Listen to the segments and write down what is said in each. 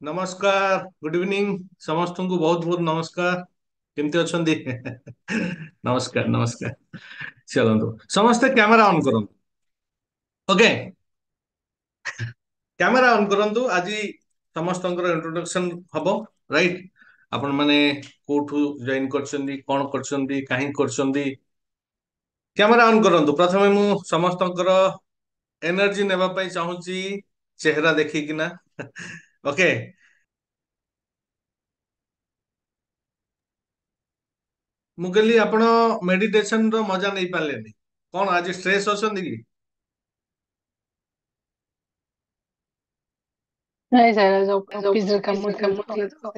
नमस्कार good evening समस्त को बहुत बहुत नमस्कार केमती अछंती नमस्कार नमस्कार चलନ୍ତୁ ସମସ୍ତେ କ୍ୟାମେରା ଅନ୍ କରନ୍ତୁ ଓକେ କ୍ୟାମେରା ଅନ୍ କରନ୍ତୁ ଆଜି ସମସ୍ତଙ୍କର ଇଣ୍ଟ୍ରୋଡକ୍ସନ ହବ ରାଇଟ୍ ଆପଣ ମାନେ କୋଉଠୁ ଜଏନ୍ କରିଛନ୍ତି କଣ କରିଛନ୍ତି କାହିଁକି କରିଛନ୍ତି କ୍ୟାମେରା ଅନ୍ କରନ୍ତୁ ପ୍ରଥମେ ମୁଁ ସମସ୍ତଙ୍କର ଏନର୍ଜି ନେବା ପାଇଁ ଚାହୁଁଛି ଚେହେରା ଦେଖିକିନା ଓକେ ମୁଁ କହିଲି ଆପଣ ମେଡିଟେସନ ର ମଜା ନେଇ ପାରିଲେନି କଣ ଆଜି ଷ୍ଟ୍ରେସ୍ ଅଛନ୍ତି କି ନାଇଁ ସାର୍ ଆଜି ଅଫିସରେ କାମ ଥିଲା ତ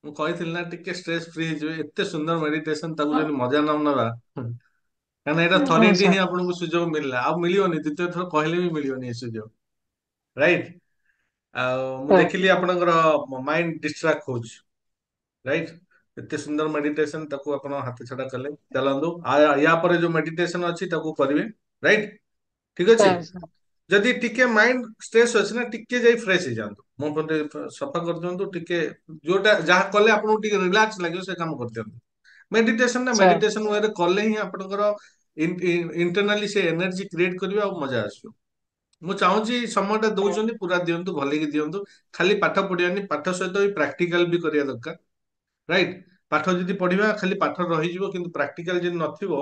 ମୁଁ କହିଥିଲି ନା ଟିକେ ଷ୍ଟ୍ରେସ୍ ଫ୍ରି ହେଇଯିବେ ଏତେ ସୁନ୍ଦର ମେଡିଟେସନ ତାକୁ ଯଦି ମଜା ନ ନେବା କାହିଁକିନା ଏଇଟା ହଁ ଥରେଟି ହିଁ ସାର୍ ଆପଣଙ୍କୁ ସୁଯୋଗ ମିଳିଲା ଆଉ ମିଳିବନି ଦ୍ୱିତୀୟ ଥର କହିଲେ ବି ମିଳିବନି ଏ ସୁଯୋଗ ରାଇଟ୍ ଆଉ ମୁଁ ସାର୍ ଦେଖିଲି ଆପଣଙ୍କର ମାଇଣ୍ଡ ଡିଷ୍ଟ୍ରାକ୍ଟ ହଉଛି ରାଇଟ୍ ଏତେ ସୁନ୍ଦର ମେଡିଟେସନ ତାକୁ ଆପଣ ହାତ ଛଡା କଲେ ଚାଲନ୍ତୁ ୟା ପରେ ଯୋଉ ମେଡିଟେସନ ଅଛି ତାକୁ କରିବେ ରାଇଟ୍ ଠିକ ଅଛି ସାର୍ ସାର୍ ଯଦି ଟିକେ ମାଇଣ୍ଡ ଷ୍ଟ୍ରେସ୍ ଅଛି ନା ଟିକେ ଯାଇ ଫ୍ରେଶ ହେଇଯାଆନ୍ତୁ ମୁହଁ ଫୁହଁ ସଫା କରିଦିଅନ୍ତୁ ଟିକେ ଯୋଉଟା ଯାହା କଲେ ଆପଣଙ୍କୁ ଟିକେ ରିଲାକ୍ସ ଲାଗିବ ସେ କାମ କରିଦିଅନ୍ତୁ ମେଡିଟେସନ ନା ସାର୍ ମେଡିଟେସନ ୱେରେ କଲେ ହିଁ ଆପଣଙ୍କର ଇଣ୍ଟରନାଲି ସେ ଏନର୍ଜି କ୍ରିଏଟ କରିବେ ଆଉ ମଜା ଆସିବ ମୁଁ ଚାହୁଁଛି ସମୟଟା ଦଉଛନ୍ତି ପୁରା ଦିଅନ୍ତୁ ଭଲକି ଦିଅନ୍ତୁ ଖାଲି ପାଠ ପଢିବାନି ପାଠ ସହିତ ବି ପ୍ରାକ୍ଟିକାଲ ବି କରିବା ଦରକାର ରାଇଟ୍ ପାଠ ଯଦି ପଢିବା ଖାଲି ପାଠ ରହିଯିବ କିନ୍ତୁ ପ୍ରାକ୍ଟିକାଲ ଯଦି ନଥିବ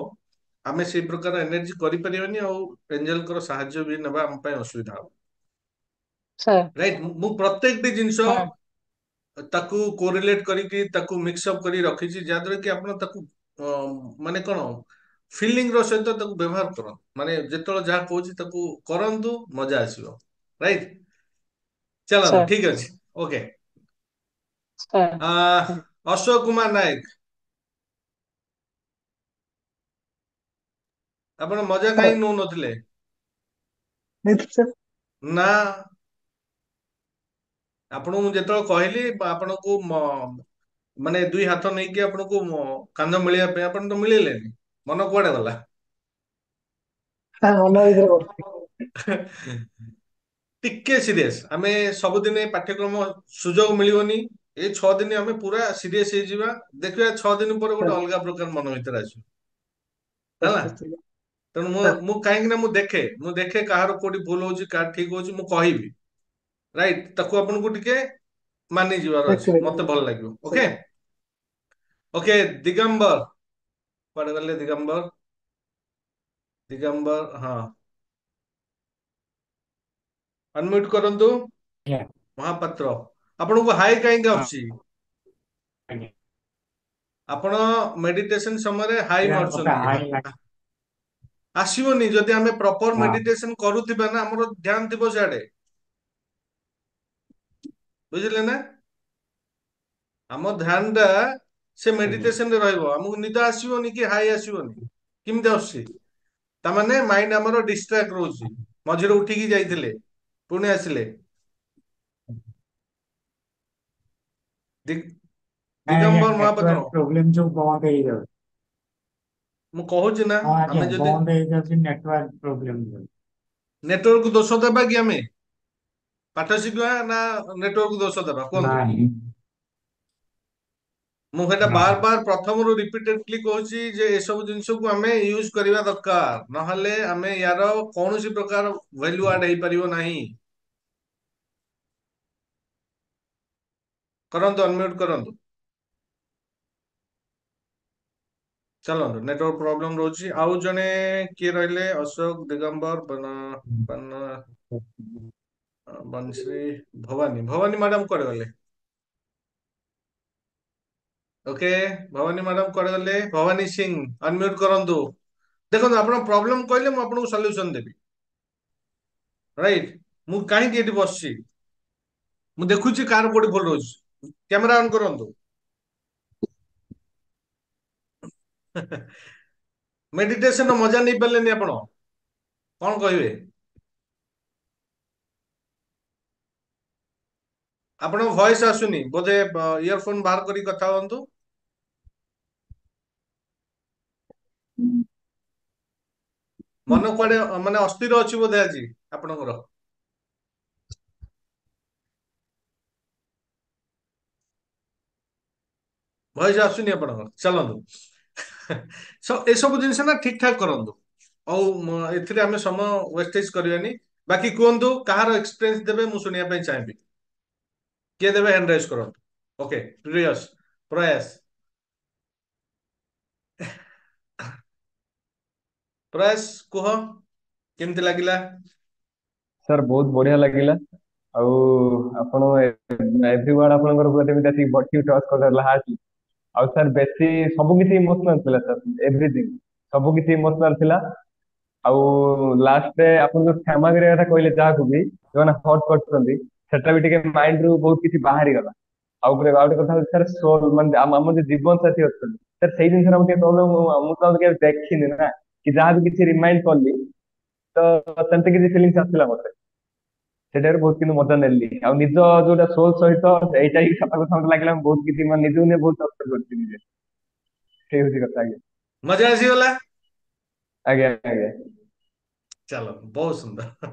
ଆମେ ସେଇ ପ୍ରକାର ଏନର୍ଜି କରିପାରିବାନି ଆଉ ଏଞ୍ଜେଲଙ୍କର ସାହାଯ୍ୟ ବି ନେବା ଆମ ପାଇଁ ଅସୁବିଧା ହବ ସାର୍ ରାଇଟ୍ ମୁଁ ପ୍ରତ୍ୟେକଟି ଜିନିଷ ହଁ ତାକୁ କୋରିଲେଟ କରିକି ତାକୁ ମିକ୍ସଅପ୍ କରି ରଖିଛି ଯାହାଦ୍ୱାରା କି ଆପଣ ତାକୁ ଅ, ମାନେ କଣ ଫିଲିଙ୍ଗ ର ସହିତ ତାକୁ ବ୍ୟବହାର କରନ୍ତୁ ମାନେ ଯେତେବେଳେ ଯାହା କହୁଛି ତାକୁ କରନ୍ତୁ ମଜା ଆସିବ ରାଇଟ୍ ଚାଲନ୍ତୁ ସାର୍ ଠିକ ଅଛି ଓକେ ସାର୍ ଆ ଅଶୋକ କୁମାର ନାୟକ ଆପଣ ମଜା ସାର୍ କାହିଁ ନଉନଥିଲେ ନେଇଥିଲି ସାର୍ ନା ଆପଣଙ୍କୁ ମୁଁ ଯେତେବେଳେ କହିଲି ଆପଣଙ୍କୁ ମାନେ ଦୁଇ ହାତ ନେଇକି ଆପଣଙ୍କୁ କାନ୍ଧ ମିଳିବା ପାଇଁ ଆପଣ ତ ମିଳିଲେନି ମନ କୁଆଡେ ଗଲା ସାର୍ ମନ ଭିତରେ କରୁଥିଲି ଟିକେ ସିରିୟସ ଆମେ ସବୁଦିନେ ପାଠ୍ୟକ୍ରମ ସୁଯୋଗ ମିଳିବନି ଏଇ 6 ଦିନ ଆମେ ପୁରା ସିରିୟସ ହେଇଯିବା ଦେଖିବା 6 ଦିନ ପରେ ଗୋଟେ ସାର୍ ଅଲଗା ପ୍ରକାର ମନ ଭିତରେ ଆସିବ ସାର୍ ହେଲା ନିଶ୍ଚିତ ତେଣୁ ମୁଁ ସାର୍ ମୁଁ କାହିଁକି ନା ମୁଁ ଦେଖେ କାହାର କୋଉଠି ଭୁଲ ହଉଛି କାହାର ଠିକ ହଉଛି ମୁଁ କହିବି ରାଇଟ୍ ତାକୁ ଆପଣଙ୍କୁ ଟିକେ ମାନି ଯିବାର ଅଛି ଆକ୍ଚୁଆଲି ମତେ ଭଲ ଲାଗିବ ସାର୍ ଓକେ ଓକେ ଦିଗମ୍ବର କୁଆଡେ ଗଲେ ଦିଗମ୍ବର ଦିଗମ୍ବର ହଁ ଅନମ୍ୟୁଟ କରନ୍ତୁ ଆଜ୍ଞା ମହାପାତ୍ର ଆପଣଙ୍କୁ ହାଇ କାହିଁକି ହଁ ଆସୁଛି ଆଜ୍ଞା ଆପଣ ମେଡିଟେସନ ସମୟରେ ହାଇ ସେଟା ମତେ ମାରୁଛନ୍ତି ହାଇ ଲାଗେ ଆସିବନି ଯଦି ଆମେ ପ୍ରପର ହଁ ମେଡିଟେସନ କରୁଥିବା ନା ଆମର ଧ୍ୟାନ ଥିବ ସିଆଡେ ବୁଝିଲେ ନା ଆମ ଧ୍ୟାନ ଟା ସେ ଆଜ୍ଞା ମେଡିଟେସନ ରେ ରହିବ ଆମକୁ ନିଦ ଆସିବନି କି ହାଇ ଆସିବନି କେମିତି ଆସୁଛି ତାମାନେ ମାଇଣ୍ଡ ଆମର ଡିଷ୍ଟ୍ରାକ୍ଟ ରହୁଛି ମଝିରେ ଉଠିକି ଯାଇଥିଲେ ପୁଣି ଆସିଲେ ଦିଗ- ନାଇଁ ଆଜ୍ଞା ଦିଗମ୍ବର ମହାପାତ୍ର ନେଟୱାର୍କ ପ୍ରୋବ୍ଲେମ ଯୋଉ ବନ୍ଦ ହେଇଯାଉଛି ମୁଁ କହୁଛି ନା ହଁ ଆଜ୍ଞା ଆମେ ଯଦି ବନ୍ଦ ହେଇଯାଉଛି ନେଟୱାର୍କ ପ୍ରୋବ୍ଲେମ ଯୋଉ ନେଟୱାର୍କ ଦୋଷ ଦେବା କି ଆମେ ପାଠ ଶିଖିବା ନା ନେଟୱାର୍କ ଦୋଷ ଦେବା କୁହନ୍ତୁ ନାହିଁ ମୁଁ ସେଇଟା ବାର ନାହିଁ ବାର ପ୍ରଥମରୁ ରିପିଟେଡଲି କହୁଛି ଯେ ଏସବୁ ଜିନିଷକୁ ଆମେ ୟୁଜ କରିବା ଦରକାର ନହେଲେ ଆମେ ୟାର କୌଣସି ପ୍ରକାର ଭ୍ୟାଲ୍ୟୁ ଆଡ ହେଇପାରିବ ନାହିଁ କରନ୍ତୁ ଅନମ୍ୟୁଟ କରନ୍ତୁ ଚାଲନ୍ତୁ ନେଟୱାର୍କ ପ୍ରୋବ୍ଲେମ ରହୁଛି ଆଉ ଜଣେ କିଏ ରହିଲେ ଅଶୋକ ଦିଗମ୍ବର ବନଶ୍ରୀ ଭବାନୀ ଭବାନୀ ମ୍ୟାଡାମ କୁଆଡେ ଗଲେ ଓକେ ଭବାନୀ ମ୍ୟାଡାମ କୁଆଡେ ଗଲେ ଭବାନୀ ସିଂ ଅନମ୍ୟୁଟ କରନ୍ତୁ ଦେଖନ୍ତୁ ଆପଣ ପ୍ରୋବ୍ଲେମ କହିଲେ ମୁଁ ଆପଣଙ୍କୁ ସଲ୍ୟୁସନ ଦେବି ରାଇଟ୍ ମୁଁ କାହିଁକି ଏଠି ବସିଛି ମୁଁ ଦେଖୁଛି କାହାର କୋଉଠି ଭୁଲ ରହୁଛି କ୍ୟାମେରା ଅନ୍ କରନ୍ତୁ ମେଡିଟେସନ ମଜା ନେଇ ପାରିଲେନି ଆପଣ କଣ କହିବେ ଆପଣଙ୍କ ଭଏସ ଆସୁନି ବୋଧେ ଇୟର ଫୋନ ବାହାର କରି କଥା ହୁଅନ୍ତୁ ମନ କୁଆଡେ ମାନେ ଅସ୍ଥିର ଅଛି ବୋଧେ ଆଜି ଆପଣଙ୍କର ଭଏସ ଆସୁନି ଆପଣଙ୍କର, ଚାଲନ୍ତୁ। ଏ ସବୁ ଜିନିଷ ନା ଠିକ ଠାକ କରନ୍ତୁ। ଆଉ ଏଥିରେ ଆମେ ସମୟ ୱେଷ୍ଟେଜ କରିବାନି। ବାକି କୁହନ୍ତୁ କାହାର ଏକ୍ସପିରିଏନ୍ସ ଦେବେ, ମୁଁ ଶୁଣିବା ପାଇଁ ଚାହିଁବି। କିଏ ଦେବେ? ହ୍ୟାଣ୍ଡ ରାଇଜ କରନ୍ତୁ। ଓକେ, ପ୍ରିୟସ, ପ୍ରୟାସ। ପ୍ରୟାସ କୁହ, କେମିତି ଲାଗିଲା? ସାର୍ ବହୁତ ବଢିଆ ଲାଗିଲା। ଆଉ ଆପଣ ଏଭ୍ରିୱାର୍ଡ ଆପଣଙ୍କର ପୁରା ଯେମିତି ଆସିକି ବଟି ଟଚ୍ କରିଦେଲା ହାର୍ଟ। ଆଉ ସାର୍ ବେଶୀ ସବୁ କିଛି ଇମୋସନାଲ ଥିଲା ସାର୍, ଏଭ୍ରିଥିଙ୍ଗ ସବୁ କିଛି ଇମୋସନାଲ ଥିଲା। ଆଉ ଲାଷ୍ଟରେ ଆପଣ ଯୋଉ କ୍ଷମା କରିବା କଥା କହିଲେ ଯାହାକୁ ବି ଯୋଉମାନେ ହଟ୍ କରୁଛନ୍ତି, ସେଟା ବି ଟିକେ ମାଇଣ୍ଡ ରୁ ବହୁତ କିଛି ବାହାରିଗଲା। ଆଉ ଗୋଟେ କଥା ହଉଛି ସାର୍, ସୋଲ ମାନେ ଆମର ଯୋଉ ଜୀବନ ସାଥୀ ଅଛନ୍ତି ସାର୍, ସେଇ ଜିନିଷଟା ମୁଁ ଟିକେ ପ୍ରୋବ୍ଲେମ, ମୁଁ ତ କେବେ ଦେଖିନି ନା, କି ଯାହା ବି କିଛି ରିମାଇଣ୍ଡ କଲି ତ ସେମିତି କିଛି ଫିଲିଙ୍ଗସ୍ ଆସିଲା ମତେ। ସେଟାରେ ବହୁତ କିନ୍ତୁ ମଜା ନେଲି। ଆଉ ନିଜ ଯୋଉଟା ସୋଲ ସହିତ ଏଇଟା ହିଁ ସତ କଥା ମତେ ଲାଗିଲା, ମୁଁ ବହୁତ କିଛି ମାନେ ନିଜକୁ ନିଜେ ବହୁତ ସଫର କରିଛି ନିଜେ। ସେଇ ହଉଛି କଥା ଆଜ୍ଞା। ମଜା ଆସିଗଲା? ଆଜ୍ଞା ଆଜ୍ଞା। ଚାଲ, ବହୁତ ସୁନ୍ଦର।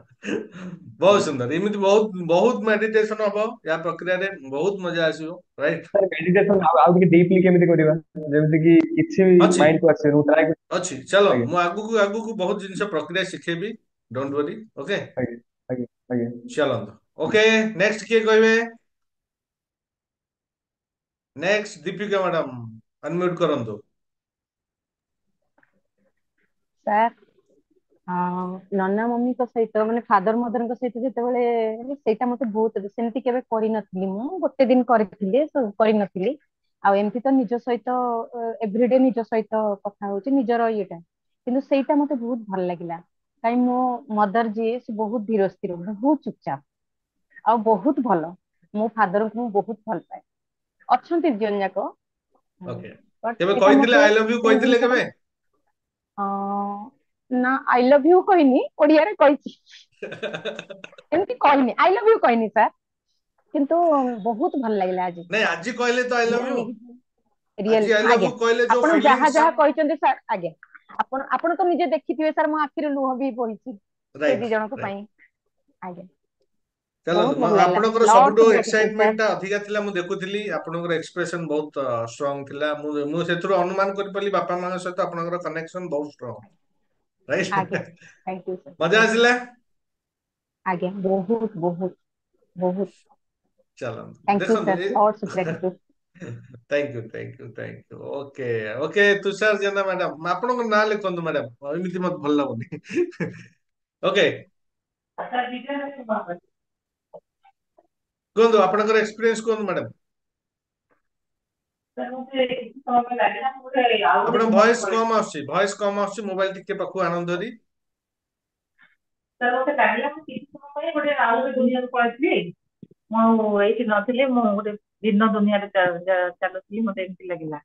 ବହୁତ ସୁନ୍ଦର। ଏମିତି ବହୁତ ବହୁତ ମେଡିଟେସନ ହବ ୟା ପ୍ରକ୍ରିୟାରେ, ବହୁତ ମଜା ଆସିବ। ରାଇଟ? ସାର୍ ମେଡିଟେସନ ଆଉ ଟିକେ ଡିପଲି କେମିତି କରିବା, ଯେମିତି କି କିଛି ଅଛି ମାଇଣ୍ଡ କୁ ଆସିବ, ମୁଁ ଟ୍ରାଏ। ଅଛି, ଚାଲ ଆଜ୍ଞା ମୁଁ ଆଗକୁ ଆଗକୁ ବହୁତ ଜିନିଷ ପ୍ରକ୍ରିୟା ଶିଖେଇବି। Don't worry. ଓକେ, ଆଜ୍ଞା ଆଜ୍ଞା ଆଜ୍ଞା। ଚାଲନ୍ତୁ। ଓକେ, ନେକ୍ସଟ କିଏ କହିବେ? ନେକ୍ସଟ ଦୀପିକା ମ୍ୟାଡାମ, ଅନମ୍ୟୁଟ କରନ୍ତୁ। ସାର୍, ନନା ମମିଙ୍କ ସହିତ ମାନେ ଫାଦର ମଦରଙ୍କ ସହିତ ଯେତେବେଳେ, ସେଇଟା ମତେ ବହୁତ, ସେମିତି କେବେ କରିନଥିଲି। ମୁଁ ଗୋଟେ ଦିନ କରିଥିଲି, କରିନଥିଲି। ଆଉ ଏମିତି ତ ନିଜ ସହିତ ଏଭ୍ରିଡେ ନିଜ ସହିତ କଥା ହଉଛି, ନିଜର ଇଏଟା। କିନ୍ତୁ ସେଇଟା ମତେ ବହୁତ ଭଲ ଲାଗିଲା। କାଇଁ ମୋ ମଦର ଯିଏ, ସେ ବହୁତ ଧୀର ସ୍ଥିର, ବହୁତ ଚୁପଚାପ, ଆଉ ବହୁତ ଭଲ। ମୋ ଫାଦରଙ୍କୁ ମୁଁ ବହୁତ ଭଲ ପାଏ। ଅଛନ୍ତି ଦି ଜଣ ଯାକ। ଓକେ, ବଟ୍ କେବେ ସେଇଟା କହିଥିଲେ ମତେ ଆଇ ଲଭ୍ ୟୁ ସେଇ କହିଥିଲେ ଜିନିଷଟା କେବେ? ନା, ଆଇ ଲଭ୍ ୟୁ କହିନି, ଓଡିଆରେ କହିଛି। ଏମିତି କହିନି, ଆଇ ଲଭ୍ ୟୁ କହିନି ସାର୍। କିନ୍ତୁ ବହୁତ ଭଲ ଲାଗିଲା ଆଜି। ନାଇଁ, ଆଜି କହିଲେ ତ ଆଇ ଲଭ୍ ୟୁ। ରିଏଲ, ଆଜି ଆଇ ଲଭ୍ ଆଜ୍ଞା। ୟୁ କହିଲେ ଯୋଉ ଆପଣ ଯାହା ଫିଲିଙ୍ଗସ୍। ଯାହା କହିଛନ୍ତି ସାର୍, ଆଜ୍ଞା, ଆପଣ ତ ନିଜେ ଦେଖିଥିବେ ସାର୍, ମୋ ଆଖିରେ ଲୁହ ବି ବୋହିଛି ସେ ରାଇଟ ଦି ଜଣଙ୍କ ରାଇଟ। ପାଇଁ। ଆଜ୍ଞା, ଚାଲନ୍ତୁ, ବହୁତ ଭଲ ଲାଗିଲା। ଆପଣଙ୍କର ସବୁଠୁ ଲଟ୍ସ ଗ୍ରାଟିଟ୍ୟୁଡ ଏକ୍ସାଇଟମେଣ୍ଟ ସାର୍। ଟା ଅଧିକା ଥିଲା। ମୁଁ ଦେଖୁଥିଲି ଆପଣଙ୍କର ଏକ୍ସପ୍ରେସନ ବହୁତ ଷ୍ଟ୍ରଙ୍ଗ ଥିଲା। ମୁଁ ସେଥିରୁ ଅନୁମାନ କରିପାରିଲି ବାପା ମାଙ୍କ ସହିତ ଆପଣଙ୍କର କନେକ୍ସନ ବହୁତ ଷ୍ଟ୍ରଙ୍ଗ। ଆଜ୍ଞା, ରାଇଟ? ଥ୍ୟାଙ୍କ ୟୁ ସାର୍, ମଜା ଥ୍ୟାଙ୍କ ୟୁ। ଆସିଲା? ଆଜ୍ଞା, ବହୁତ ବହୁତ ବହୁତ। ଚାଲନ୍ତୁ ଥ୍ୟାଙ୍କ ୟୁ ଦେଖନ୍ତୁ। Sir, lots gratitude. Thank you thank you thank you. Okay okay, Tushar Jena madam, ଆପଣଙ୍କ ନାଁ ଲେଖନ୍ତୁ ମ୍ୟାଡାମ, ଏମିତି ମତେ ଭଲ ଲାଗୁନି। ଓକେ, କୁହନ୍ତୁ ଆପଣଙ୍କର ଏକ୍ସପିରିଏନ୍ସ କୁହନ୍ତୁ ମ୍ୟାଡାମ। ଆପଣଙ୍କ ଭଏସ କମ ଆସୁଛି, ଭଏସ କମ ଆସୁଛି। ମୋବାଇଲ ଟିକେ ପାଖକୁ ଆଣନ୍ତୁ ହେରି। ସାର୍ ମତେ ଲାଗିଲା ମୁଁ କିଛି ସମୟ ପାଇଁ ଗୋଟେ ଆଉ ଗୋଟେ ଦୁନିଆକୁ ପଳେଇଥିଲି। ମୁଁ ଆଉ ଏଇଠି ନଥିଲି, ମୁଁ ଗୋଟେ ଭିନ୍ନ ଦୁନିଆରେ ଚାଲୁଥିଲି, ମତେ ଏମିତି ଲାଗିଲା।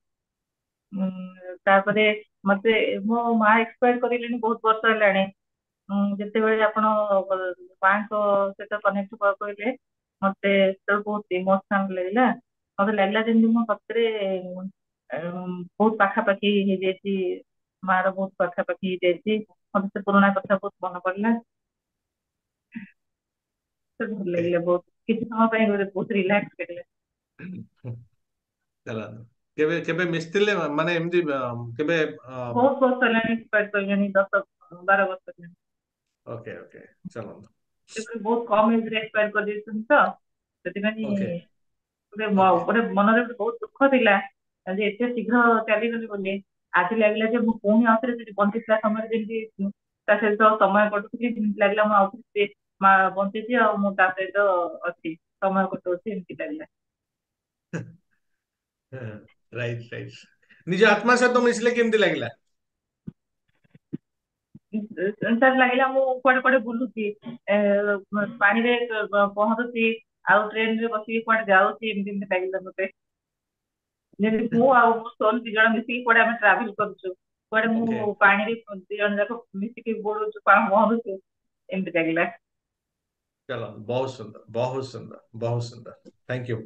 ତାପରେ ମତେ ମୋ ମା ଏକ୍ସପାୟାର କରିଲେଣି ବହୁତ ବର୍ଷ ହେଲାଣି। ଯେତେବେଳେ ଆପଣ ମାଙ୍କ ସହିତ କନେକ୍ଟ କହିଲେ, ମତେ ସେତେବେଳେ ବହୁତ ଇମୋସନାଲ ଲାଗିଲା। ମତେ ଲାଗିଲା ଯେମିତି ମୋ ସତରେ ବହୁତ ପାଖାପାଖି ହେଇଯାଇଛି, ମା ର ବହୁତ ପାଖାପାଖି ହେଇଯାଇଛି। ମତେ ସେ ପୁରୁଣା କଥା ବହୁତ ମନେ ପଡିଲା। ତ ଭଲ ଲାଗିଲା ବହୁତ, କିଛି ସମୟ ପାଇଁ ବହୁତ ରିଲାକ୍ସ ଲାଗିଲା। ଚାଲନ୍ତୁ, କେବେ କେବେ ମିଶିଥିଲେ ମାନେ ଏମିତି କେବେ? ବହୁତ ବର୍ଷ ହେଲାଣି, ଏକ୍ସପାୟାର କରିଲେଣି, 10-12 ବର୍ଷ ହେଲାଣି। ଓକେ ଓକେ, ଚାଲନ୍ତୁ। ଏବେ ବହୁତ କମ ଏଜରେ ଏକ୍ସପାୟାର କରିଯାଇଛନ୍ତି ତ, ସେଥିପାଇଁ ଓକେ ଗୋଟେ ଓକେ। ଗୋଟେ ମନରେ ବହୁତ ଦୁଃଖ ଥିଲା ଯେ ଏତେ ଶୀଘ୍ର ଚାଲିଗଲି ବୋଲି। ଆଜି ଲାଗିଲା ଯେ ମୁଁ ପୁଣି ଆଉଥରେ ଯଦି ବଞ୍ଚିଥିଲା ସମୟରେ ଯେମିତି ତା ସହିତ ସମୟ କଟୁଥିଲି, ଯେମିତି ଲାଗିଲା ମୁଁ ଆଉଥରେ ମା ବଞ୍ଚିଛି ଆଉ ମୁଁ ତା ସହିତ ଅଛି, ସମୟ କଟଉଛି, ଏମିତି ଲାଗିଲା। Right right. ନିଜ ଆତ୍ମା ସହିତ ମିଶିଲେ କେମିତି ଲାଗିଲା? ସାର୍ ଲାଗିଲା ମୁଁ କୁଆଡେ କୁଆଡେ ବୁଲୁଛି, ପାଣିରେ ପହଁରୁଛି, ଆଉ ଟ୍ରେନରେ ବସିକି କୁଆଡେ ଯାଉଛି, ଏମିତି ଏମିତି ଲାଗିଲା ମତେ। ଯେମିତି ମୁଁ ଆଉ ମୋ ସୋଲ ଦି ଜଣ ମିଶିକି କୁଆଡେ ଆମେ ଟ୍ରାଭେଲ କରୁଛୁ, କୁଆଡେ ଓକେ, ମୁଁ ପାଣିରେ ଦି ଜଣ ଯାକ ମିଶିକି ବୁଡୁଛୁ, ପହଁରୁଛୁ, ଏମିତି ଲାଗିଲା। ଚାଲ, ବହୁତ ସୁନ୍ଦର ବହୁତ ସୁନ୍ଦର ବହୁତ ସୁନ୍ଦର। Thank you.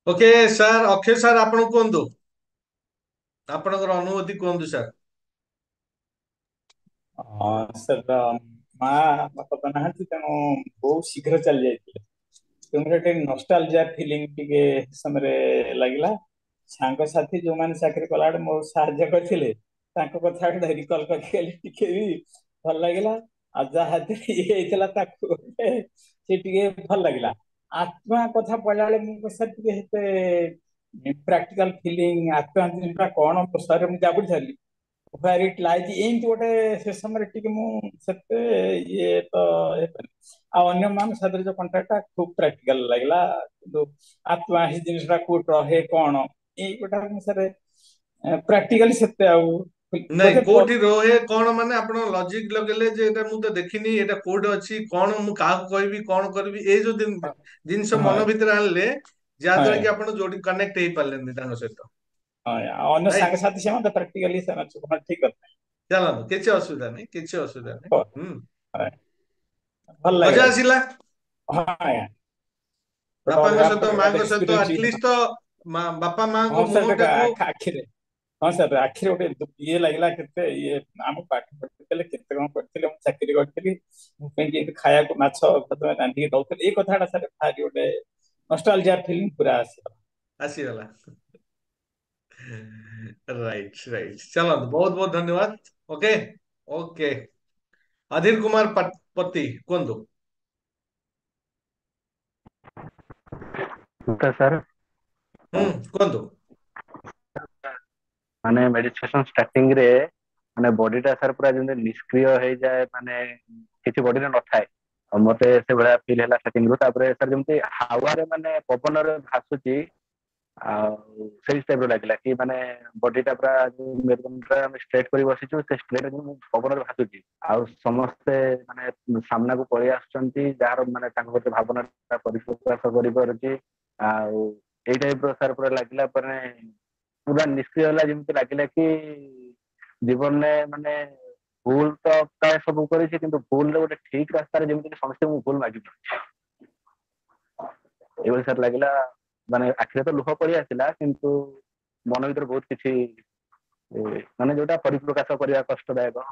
Okay sir, Akshay sir ଆପଣ କୁହନ୍ତୁ, ଆପଣଙ୍କର ଅନୁଭୂତି କୁହନ୍ତୁ ସାର୍। ସାର୍, ମା ବାପା ତ ନାହାନ୍ତି, ତେଣୁ ବହୁତ ଶୀଘ୍ର ଚାଲି ଯାଇଥିଲେ। ତୁମର ନଷ୍ଟାଲଜିଆ ଫିଲିଂ ଟିକେ ସମୟରେ ଲାଗିଲା। ସାଙ୍ଗସାଥି ଯୋଉମାନେ ଚାକିରି କଲା ବେଳେ ବହୁତ ସାହାଯ୍ୟ କରିଥିଲେ ତାଙ୍କ କଥା ଗୋଟେ ରିକଲ କରିକି ଟିକେ ବି ଭଲ ଲାଗିଲା। ଆଉ ଯାହା ଇଏ ହେଇଥିଲା ତାକୁ ଗୋଟେ ସେ ଟିକେ ଭଲ ଲାଗିଲା। ଆତ୍ମା କଥା ପଡିଲା ବେଳେ ମୁଁ ସାର୍ ଟିକେ ସେତେ ପ୍ରାକ୍ଟିକାଲ ଫିଲିଂ ଆତ୍ମା ଜିନିଷଟା କଣ ଶରୀରରେ ମୁଁ ଜାବୁଡିଥିଲି where it lies ଏମିତି ଗୋଟେ ସେ ସମୟରେ ଟିକେ ମୁଁ ସେତେ ଇଏ ତ ହେଇପାରିଲି। ଆଉ ଅନ୍ୟମାନଙ୍କ ସାଥିରେ ଯୋଉ କଣ୍ଟାକ୍ଟଟା ଖୁବ ପ୍ରାକ୍ଟିକାଲ ଲାଗିଲା। କିନ୍ତୁ ଆତ୍ମା ସେ ଜିନିଷଟା କୋଉଠି ରହେ କଣ ଏଇଗୋଟା ମୁଁ ସାର୍ ପ୍ରାକ୍ଟିକାଲି ସେତେ ଆଉ ନାଇଁ ବୋଧେ କୋଉଠି ରହେ କଣ ମାନେ ଆପଣ ଲଜିକ ଲଗେଇଲେ ଯେ ଏଇଟା ମୁଁ ତ ଦେଖିନି ଏଇଟା କୋଉଠି ଅଛି କଣ ମୁଁ କାହାକୁ କହିବି କଣ କରିବି ଏଇ ଯୋଉ ଜିନିଷ ହଁ ମନ ଭିତରେ ଆଣିଲେ ଯାହା ଦ୍ୱାରା ହଁ କି ଆପଣ ଯୋଉଠି କନେକ୍ଟ ହେଇପାରିଲେନି ତାଙ୍କ ସହିତ। ହଁ ଆଉ ଅନ୍ୟ ରାଇଟ, ସାଙ୍ଗସାଥି ସେମାନେ ପ୍ରାକ୍ଟିକାଲି ସେମାନେ ହଁ ଠିକ କଥା। ଚାଲନ୍ତୁ କିଛି ଅସୁବିଧା ନାହିଁ, କିଛି ଅସୁବିଧା ନାହିଁ। ହଁ, ହୁଁ, ହଁ, ଭଲ ମଜା ଲାଗିଲା। ଆସିଲା। ହଁ ଆଜ୍ଞା ଗୋଟେ ବାପାଙ୍କ ଅଲଗା ସହିତ ପ୍ରକାର ମାଙ୍କ ସହିତ ଏକ୍ସପିରିଏନ୍ସ। ଆଟଲିଷ୍ଟ ତ ବାପା ହଁ ମାଙ୍କ ସାର୍ ମୁହଁଟାକୁ ଆଖିରେ ହଁ ସାର୍ ଆଖିରେ ଗୋଟେ ଇଏ ଲାଗିଲା କେତେ ଇଏ ଆମ ପାଠ ପଢିଥିଲେ କେତେ କଣ କରିଥିଲେ ମୁଁ ଚାକିରି କରିଥିଲି ମୋ ପାଇଁ ଏମିତି ଖାଇବାକୁ ମାଛ ରାନ୍ଧିକି ଦଉଥିଲେ ଏଇ କଥାଟା ସାର୍ ଭାରି ଗୋଟେ ନଷ୍ଟାଲଜିଆ ଫିଲିଂ ପୁରା ଆସିବ। ଆସିଗଲା। ରାଇଟ ରାଇଟ, ଚାଲନ୍ତୁ ବହୁତ ବହୁତ ଧନ୍ୟବାଦ। ଓକେ ଓକେ, ଅଧୀର କୁମାର ପତି କୁହନ୍ତୁ। ସାର୍ ହୁଁ, କୁହନ୍ତୁ। ମାନେ ମେଡିଟେସନ ଷ୍ଟାର୍ଟିଂ ରେ ମାନେ ବଡି ଟା ସାର୍ ପୁରା ଯେମିତି ନିଷ୍କ୍ରିୟ ହେଇଯାଏ, ମାନେ କିଛି ବଡିରେ ନଥାଏ। ଆଉ ମତେ ସେଭଳିଆ ଫିଲ୍ ହେଲା ଷ୍ଟାର୍ଟିଂ ରୁ। ତାପରେ ସାର୍ ଯେମିତି ହାୱାରେ ମାନେ ପବନରେ ଭାସୁଛି, ଆଉ ସେଇ ଟାଇପ୍ ର ଲାଗିଲା କି ମାନେ ବଡି ଟା ପୁରା ଆମେ ଷ୍ଟ୍ରେଟ୍ କରି ବସିଛୁ, ସେ ଷ୍ଟ୍ରେଟ୍ ପବନରେ ଭାସୁଛି। ଆଉ ସମସ୍ତେ ମାନେ ସାମ୍ନାକୁ ପଳେଇ ଆସୁଛନ୍ତି, ଯାହାର ମାନେ ତାଙ୍କ ପ୍ରତି ଭାବନା ପରିପ୍ରକାଶ କରିପାରୁଛି। ଆଉ ଏଇ ଟାଇପ୍ ର ସାର୍ ପୁରା ଲାଗିଲା ମାନେ ପୁରା ନିଷ୍କ୍ରିୟ ହେଲା, ଯେମିତି ଲାଗିଲା କି ଜୀବନରେ ମାନେ ଭୁଲ ତ ପ୍ରାୟ ସବୁ କରିଛି, କିନ୍ତୁ ଭୁଲରେ ଗୋଟେ ଠିକ ରାସ୍ତାରେ ଯେମିତି ସମସ୍ତଙ୍କୁ ଭୁଲ ମାଗି ପାରୁଛି ଏଇଭଳି ସାର୍ ଲାଗିଲା। ମାନେ ଆଖିରେ ତ ଲୁହ ପଳେଇ ଆସିଲା, କିନ୍ତୁ ମନ ଭିତରେ ବହୁତ କିଛି ମାନେ ଯୋଉଟା ପରିପ୍ରକାଶ କରିବା କଷ୍ଟଦାୟକ।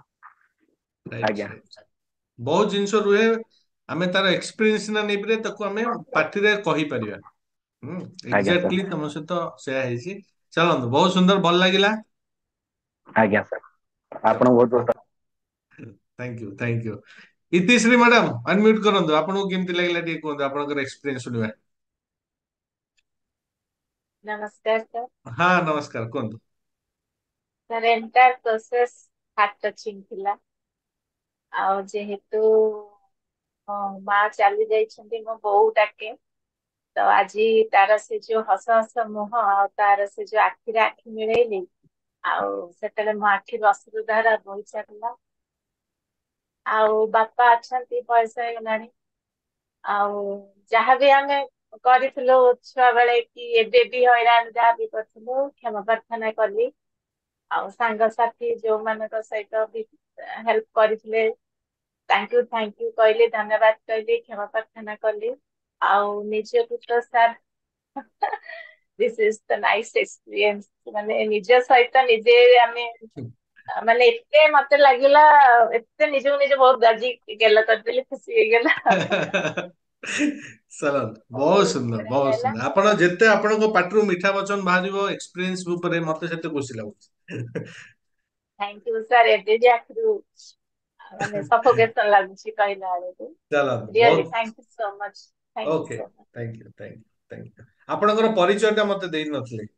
ରାଇଟ ଆଜ୍ଞା ରାଇଟ, ବହୁତ ଜିନିଷ ରୁହେ, ଆମେ ତାର ଏକ୍ସପିରିଏନ୍ସ ନା ନେଇପାରିବା, ତାକୁ ଆମେ ପାଟିରେ କହିପାରିବା। ହୁଁ, ଆଜ୍ଞା ସାର୍ ଏକ୍ଜାକ୍ଟଲି ତମ ସହିତ ସେୟା ହେଇଛି। ଚାଲନ୍ତୁ, ବହୁତ ସୁନ୍ଦର, ଭଲ ଲାଗିଲା। ଆଜ୍ଞା ସାର୍ ଆପଣଙ୍କୁ ବହୁତ ବହୁତ thank you thank you. Itishree madam unmute କରନ୍ତୁ, ଆପଣଙ୍କୁ କେମିତି ଲାଗିଲା ଟିକେ କୁହନ୍ତୁ, ଆପଣଙ୍କର ଏକ୍ସପିରିଏନ୍ସ ଶୁଣିବା। नमस्कार सर। ହଁ ନମସ୍କାର, କୁହନ୍ତୁ। Sir entire process heart touching थिला। ଆଉ ଯେହେତୁ ମୋ ମା ଚାଲି ଯାଇଛନ୍ତି, ମୋ ବୋଉ ଡାକେ, ତ ଆଜି ତାର ସେ ଯୋଉ ହସ ହସ ମୁହଁ ଆଉ ତାର ସେ ଯୋଉ ଆଖିରେ ଆଖି ମିଳେଇଲି, ଆଉ ସେତେବେଳେ ମୋ ଆଖିରୁ ଅଶ୍ରୁଧାରା ବୋହି ଚାଲିଲା। ଆଉ ବାପା ଅଛନ୍ତି, ବୟସ ହେଇଗଲାଣି, ଆଉ ଯାହାବି ଆମେ କରିଥିଲୁ ଛୁଆ ବେଳେ କି ଏବେ ବି ହଇରାଣ ଯାହା ବି କରିଥିଲୁ କ୍ଷମା ପ୍ରାର୍ଥନା କଲି। ଆଉ ସାଙ୍ଗସାଥି ଯୋଉମାନଙ୍କ ସହିତ ବି ହେଲ୍ପ କରିଥିଲେ ଥ୍ୟାଙ୍କ ୟୁ କହିଲି, ଧନ୍ୟବାଦ କହିଲି, କ୍ଷମା ପ୍ରାର୍ଥନା କଲି। ଆଉ ନିଜକୁ ତ sir this is the nice experience. ମାନେ ନିଜ ସହିତ ନିଜେ ଆମେ ମାନେ ଏତେ ମତେ ଲାଗିଲା, ଏତେ ନିଜକୁ ନିଜେ ବହୁତ ଆଜି ଗେଲ କରିଦେଲି, ଖୁସି ହେଇଗଲା। ଚାଲନ୍ତୁ, ବହୁତ ବହୁତ ସୁନ୍ଦର, ବଢିଆ ବହୁତ ଲାଗିଲା। ସୁନ୍ଦର। ଆପଣ ଯେତେ ଆପଣଙ୍କ ପାଟିରୁ ମିଠା ବଚନ ବାହାରିବ ଏକ୍ସପିରିଏନ୍ସ ଉପରେ, ମତେ ସେତେ ଖୁସି ଲାଗୁଛି। Thank you sir. ଏବେ ବି ଆଖିରୁ ମାନେ ସଫୋକେସନ ଲାଗୁଛି କହିଲା ବେଳକୁ। ଚାଲନ୍ତୁ, ରିଅଲି ବହୁତ thank you so much. Thank you okay, so much. Thank you thank you thank you. ଆପଣଙ୍କର ପରିଚୟ ଟା ମତେ ଦେଇନଥିଲେ।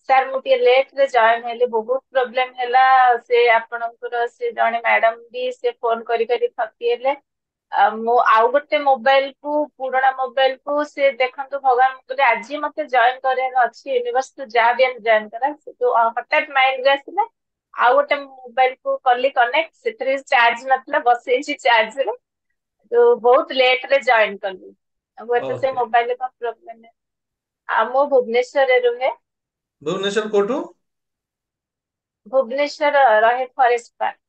ସାର୍ ମୁଁ ଟିକେ ଲେଟ୍ ରେ ଜଏନ୍ ହେଲି, ବହୁତ ପ୍ରୋବ୍ଲେମ ହେଲା। ସେ ଆପଣଙ୍କର ସେ ଜଣେ ମ୍ୟାଡାମ ବି ସେ ଫୋନ କରି କରି ଥକି ହେଲେ। ମୁଁ ଆଉ ଗୋଟେ ମୋବାଇଲ କୁ, ପୁରୁଣା ମୋବାଇଲ କୁ ସେ ଦେଖନ୍ତୁ, ଭଗବାନ କହିଲେ ଆଜି ମତେ ଜଏନ୍ କରିବାର ଅଛି ୟୁନିଭର୍ସ, ତୁ ଯାହା ବି ହେଲେ ଜଏନ୍ କର। ସେଠୁ ହଠାତ୍ ମାଇଣ୍ଡ କୁ ଆସିଲା, ଆଉ ଗୋଟେ ମୋବାଇଲ କୁ କଲି କନେକ୍ଟ, ସେଥିରେ ଚାର୍ଜ ନଥିଲା, ବସେଇଛି ଚାର୍ଜ ରେ। ତ ବହୁତ ଲେଟ୍ ରେ ଜଏନ୍ କଲି, ହୁଏତ ସେ ଓକେ, ମୋବାଇଲରେ କଣ ପ୍ରୋବ୍ଲେମ। ଆଉ ମୁଁ ଭୁବନେଶ୍ୱରରେ ରୁହେ। ଭୁବନେଶ୍ୱର କୋଉଠୁ? ଭୁବନେଶ୍ୱର ରହେ ଫରେଷ୍ଟ ପାର୍କ।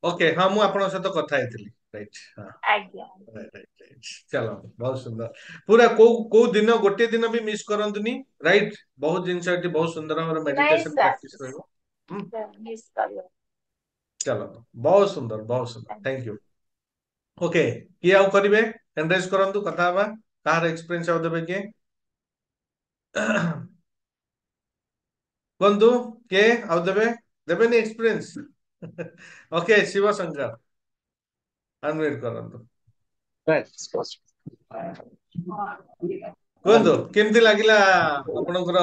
ଓକେ, ହଁ ମୁଁ ଆପଣଙ୍କ ସହିତ କଥା ହେଇଥିଲି। ରାଇଟ, ହଁ। ଆଜ୍ଞା। ରାଇଟ ରାଇଟ ରାଇଟ, ଚାଲ ବହୁତ ସୁନ୍ଦର। ପୁରା କୋଉ କୋଉ ଦିନ ଗୋଟେ ଦିନ ବି ମିସ୍ କରନ୍ତୁନି। ରାଇଟ, ବହୁତ ଜିନିଷ ଏଠି ବହୁତ ସୁନ୍ଦର ଭାବରେ ନାଇଁ ମେଡିଟେସନ ସାର୍, ପ୍ରାକ୍ଟିସ ରହିବ। ହୁଁ, ମିସ୍ କରିବ। ଚାଲ, ବହୁତ ସୁନ୍ଦର, ବହୁତ ସୁନ୍ଦର, ଥ୍ୟାଙ୍କ ୟୁ। ओके किए आउ करिवे हैंड रेज करंतु कथा हवा कार एक्सपीरियंस आउ देबे के बंधु के आउ देबे देबे नि experience okay Shiv Shankar unmute करंतु कुहतु केमती लागिला आपनकर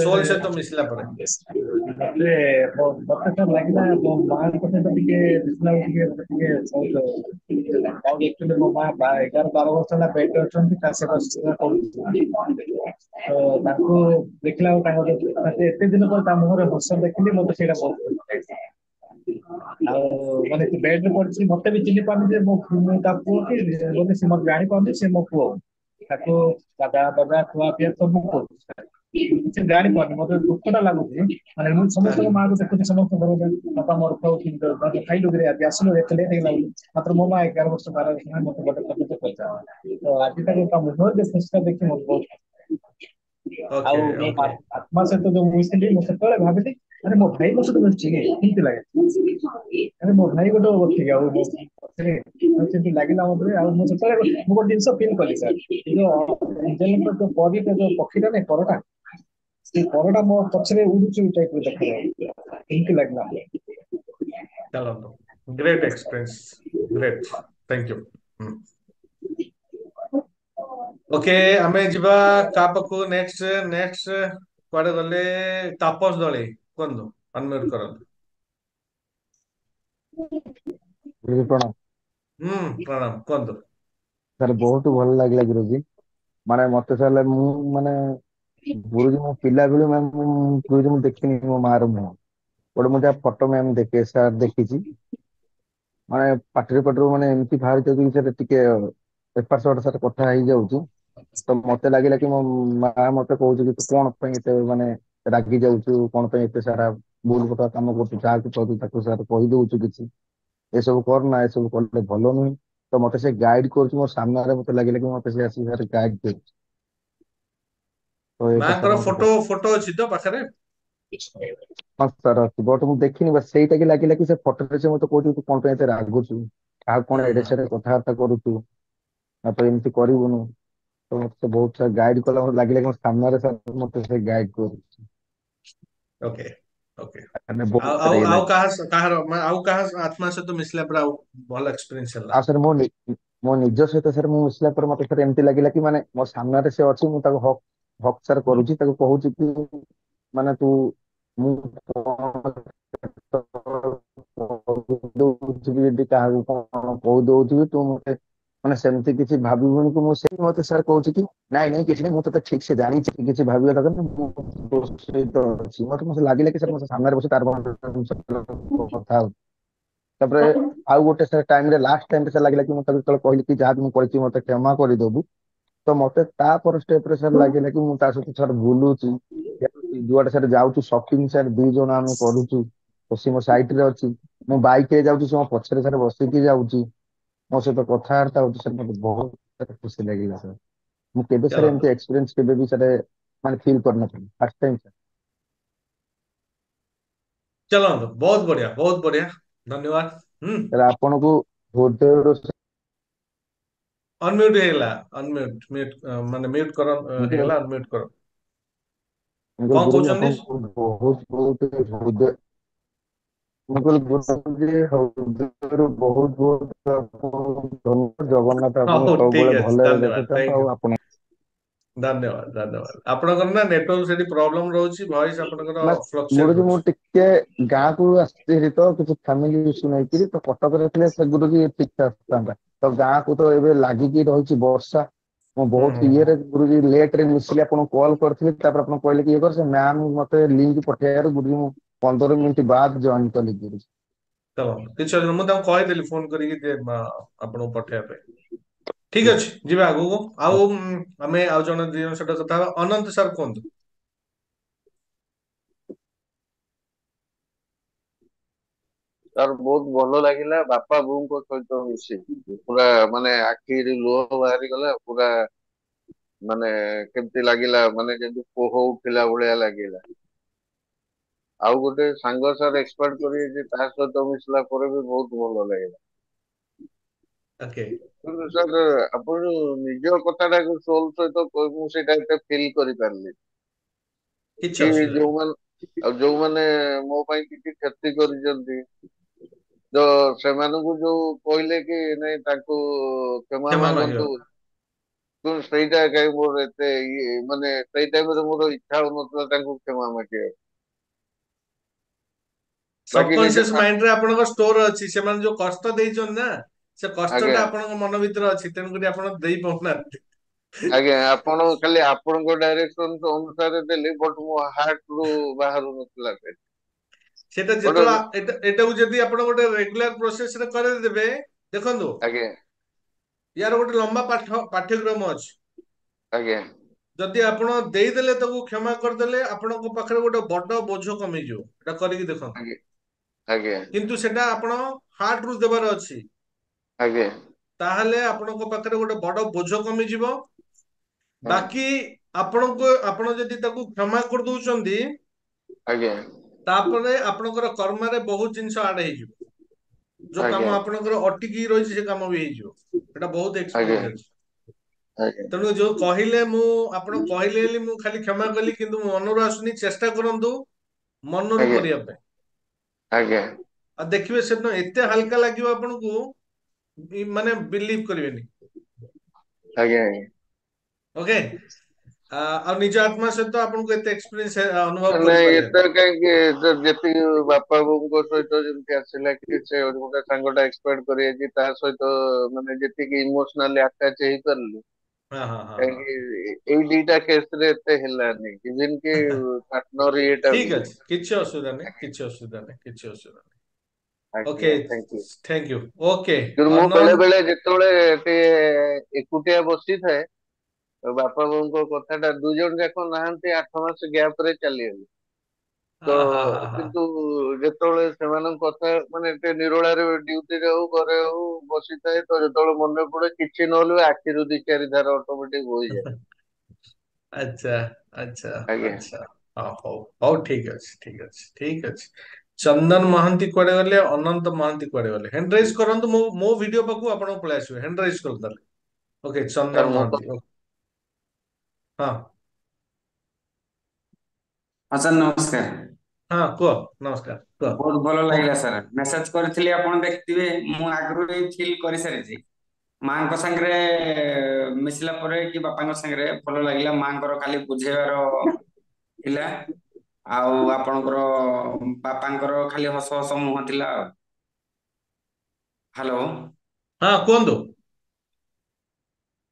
सोल से तो मिसला परे ମତେ ମତେ ତ ଲାଗିଲା ମୋ ମାଙ୍କ ସହିତ ଟିକେ ମିଶିଲା ବେଳକୁ ଟିକେ ବହୁତ ଆଉ ଆକ୍ଚୁଆଲି ମୋ ମା 11-12 ବର୍ଷ ହେଲା ବେଡ୍ ଅଛନ୍ତି ତା ସହିତ ସେବା କରୁଛି ତ ତାଙ୍କୁ ଦେଖିଲା ବେଳକୁ ତାଙ୍କ ମତେ ଏତେ ଦିନ ପରେ ତା ମୁହଁରେ ହସ ଦେଖିଲି ମତେ ସେଇଟା ବହୁତ ଭଲ ଲାଗିଲା। ଆଉ ମାନେ ସେ ବେଡ୍ ରେ ପଡିଛି ମତେ ବି ଚିହ୍ନି ପାରୁନି ଯେ ମୁଁ ତା ପୁଅ କି ବୋଲି ସେ ମତେ ଜାଣିପାରୁନି ସେ ମୋ ପୁଅ ତାକୁ ଦାଦା ଦାଦା ଖୁଆ ପିଆ ସବୁ କରୁଛି ସେ ଜାଣିପାରୁନି ମତେ ଦୁଃଖଟା ଲାଗୁଛି ମାନେ ମୁଁ ସମସ୍ତଙ୍କ ମାଆକୁ ଦେଖୁଛି ସମସ୍ତଙ୍କର ବାପା ମୋର ଖାଉ ଖାଇଲୁ କିରେ ଆଜି ଆସିଲୁ ଏତେ ଲେଟ୍ ହେଇଗଲା ବୋଲି ମାତ୍ର ମୋ ମା 11 ବର୍ଷ 12 ବର୍ଷ ମତେ ଗୋଟେ କଥା ପଚାର ତ ଆଜି ତାକୁ ତା ମୁହଁରେ ଯେ ଖୁସିଟା ଦେଖି ମତେ ବହୁତ ओके ଆଉ ମୋ ओके ଆତ୍ମା ସହିତ ଯୋଉ ମିଶିଲି ମୁଁ ସେତେବେଳେ ଭାବିଲି ଆରେ ମୋ ଭାଇ ମୋ ସହିତ ମିଶିଛି କି କେମିତି ଲାଗେ ଆରେ ମୋ ଭାଇ ଗୋଟେ ଅଛି ଆଉ ସେମିତି ଲାଗିଲା ମତେ ଆଉ ମୁଁ ସେତେବେଳେ ମୁଁ ଗୋଟେ ଜିନିଷ ଫିଲ୍ କଲି ସାର୍ ଏ ଯୋଉ ପରିଟା ଯୋଉ ପକ୍ଷୀଟା ନାଇଁ ପରଟା ସେ ପରଟା ମୋ ପଛରେ ଉଡୁଛି ଟାଇପର ଦେଖାଯାଉଛି କେମିତି ଲାଗିଲା चलो great experience great thank you okay आमे जिबा का पकु नेक्स्ट नेक्स्ट कुआडे गले तापस दळे कोन अनम्यूट करन गुरुजी प्रणाम। प्रणाम कोन ସାର୍ ବହୁତ ଭଲ ଲାଗିଲା ଗୁରୁଜି ମାନେ ମତେ ସାର୍ ମୁଁ ମାନେ ଗୁରୁଜି ମୋ ପିଲାବେଳୁ ମ୍ୟାମ୍ ଗୁରୁଜି ମୁଁ ଦେଖିନି ମୋ ମାର ମୁହଁ ଗୋଟେ ମୁଁ ଯାହା ଫଟୋ ମ୍ୟାମ୍ ଦେଖେ ସାର୍ ଦେଖିଛି ମାନେ ପାଟିରୁ ମାନେ ଏମିତି ବାହାରି ଯାଉଛି ସେଟା ଟିକେ ଏପାର ସେପଟ ସାର୍ କଥା ହେଇଯାଉଛି ତ ମତେ ଲାଗିଲା କି ମୋ ମା ମତେ କହୁଛି କି ତୁ କଣ ପାଇଁ ଏତେ ମାନେ ରାଗି ଯାଉଛୁ କଣ ପାଇଁ ଏତେ ସାରା ଭୁଲ କଥା କାମ କରୁଛୁ ଯାହାକୁ କହୁଛୁ ତାକୁ ସାର୍ କହିଦଉଛୁ କିଛି ଏସବୁ କର ନା ଏସବୁ କଲେ ଭଲ ନୁହେଁ ତ ମତେ ସେ ଗାଇଡ କରୁଛି ମୋ ସାମ୍ନାରେ ମତେ ଲାଗିଲା କି ମତେ ସେ ଆସିକି ସାର୍ ଗାଇଡ କରୁଛି ତ ଏଇଟା ମାଙ୍କର ସାର୍ ମତେ फोटो ଅଛି ତ ପାଖରେ ହଁ ସାର୍ ଅଛି ବଟ୍ ମୁଁ ଦେଖିନି ବାସ୍ ସେଇଟା କି ଲାଗିଲା କି ସେ ଫଟୋରେ ସେ ମତେ କହୁଛି ତୁ କଣ ପାଇଁ ଏତେ ରାଗୁଛୁ କାହାକୁ କଣ ଏଡେ ସେଡେ କଥାବାର୍ତ୍ତା କରୁଛୁ ତାପରେ ଏମିତି କରିବୁନୁ ତ ମତେ ବହୁତ ସାର୍ ଗାଇଡ କଲା ମତେ ଲାଗିଲା କି ମୋ ସାମ୍ନାରେ ସାର୍ ମତେ ସେ ଗାଇଡ କରୁଛି ओके ओके ମାନେ ବହୁତ ସାର୍ ଆଉ ଇଏ ଆଉ ଲାଗେ କାହାର ଆଉ କାହା ଆତ୍ମା ସହିତ ମିଶିଲା ପରେ ଆଉ ଭଲ ଏକ୍ସପିରିଏନ୍ସ ହେଲା ଆଉ ସାର୍ ମୋ ନିଜ ସହିତ ସାର୍ ମୁଁ ମିଶିଲା ପରେ ମତେ ସାର୍ ଏମିତି ଲାଗିଲା କି ମାନେ ମୋ ସାମ୍ନାରେ ସେ ଅଛି ମୁଁ ତାକୁ ହକ୍ ହକ୍ ସାର୍ କରୁଛି ତାକୁ କହୁଛି କି ମାନେ ତୁ ମୁଁ ଦଉଥିବି ଯଦି କାହାକୁ କଣ କହୁ ଦଉଥିବି ତୁ ମତେ ମାନେ ସେମିତି କିଛି ଭାବିବୁନି କି ମୁଁ ସେଇ ମତେ ସାର୍ କହୁଛି କି ନାଇଁ ନାଇଁ କିଛି ନାହିଁ ମୁଁ ତତେ ଠିକ ସେ ଜାଣିଛି କିଛି ଭାବିବା ଦରକାର ନାହିଁ ମୁଁ ତୋ ସହିତ ଅଛି ମତେ ଲାଗିଲା କି ସାର୍ ମୋ ସାମ୍ନାରେ ବସି ତାର କଥା ହଉଛି ତାପରେ ଆଉ ଗୋଟେ ସାର୍ ଟାଇମରେ ଲାଷ୍ଟ ଟାଇମରେ ସାର୍ ଲାଗିଲା କି ମୁଁ ତାକୁ ଯେତେବେଳେ କହିଲି କି ଯାହା ମୁଁ କରିଛି ମତେ କ୍ଷମା କରିଦବୁ ତ ମତେ ତାପର ଷ୍ଟେପରେ ସାର୍ ଲାଗିଲା କି ମୁଁ ତା ସହିତ ସାର୍ ବୁଲୁଛି ଯୁଆଡେ ସାର୍ ଯାଉଛୁ ସପିଙ୍ଗ ସାର୍ 2 ଜଣ ଆମେ କରୁଛୁ ତ ସେ ମୋ ସାଇଡ ରେ ଅଛି ମୁଁ ବାଇକ ରେ ଯାଉଛି ସେ ମୋ ପଛରେ ସାର୍ ବସିକି ଯାଉଛି ମୋ ସହିତ କଥାବାର୍ତ୍ତା ହଉଛି ସାର୍ ମତେ ବହୁତ ଖୁସି ଲାଗିଲା ସାର୍ ମୁଁ କେବେ ସାର୍ ଚଲନ୍ତୁ ଏମିତି ଏକ୍ସପିରିଏନ୍ସ କେବେ ବି ସାର୍ ମାନେ ଫିଲ୍ କରିନଥିଲି ଫାର୍ଷ୍ଟ ଟାଇମ୍ ସାର୍ ଚଲନ୍ତୁ ବହୁତ ବଢିଆ ଧନ୍ୟବାଦ ସାର୍ ଆପଣଙ୍କୁ ହୃଦୟରୁ ଅନମ୍ୟୁଟ ହେଇଗଲା ଅନମ୍ୟୁଟ ମାନେ ମ୍ୟୁଟ କର ମୁଁ ହେଇଗଲା ଅନମ୍ୟୁଟ କର କହିଲି କଣ ଗୁରୁଜୀ କହୁଛନ୍ତି ଆପଣଙ୍କୁ ବହୁତ ହୃଦୟ ମୁଁ କହିଲି ଗୁରୁଜୀ ହୃଦୟରୁ ବହୁତ ଧନ୍ୟବାଦ ଜଗନ୍ନାଥ ଆପଣଙ୍କୁ ହଉ ସବୁବେଳେ ଠିକ ଅଛି ଭଲରେ ଧନ୍ୟବାଦ ରଖିଥାନ୍ତୁ ଥ୍ୟାଙ୍କ ୟୁ ଆଉ ଆପଣ ଧନ୍ୟବାଦ ଆପଣଙ୍କର ନା ନେଟୱାର୍କ ସେଠି ପ୍ରୋବ୍ଲେମ ରହୁଛି ଭଏସ ଆପଣଙ୍କର ନା ଫ୍ଲକ୍ଚୁଏଟ ଗୁରୁଜୀ ମୁଁ ହଉଛି ଟିକେ ଗାଁକୁ ଆସିଛି ତ କିଛି ଫ୍ୟାମିଲି ଇସୁ ନେଇକିରି ତ କଟକରେ ଥିଲେ ସେ ଗୁରୁଜୀ ଠିକ ଠାକ ଆସିଥାନ୍ତା ତ ଗାଁକୁ ତ ଏବେ ଲାଗିକି ରହିଛି ବର୍ଷା ମୁଁ ବହୁତ ହୁଁ ଇଏରେ ଗୁରୁଜୀ ଲେଟ ରେ ମିଶିଲି ଆପଣଙ୍କୁ କଲ୍ କରିଥିଲି ତାପରେ ଆପଣ କହିଲେ କି ଇଏ କର ସେ ମ୍ୟାମ ମତେ ଲିଙ୍କ ପଠେଇବାରୁ ଗୁରୁଜୀ ମୁଁ 15 ମିନିଟ ବାଦ ଜଏନ କଲି ଗୁରୁଜୀ ଚଲ କିଛି ଅସୁବିଧା ମୁଁ ତାଙ୍କୁ କହିଦେଲି ଫୋନ କରିକି ଆପଣଙ୍କୁ ପଠେଇବା ପାଇଁ ଠିକ ଅଛି ଯିବା ଆଗକୁ ଆଉ ଆମେ ଆଉ ଜଣେ ଦି ଜଣ ସହିତ କଥା ହବା ଅନନ୍ତ ସାର୍ କୁହନ୍ତୁ ତାର ବହୁତ ଭଲ ଲାଗିଲା ବାପା ବୋଉଙ୍କ ସହିତ ମିଶି ପୁରା ମାନେ ଆଖିରୁ ଲୁହ ବାହାରିଗଲା ପୁରା ମାନେ କେମିତି ଲାଗିଲା ମାନେ ଯେମିତି କୋହ ଉଠିଲା ଭଳିଆ ଲାଗିଲା ଆଉ ଗୋଟେ ସାଙ୍ଗ ସାର୍ ଏକ୍ସପାର୍ଟ କରିବେ ଯେ ତା ସହିତ ମିଶିଲା ପରେ ବି ବହୁତ ଭଲ ଲାଗିଲା ଓକେ କିନ୍ତୁ ସାର୍ ଆପଣ ନିଜ କଥାଟାକୁ ସୋଲ ସହିତ ମୁଁ ସେଇଟା ଏତେ ଫିଲ୍ କରିପାରିଲି କିଛି କି ଅସୁବିଧା ନାହିଁ। ଯୋଉମାନେ ମୋ ପାଇଁ କିଛି କ୍ଷତି କରିଛନ୍ତି ତ ସେମାନଙ୍କୁ ଯୋଉ କହିଲେ କି ନାଇଁ ତାଙ୍କୁ କ୍ଷମା କ୍ଷମା ମାଗିବ। ମାଗନ୍ତୁ, କିନ୍ତୁ ସେଇଟା କାହିଁ ମୋର ଏତେ ମାନେ ସେଇ ଟାଇମରେ ମୋର ଇଚ୍ଛା ହଉନଥିଲା ତାଙ୍କୁ କ୍ଷମା ମାଗିବାକୁ। ବାକି ନିଜ ସବକନସିୟସ ମାଇଣ୍ଡରେ ଆପଣଙ୍କ ଷ୍ଟୋର ଅଛି, ସେମାନେ ଯୋଉ କଷ୍ଟ ଦେଇଛନ୍ତି ନା, ସେ ଆଜ୍ଞା କଷ୍ଟଟା ଆପଣଙ୍କ ମନ ଭିତରେ ଅଛି, ତେଣୁକରି ଆପଣ ଦେଇ ପାରୁନାହାନ୍ତି। ଆଜ୍ଞା, ଆପଣ ଖାଲି ଆପଣଙ୍କ ଡାଇରେକ୍ସନ ଅନୁସାରେ ଦେଲେ, ବଟ୍ ମୋ ହାର୍ଟ ରୁ ବାହାରୁ ନଥିଲା ସେ। ସେଟା ଗୋଟେ ଯେତେବେଳେ ଏଟାକୁ ଯଦି ଆପଣ ଗୋଟେ ରେଗୁଲାର ପ୍ରୋସେସରେ କରେଇଦେବେ, ଦେଖନ୍ତୁ ଆଜ୍ଞା ୟାର ଗୋଟେ ଲମ୍ବା ପାଠ୍ୟକ୍ରମ ଅଛି। ଆଜ୍ଞା ଯଦି ଆପଣ ଦେଇଦେଲେ, ତାକୁ କ୍ଷମା କରିଦେଲେ, ଆପଣଙ୍କ ପାଖରେ ଗୋଟେ ବଡ ବୋଝ କମିଯିବ। ଏଟା କରିକି ଦେଖନ୍ତୁ। ଆଜ୍ଞା ଆଜ୍ଞା କିନ୍ତୁ ସେଟା ଆପଣ ହାର୍ଟ ରୁ ଦେବାର ଅଛି। ଆଜ୍ଞା ତାହେଲେ ଆପଣଙ୍କ ପାଖରେ ଗୋଟେ ବଡ ବୋଝ କମିଯିବ। ହଁ ବାକି ଆପଣ ଯଦି ତାକୁ କ୍ଷମା କରିଦଉଛନ୍ତି, ଆଜ୍ଞା ତାପରେ ଆପଣଙ୍କର କର୍ମରେ ବହୁତ ଜିନିଷ ଆଡ ହେଇଯିବ। ଯୋଉ ଆଜ୍ଞା କାମ ଆପଣଙ୍କର ଅଟିକି ରହିଛି, ସେ କାମ ବି ହେଇଯିବ। ଏଟା ବହୁତ ଆଜ୍ଞା ଏକ୍ସପିରିଏନ୍ସ ଅଛି। ଆଜ୍ଞା ତେଣୁ ଯୋଉ କହିଲେ, ଆପଣ କହିଲେ ବୋଲି ମୁଁ ଖାଲି କ୍ଷମା କଲି, କିନ୍ତୁ ମନରୁ ଆସୁନି। ଚେଷ୍ଟା କରନ୍ତୁ ମନରୁ ଆଜ୍ଞା କରିବା ପାଇଁ। ଆଜ୍ଞା ଆଉ ଦେଖିବେ ସେଦିନ ଏତେ ହାଲକା ଲାଗିବ ଆପଣଙ୍କୁ, ମାନେ ବିଲିଭ କରିବେନି। ଆଜ୍ଞା ଆଜ୍ଞା ଓକେ। ଆଉ ନିଜ ଆତ୍ମା ସହିତ ଆପଣଙ୍କୁ ଏତେ ଏକ୍ସପିରିଏନ୍ସ ଅନୁଭବ ନାଇଁ କରିପାରିବେନି। ଏତେ କାହିଁକି ଯେତିକି ବାପା ବୋଉଙ୍କ ସହିତ ଯେମିତି ଆସିଲା କି ସେ ଗୋଟେ ସାଙ୍ଗଟା ଏକ୍ସପାର୍ଟ କରିଯାଇଛି, ତା ସହିତ ମାନେ ଯେତିକି ଇମୋସନାଲି ଆଟାଚ ହେଇପାରିଲି, ହଁ ହଁ ହଁ ହଁ କାହିଁକି ଏଇ ଦିଟା କେସ ରେ ଏତେ ହେଲାନି, ଇଭେନ କି ପାର୍ଟନର ଇଏଟା ବି। ଠିକ ଅଛି, କିଛି ଅସୁବିଧା ନାହିଁ, କିଛି ଅସୁବିଧା ନାହିଁ, କିଛି ଅସୁବିଧା ନାହିଁ। ଓକେ, ଆଜ୍ଞା thank you. Thank you. Okay କିନ୍ତୁ ମୁଁ ବେଳେ ଅନନ୍ତ, ବେଳେ ଯେତେବେଳେ ଟିକେ ଏକୁଟିଆ ବସିଥାଏ, ବାପା ବୋଉଙ୍କ କଥାଟା, ଦୁଇ ଜଣ ଯାକ ନାହାନ୍ତି, 8 ମାସ ଗ୍ୟାପ ରେ ଚାଲିଗଲେ। ତ କିନ୍ତୁ ଯେତେବେଳେ ସେମାନଙ୍କ କଥା ମାନେ ଏତେ ନିରୋଳାରେ ଡ୍ୟୁଟିରେ ହଉ ଘରେ ହଉ ବସିଥାଏ, ତ ଯେତେବେଳେ ମନେ ପଡେ, କିଛି ନହେଲେ ଆଖିରୁ 2-4 ଧାର ଅଟୋମେଟିକ ବୋହିଯାଏ। ଆଚ୍ଛା ଆଚ୍ଛା ଆଜ୍ଞା ଆଚ୍ଛା। ହଁ, ହଉ ହଉ, ଠିକ ଅଛି, ଠିକ ଅଛି, ଠିକ ଅଛି। ଚନ୍ଦନ ମହାନ୍ତି କୁଆଡେ ଗଲେ? ଅନନ୍ତ ମହାନ୍ତି କୁଆଡେ ଗଲେ? ହ୍ୟାଣ୍ଡ ରାଇଜ କରନ୍ତୁ। ମୋ ଭିଡିଓ ପାଖକୁ ଆପଣ ପଳେଇ ଆସିବେ। ହ୍ୟାଣ୍ଡ ରାଇଜ କରିଦେଲେ। ଓକେ, ସାର୍ ଚନ୍ଦନ ମୁଁ ତ ମହାନ୍ତି। ହଁ ହଁ ସାର୍ ନମସ୍କାର। ହଁ କୁହ, ନମସ୍କାର କୁହ। ବହୁତ ଭଲ ଲାଗିଲା ସାର୍। ମେସେଜ କରିଥିଲି, ଆପଣ ଦେଖିଥିବେ ମୁଁ ଆଗରୁ ବି ଫିଲ୍ କରିସାରିଛି। ମାଙ୍କ ସାଙ୍ଗରେ ମିଶିଲା ପରେ କି ବାପାଙ୍କ ସାଙ୍ଗରେ ଭଲ ଲାଗିଲା। ମାଙ୍କର ଖାଲି ବୁଝେଇବାର ଥିଲା, ଆଉ ଆପଣଙ୍କର ବାପାଙ୍କର ଖାଲି ହସ ହସ ମୁହଁ ଥିଲା ଆଉ। ହ୍ୟାଲୋ। ହଁ କୁହନ୍ତୁ।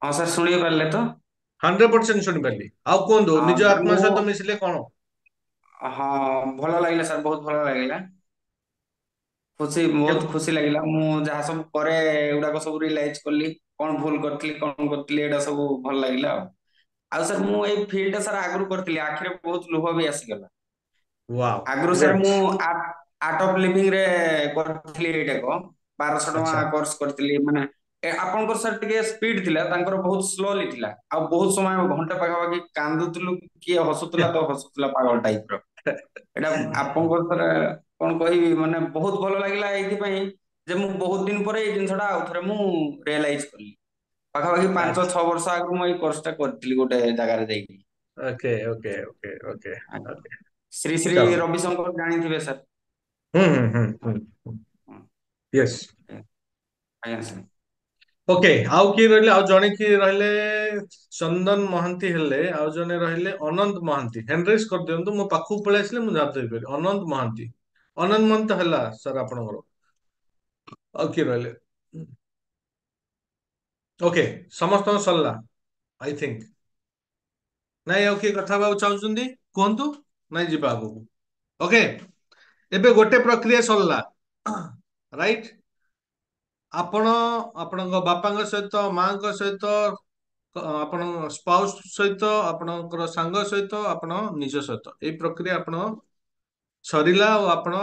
ହଁ ସାର୍, ଶୁଣି ପାରିଲେ ତ? 100% ଶୁଣିପାରିଲି। ଆଉ କୁହନ୍ତୁ, ହଁ ନିଜ ସାର୍ ଆତ୍ମା ମୁଁ, ସହିତ ମିଶିଲେ କଣ? ହଁ ଭଲ ଲାଗିଲା ସାର୍, ବହୁତ ଭଲ ଲାଗିଲା। କେମ- ବହୁତ ଖୁସି ଲାଗିଲା। ମୁଁ ଯାହା ସବୁ କରେ ଏଗୁଡାକ ସବୁ ରିୟଲାଇଜ କଲି, କଣ ଭୁଲ କରିଥିଲି, କଣ କରିଥିଲି, ଏଇଟା ସବୁ ଭଲ ଲାଗିଲା ଆଉ। ଆଉ ସାର୍ ମୁଁ ଏଇ ଫିଲ୍ଡ ଟା ସାର୍ ଆଗରୁ କରିଥିଲି, ଆଖିରେ ବହୁତ ଲୁହ ବି ଆସିଗଲା। ୱାଓ ଆଗରୁ ସାର୍ ଗ୍ରେଟ୍। ମୁଁ ଆର୍ଟ ଅଫ ଲିଭିଂ ରେ କରିଥିଲି ଏଇଟାକ, 1200 ଟଙ୍କା ଆଚ୍ଛା କୋର୍ସ କରିଥିଲି। ମାନେ ଆପଣଙ୍କର ସାର୍ ଟିକେ ସ୍ପିଡ ଥିଲା, ତାଙ୍କର ବହୁତ ସ୍ଲୋଲି ଥିଲା। ଆଉ ବହୁତ ସମୟ, ଘଣ୍ଟେ ପାଖାପାଖି କାନ୍ଦୁଥିଲୁ, କିଏ ହସୁଥିଲା ତ ହସୁଥିଲା ପାଗଳ ଟାଇପ ର। ଏଇଟା ଆପଣଙ୍କର ସାର୍ କଣ କହିବି, ମାନେ ବହୁତ ଭଲ ଲାଗିଲା ଏଇଥିପାଇଁ ଯେ ମୁଁ ବହୁତ ଦିନ ପରେ ଏଇ ଜିନିଷଟା ଆଉ ଥରେ ମୁଁ ରିୟଲାଇଜ କଲି। ପାଖାପାଖି ପାଞ୍ଚ ଆଚ୍ଛା ଛଅ ବର୍ଷ ଆଗରୁ ମୁଁ ଏଇ କୋର୍ସ ଟା କରିଥିଲି ଗୋଟେ ଜାଗାରେ ଯାଇକି। ଓକେ ଓକେ ଓକେ ଓକେ ଆଜ୍ଞା। ଓକେ। ଶ୍ରୀ ଶ୍ରୀ ଚାଲ। ରବିଶଙ୍କର ଜାଣିଥିବେ ସାର୍? ହୁଁ। ହଁ, ୟେସ୍। ଆଜ୍ଞା ସାର୍। ଓକେ, ଆଉ କିଏ ରହିଲେ? ଆଉ ଜଣେ କିଏ ରହିଲେ? ଚନ୍ଦନ ମହାନ୍ତି ହେଲେ, ଆଉ ଜଣେ ରହିଲେ ଅନନ୍ତ ମହାନ୍ତି। ହ୍ୟାଣ୍ଡରାଇଜ କରିଦିଅନ୍ତୁ, ମୋ ପାଖକୁ ପଳେଇ ଆସିଲେ ମୁଁ ଜବାବ ଦେଇପାରିବି। ଅନନ୍ତ ମହାନ୍ତି, ଅନନ୍ତ ମହାନ୍ତି ତ ହେଲା ସାର୍ ଆପଣଙ୍କର। ଆଉ କିଏ ରହିଲେ? ଓକେ, ସମସ୍ତଙ୍କ ସରିଲା ଆଇ ଥିଙ୍କ। ନାଇଁ ଆଉ କିଏ କଥା ହେବାକୁ ଚାହୁଁଛନ୍ତି କୁହନ୍ତୁ, ନାଇଁ ଯିବା ଆଗକୁ। ଓକେ, ଏବେ ଗୋଟେ ପ୍ରକ୍ରିୟା ସରିଲା, ରାଇଟ? ଆପଣ ଆପଣଙ୍କ ବାପାଙ୍କ ସହିତ, ମାଙ୍କ ସହିତ, ଆପଣଙ୍କ ସ୍ପାଉସ ସହିତ, ଆପଣଙ୍କର ସାଙ୍ଗ ସହିତ, ଆପଣ ନିଜ ସହିତ, ଏଇ ପ୍ରକ୍ରିୟା ଆପଣ ସରିଲା। ଆଉ ଆପଣ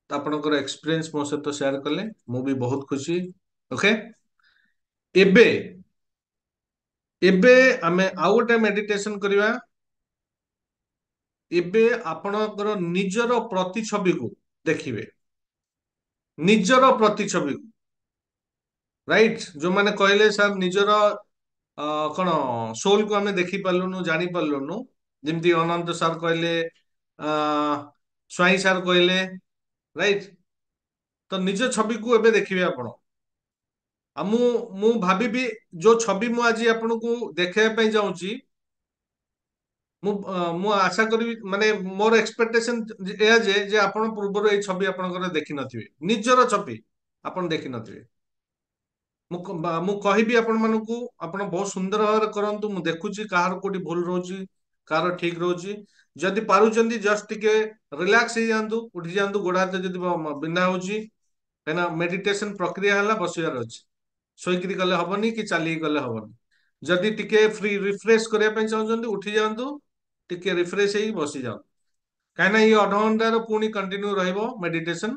ଆପଣଙ୍କର ଏକ୍ସପିରିଏନ୍ସ ମୋ ସହିତ ସେୟାର କଲେ, ମୁଁ ବି ବହୁତ ଖୁସି। ଓକେ, ଏବେ ଏବେ ଆମେ ଆଉ ଗୋଟେ ମେଡିଟେସନ କରିବା। ଏବେ ଆପଣଙ୍କର ନିଜର ପ୍ରତିଛବିକୁ ଦେଖିବେ, ନିଜର ପ୍ରତିଛବିକୁ, राइट जो मैंने कहले सर निजर कौन सोल को आम देखी पार्लुनु जानी पार्लुनु जमती अनंत सर कहले स्वाई सर कहले राइट तो निज छवि को एबे देखिए आपण आ मु भाबिबी जो छवि मु आज आपनको देखैया ପାଇଁ जाऊँची ମୁଁ ଆଶା କରିବି ମାନେ ମୋର ଏକ୍ସପେକ୍ଟେସନ ଏଇଆ ଯେ ଆପଣ ପୂର୍ବରୁ ଏଇ ଛବି ଆପଣଙ୍କର ଦେଖିନଥିବେ ନିଜର ଛବି ଆପଣ ଦେଖିନଥିବେ ମୁଁ କହିବି ଆପଣ ମାନଙ୍କୁ ଆପଣ ବହୁତ ସୁନ୍ଦର ଭାବରେ କରନ୍ତୁ ମୁଁ ଦେଖୁଛି କାହାର କୋଉଠି ଭୁଲ ରହୁଛି କାହାର ଠିକ ରହୁଛି ଯଦି ପାରୁଛନ୍ତି ଜଷ୍ଟ ଟିକେ ରିଲାକ୍ସ ହେଇଯାଆନ୍ତୁ ଉଠି ଯାଆନ୍ତୁ ଗୋଡ ହାତ ଯଦି ବିନ୍ଧା ହଉଛି କାହିଁକିନା ମେଡିଟେସନ ପ୍ରକ୍ରିୟା ହେଲା ବସିବାର ଅଛି ଶୋଇକିରି ଗଲେ ହବନି କି ଚାଲିକି ଗଲେ ହବନି ଯଦି ଟିକେ ଫ୍ରି ରିଫ୍ରେଶ କରିବା ପାଇଁ ଚାହୁଁଛନ୍ତି ଉଠି ଯାଆନ୍ତୁ ଟିକେ ରିଫ୍ରେଶ ହେଇକି ବସି ଯାଆନ୍ତୁ କାହିଁକିନା ଏଇ ଅଧଘଣ୍ଟାର ପୁଣି କଣ୍ଟିନ୍ୟୁ ରହିବ ମେଡିଟେସନ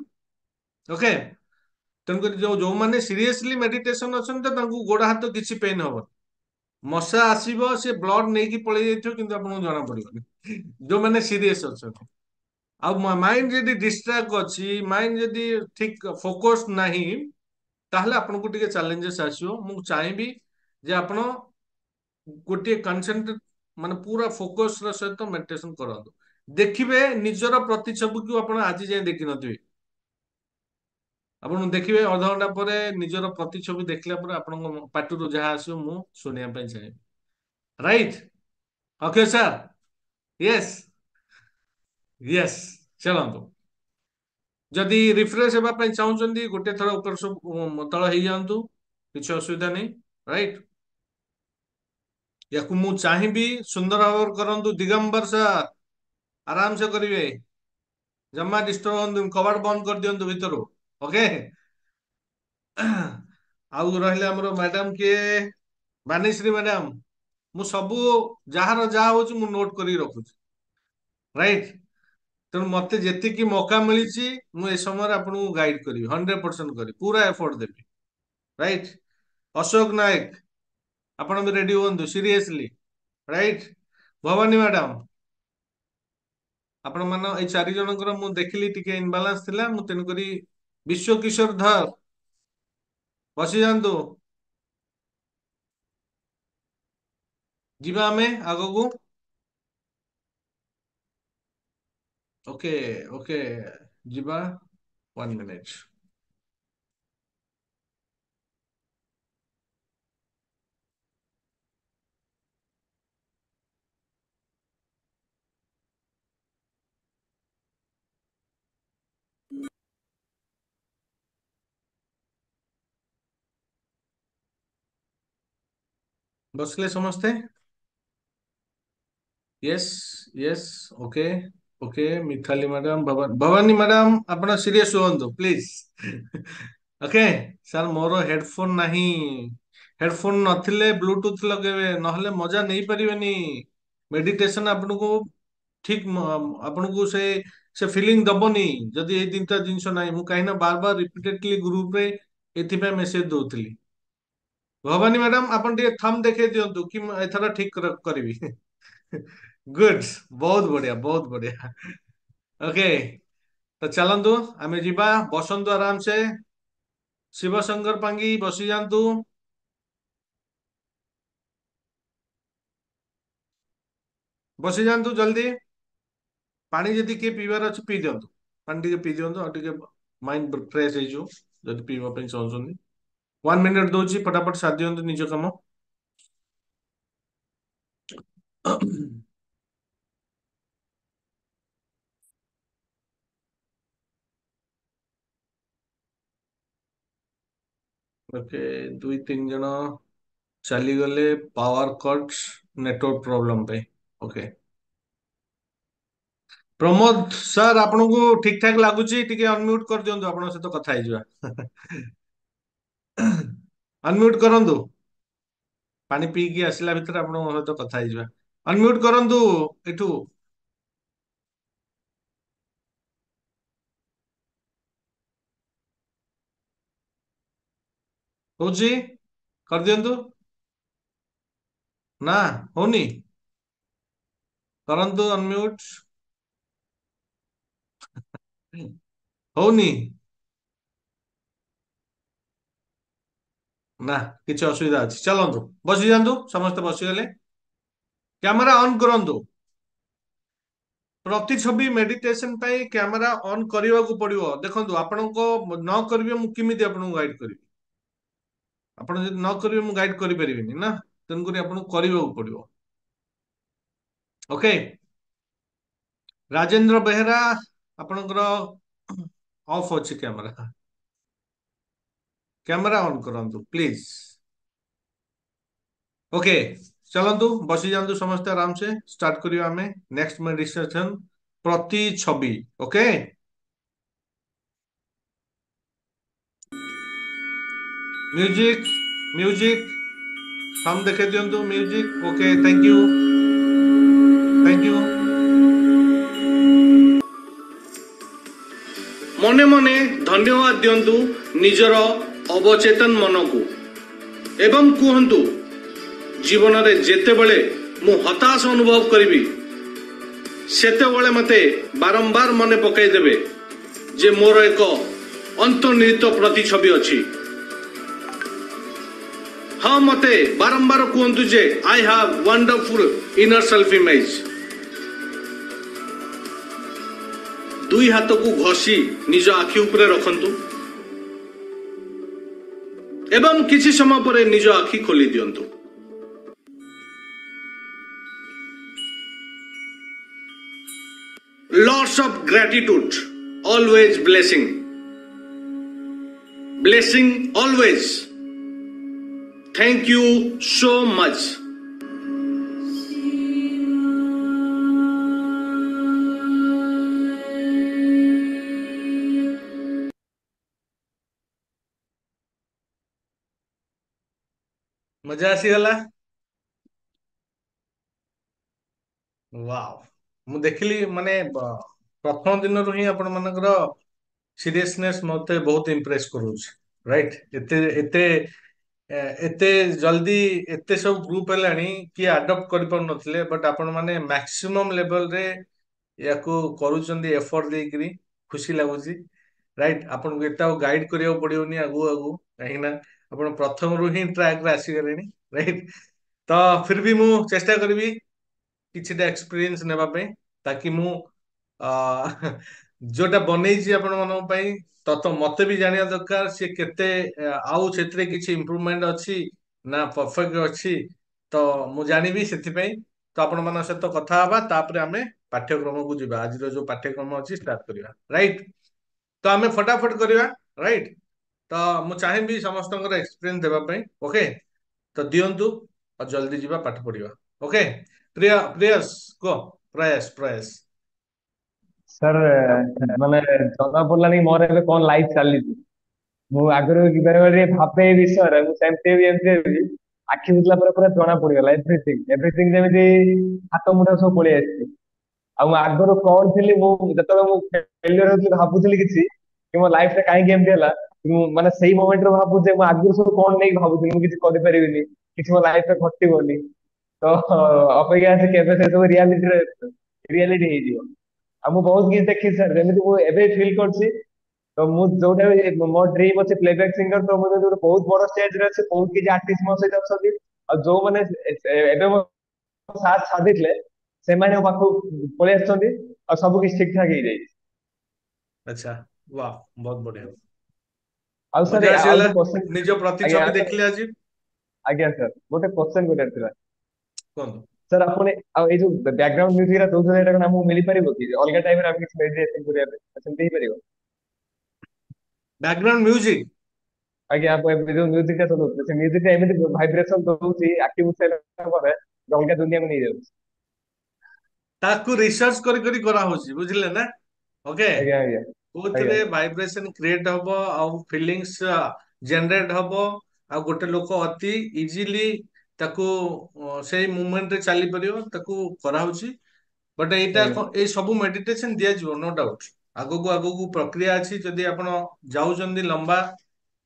ଓକେ ତେଣୁକରି ଯୋଉମାନେ ସିରିୟସଲି ମେଡିଟେସନ ଅଛନ୍ତି ତ ତାଙ୍କୁ ଗୋଡ ହାତ କିଛି ପେନ୍ ହବନି ମଶା ଆସିବ ସେ ବ୍ଲଡ ନେଇକି ପଳେଇ ଯାଇଥିବ କିନ୍ତୁ ଆପଣଙ୍କୁ ଜଣା ପଡିବନି ଯୋଉମାନେ ସିରିୟସ ଅଛନ୍ତି ଆଉ ମାଇଣ୍ଡ ଯଦି ଡିଷ୍ଟ୍ରାକ୍ଟ ଅଛି ମାଇଣ୍ଡ ଯଦି ଠିକ ଫୋକସ ନାହିଁ ତାହେଲେ ଆପଣଙ୍କୁ ଟିକେ ଚ୍ୟାଲେଞ୍ଜେସ୍ ଆସିବ ମୁଁ ଚାହିଁବି ଯେ ଆପଣ ଗୋଟିଏ କନସେଣ୍ଟ୍ରେଟ ମାନେ ପୁରା ଫୋକସ ର ସହିତ ମେଡିଟେସନ କରନ୍ତୁ ଦେଖିବେ ନିଜର ପ୍ରତିଛବିକୁ ଆପଣ ଆଜି ଯାଏ ଦେଖିନଥିବେ ଆପଣ ଦେଖିବେ ଅଧଘଣ୍ଟା ପରେ ନିଜର ପ୍ରତିଛବି ଦେଖିଲା ପରେ ଆପଣଙ୍କ ପାଟିରୁ ଯାହା ଆସିବ ମୁଁ ଶୁଣିବା ପାଇଁ ଚାହିଁବି right okay sir Yes Yes ଚାଲନ୍ତୁ ଯଦି ରିଫ୍ରେଶ ହେବା ପାଇଁ ଚାହୁଁଛନ୍ତି ଗୋଟେ ଥର ଉପରେ ସବୁ ତଳ ହେଇଯାଆନ୍ତୁ କିଛି ଅସୁବିଧା ନାହିଁ ରାଇଟ ୟାକୁ ମୁଁ ଚାହିଁବି ସୁନ୍ଦର ଭାବରେ କରନ୍ତୁ ଦିଗମ୍ବର ସାର୍ ଆରାମ ସେ କରିବେ ଜମା ଡିଷ୍ଟର୍ବ ହୁଅନ୍ତୁ କବାଟ ବନ୍ଦ କରିଦିଅନ୍ତୁ ଭିତରୁ ଓକେ ଆଉ ରହିଲେ ଆମର ମ୍ୟାଡାମ କିଏ ବାନିଶ୍ରୀ ମ୍ୟାଡାମ ମୁଁ ସବୁ ଯାହାର ଯାହା ହଉଛି ମୁଁ ନୋଟ କରିକି ରଖୁଛି ରାଇଟ ତେଣୁ ମତେ ଯେତିକି ମୌକା ମିଳିଛି ମୁଁ ଏ ସମୟରେ ଆପଣଙ୍କୁ ଗାଇଡ କରିବି 100% କରିବି ପୁରା ଏଫର୍ଟ ଦେବି ରାଇଟ ଅଶୋକ ନାୟକ ଆପଣ ବି ରେଡି ହୁଅନ୍ତୁ ସିରିୟସଲି ରାଇଟ ଭବାନୀ ମ୍ୟାଡାମ ଆପଣ ମାନ ଏଇ 4 ଜଣଙ୍କର ମୁଁ ଦେଖିଲି ଟିକେ ଇନବାଲାନ୍ସ ଥିଲା ମୁଁ ତେଣୁକରି ବିଶ୍ୱ କିଶୋର ଧର ବସିଯାଆନ୍ତୁ ଯିବା ଆମେ ଆଗକୁ ଓକେ ଓକେ ଯିବା 1 ମିନିଟ बसले समस्ते yes yes okay okay Mithali madam Bhavani madam अपना सीरियस हुअନ୍ତୁ प्लीज ओके सर मोर हेडफोन नहीं हेडफोन नथिले ब्लूटूथ लगेबे नहले मजा नहीं परिबेनी मेडिटेशन आपनको ठीक आपनको से फीलिंग दबनी जदि ए तीनटा जिंस नाही मु कहिना बार बार रिपीटेडली ग्रुप रे एथिपे मेसेज दउतली भवानी मैडम अपन टे थम देखे दियंतु कि एथरा ठीक करबी गुड बहुत बढ़िया ओके तो चलंतु आमे जिबा बसंतु आराम से शिव शंकर पांगी बसी जांतु बसी जांतु जल्दी पानी जदि किए पीबार अछि पी दियंतु पानी टिके पी दियंतु और टिके माइंड फ्रेश हो जो जदि पीवा ପାଇଁ चाहउछन्ती 1 मिनिट दउची फटाफट साथ दियंतु निज काम ओके 2 3 जन चली गले पावर कट नेटवर्क प्रॉब्लम पे ओके प्रमोद सर आपनको ठीक ठाक लगुची टिके अनम्यूट कर दियंतु आपन सहित कथा हे जिवा अनम्यूट करंतु पानी पी की आसिला भितर आपन सहित कथा हे जिवा अनम्यूट करंतु एठू होची कर दियंतु ना होनी करंतु अनम्यूट होनी ନା କିଛି ଅସୁବିଧା ଅଛି? ଚାଲନ୍ତୁ ବସି ଯାଆନ୍ତୁ, ସମସ୍ତେ ବସିଗଲେ, କ୍ୟାମେରା ଅନ୍ କରନ୍ତୁ। ପ୍ରତିଛବି ମେଡିଟେସନ ପାଇଁ କ୍ୟାମେରା ଅନ୍ କରିବାକୁ ପଡିବ। ଦେଖନ୍ତୁ ଆପଣଙ୍କ ନ କରିବେ ମୁଁ କେମିତି ଆପଣଙ୍କୁ ଗାଇଡ କରିବି? ଆପଣ ଯଦି ନ କରିବେ ମୁଁ ଗାଇଡ କରିପାରିବିନି ନା, ତେଣୁକରି ଆପଣଙ୍କୁ କରିବାକୁ ପଡିବ। ଓକେ, ରାଜେନ୍ଦ୍ର ବେହେରା ଆପଣଙ୍କର ଅଫ୍ ଅଛି କ୍ୟାମେରା, କ୍ୟାମେରା ଅନ୍ କରନ୍ତୁ ପ୍ଲିଜ। ओके, चलନ୍ତୁ बसी जातु समस्ते आराम से। स्टार्ट करियो आमे नेक्स्ट मेडिटेशन प्रति छवि। ओके, म्यूजिक म्यूजिक हम देखे दियंतु music. Okay, thank you thank you. मने मने धन्यवाद दियंतु निजर अवचेतन मन को एवं कहंतु जीवन रे जेते बळे मु हताश अनुभव करिवि सेते बळे मते बारंबार मने पकाई देबे जे मोर एक अंतर्निहित प्रतिछवि अछि। हाँ, मते बारंबार कहंतु जे I have wonderful inner self image. दुई हाथ को घसी निज आखि उपरे रखंतु एवं किछि समय परे निज आखि खोली दियंतु। Lots of gratitude, always blessing. Blessing always. Thank you so much. मजा आसीगला? वाव, मु देखिली माने प्रथम दिन रु ही आपण मानकर सीरियसनेस मते बहुत इंप्रेस करूछ। राइट, एते एते एते जल्दी एते सब ग्रुप हेलानी कि अडॉप्ट कर पर नथिले, बट आपण माने मैक्सिमम लेवल रे याको करूचंदी एफर्ट देकरी खुशी लागुची। राइट, आपण को एटा गाइड करियो पडियोनी आगु आगु, काहिना आपण प्रथम रु ही ट्रैक रे आसी गलेनी। राइट, तो फिर भी मु चेष्टा करबी किछिटा एक्सपीरियंस नेबा पे, ताकि मु जोटा बनेइछि आपण मन पई तो मते भी जानिया दरकार से केते आउ क्षेत्र किछि इंप्रूवमेंट अछि ना परफेक्ट अछि। तो मु जानिबी सेति पई तो आपण मन सहित कथा हबा, तापरे आमे पाठ्यक्रम को जिबा। आज जो पाठ्यक्रम अछि स्टार्ट करिवा। राइट, तो आमे फटाफट करिवा। राइट, तो मु चाहेबी समस्तଙ୍କର एक्सपीरियंस देबा पई। ओके, तो दियंतु और जल्दी जीवा पाठ पढ़िवा। ओके, प्रियस को प्रयास प्रयास। सर ମାନେ ଜଣା ପଡିଲାନି ମୋର ଏବେ କଣ ଲାଇଫ ଚାଲିଛି। ମୁଁ ଆଗରୁ ବେଳେ ବେଳେ ଭାବେ ଏ ବିଷୟରେ, ମୁଁ ସେମିତି ବି ଏମିତି ବି ଆଖି ବୁଜିଲା ପରେ ପୁରା ଜଣା ପଡିଗଲା ଏଭ୍ରିଥିଙ୍ଗ ଏଭ୍ରିଥିଙ୍ଗ, ଯେମିତି ହାତ ମୁଣ୍ଡ ସବୁ ପଳେଇ ଆସିଛି। ଆଉ ମୁଁ ଆଗରୁ କଣ ଥିଲି, ମୁଁ ଯେତେବେଳେ ମୁଁ ଫେଲିୟର ହଉଥିଲି ଭାବୁଥିଲି କିଛି କି ମୋ ଲାଇଫ ରେ କାହିଁକି ଏମିତି ହେଲା, ମୁଁ ମାନେ ସେଇ ମୋମେଣ୍ଟ ରେ ଭାବୁଛି ଯେ ମୁଁ ଆଗରୁ ସବୁ କଣ ନେଇକି ଭାବୁଥିଲି ମୁଁ କିଛି କରିପାରିବିନି, କିଛି ମୋ ଲାଇଫ ରେ ଘଟିବନି। ତ ଅପେକ୍ଷା ଅଛି କେବେ ସେ ସବୁ ରିଆଲିଟି ହେଇଯିବ। ଆଉ ମୁଁ ବହୁତ କିଛି ଦେଖିଛି ସାର୍, ଯେମିତି ମୁଁ ଏବେ ଫିଲ୍ କରୁଛି। ତ ମୁଁ ଯୋଉଟା ବି ମୋ ଡ୍ରିମ୍ ଅଛି ପ୍ଲେବ୍ୟାକ୍ ସିଙ୍ଗର, ତ ମୁଁ ଗୋଟେ ବହୁତ ବଡ ଷ୍ଟେଜ ରେ ଅଛି, ବହୁତ କିଛି ଆର୍ଟିଷ୍ଟ ମୋ ସହିତ ଅଛନ୍ତି। ଆଉ ଯୋଉମାନେ ଏବେ ମୋ ସାଥ ସାଧିଥିଲେ ସେମାନେ ମୋ ପାଖକୁ ପଳେଇ ଆସିଛନ୍ତି, ଆଉ ସବୁ କିଛି ଠିକ ଠାକ ହେଇଯାଇଛି। अच्छा, वाह, बहुत बढ़िया। ଆଉ ସାର୍ मजा ଆଉ आसीगला, ଗୋଟେ କ୍ୱେଶ୍ଚन। निज ଆଜ୍ଞା प्रतिछवि ସାର୍, देखले आज। ଆଜ୍ଞା ସାର୍, ଗୋଟେ କ୍ୱେଶ୍ଚନ କରିବାର ଥିଲା। कोन ସାର୍ ଆପଣ ଆଉ ଏଇ ଯୋଉ ବ୍ୟାକଗ୍ରାଉଣ୍ଡ ମ୍ୟୁଜିକ ଟା ଦଉଛନ୍ତି, ଏଇଟା କଣ ଆମକୁ ମିଳିପାରିବ କି ଅଲଗା ଟାଇମରେ ଆମେ କିଛି ମେଡିଟେସନ କରିବା ପାଇଁ, ସେମିତି ହେଇପାରିବ? Background music? ଆଜ୍ଞା, ଆପଣ ଏବେ ଯୋଉ ମ୍ୟୁଜିକ ଟା ଚଲଉଥିଲେ, ସେ ମ୍ୟୁଜିକ ଟା ଏମିତି ଭାଇବ୍ରେସନ ଦଉଛି ଆଖି ବୁଝିସାରିଲା ପରେ ଅଲଗା ଦୁନିଆକୁ ନେଇଯାଉଛି। ताकू रिसर्च करी करा होची, बुझिले ना? ओके, ଆଜ୍ଞା ଆଜ୍ଞା ଆଜ୍ଞା कोथरे वाइब्रेशन क्रिएट हबो आउ फीलिंग्स जनरेट हबो, आ गोटे लोक अति इजीली ताकू सेई मूवमेंट रे चली परियो, ताकू करा होची। बट एटा ଆଜ୍ଞା ए सब मेडिटेशन दिया जिवो, नो डाउट। आगो को प्रक्रिया अछि, जदि आपण जाउचंदी लंबा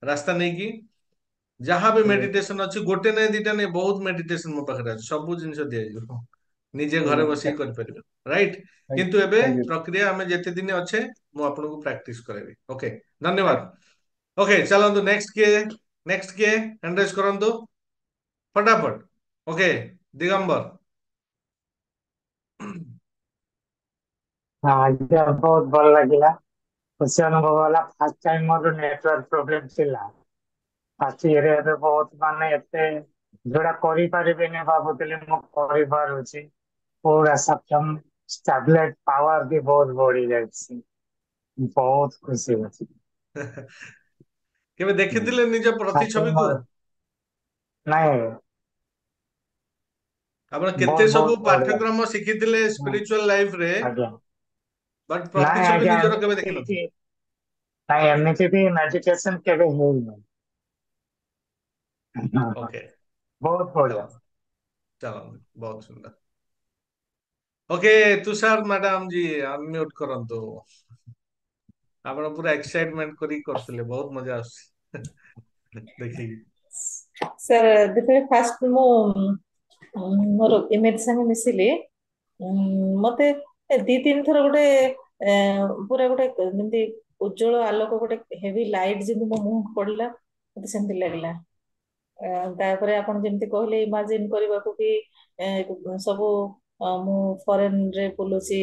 रास्ता नहीं की जहां भी ଆଜ୍ଞା मेडिटेशन अच्छी गोटे नहीं दीटा नहीं, बहुत मेडिटेशन मो पाखरे अछि, सब जिनिस दिया निजे घरे बसी ଆଜ୍ଞା। कर परिबे। राइट, थैंक किंतु एबे थैंक यू। प्रक्रिया हमें जेते दिन अच्छे मु आपन को प्रैक्टिस कराबी। ओके, धन्यवाद। ओके, चलंतु नेक्स्ट किए नेक्स्ट किए हैंड रेज करंतु फटाफट। ओके दिगंबर। हाँ ଆଜ୍ଞା ବହୁତ ଭଲ ଲାଗିଲା ଖୁସି ଅନୁଭବ ହେଲା ଫାର୍ଷ୍ଟ ଟାଇମ୍ ମୋର ନେଟୱାର୍କ ପ୍ରୋବ୍ଲେମ ଥିଲା ଫାର୍ଷ୍ଟ ଇୟରରେ ବହୁତ ମାନେ ଏତେ ଯୋଉଟା କରିପାରିବିନି ଭାବୁଥିଲି ମୁଁ କରିପାରୁଛି ପୁରା ସକ୍ଷମ ଷ୍ଟାବଲେଟ ପାୱାର ବି ବହୁତ ବଢି ଯାଇଛି ବହୁତ ଖୁସି ଅଛି केबे देखिथिले निज ଫାର୍ଷ୍ଟ प्रतिछवि ଟାଇମ୍ को ମୋର ନାଇଁ आपण केते बहुत सब बहुत बढिया पाठ्यक्रम शिखिथिले हाँ, स्पिरिचुअल लाइफ रे ଆଜ୍ଞା बट ନାଇଁ प्रतिछवि ଆଜ୍ଞା निजर केबे ଏମିତି देखिनथिले। ବି ନାଇଁ ଏମିତି ବି ମେଡିଟେସନ କେବେ ହେଇନି ହଁ, ओके ବହୁତ ବଢିଆ चलो चलो बहुत सुंदर। ओके तुषार मैडम जी अनम्यूट करंतु आपण पूरा एक्साइटमेंट करी करथले बहुत मजा आस देखि। ସାର୍ ଯେତେବେଳେ ଫାଷ୍ଟ ମୁଁ ମୋର ଇମେଜ ସାଙ୍ଗେ ମିଶିଲି ମତେ ଦି ତିନି ଥର ଗୋଟେ ପୁରା ଗୋଟେ ଯେମିତି ଉଜ୍ଜଳ ଆଲୋକ ଗୋଟେ ହେଭି ଲାଇଟ ଯେମିତି ମୋ ମୁହଁକୁ ପଡିଲା ମତେ ସେମିତି ଲାଗିଲା ତାପରେ ଆପଣ ଯେମିତି କହିଲେ ଇମାଜିନ କରିବାକୁ କି ସବୁ ମୁଁ ଫରେନ ରେ ବୁଲୁଛି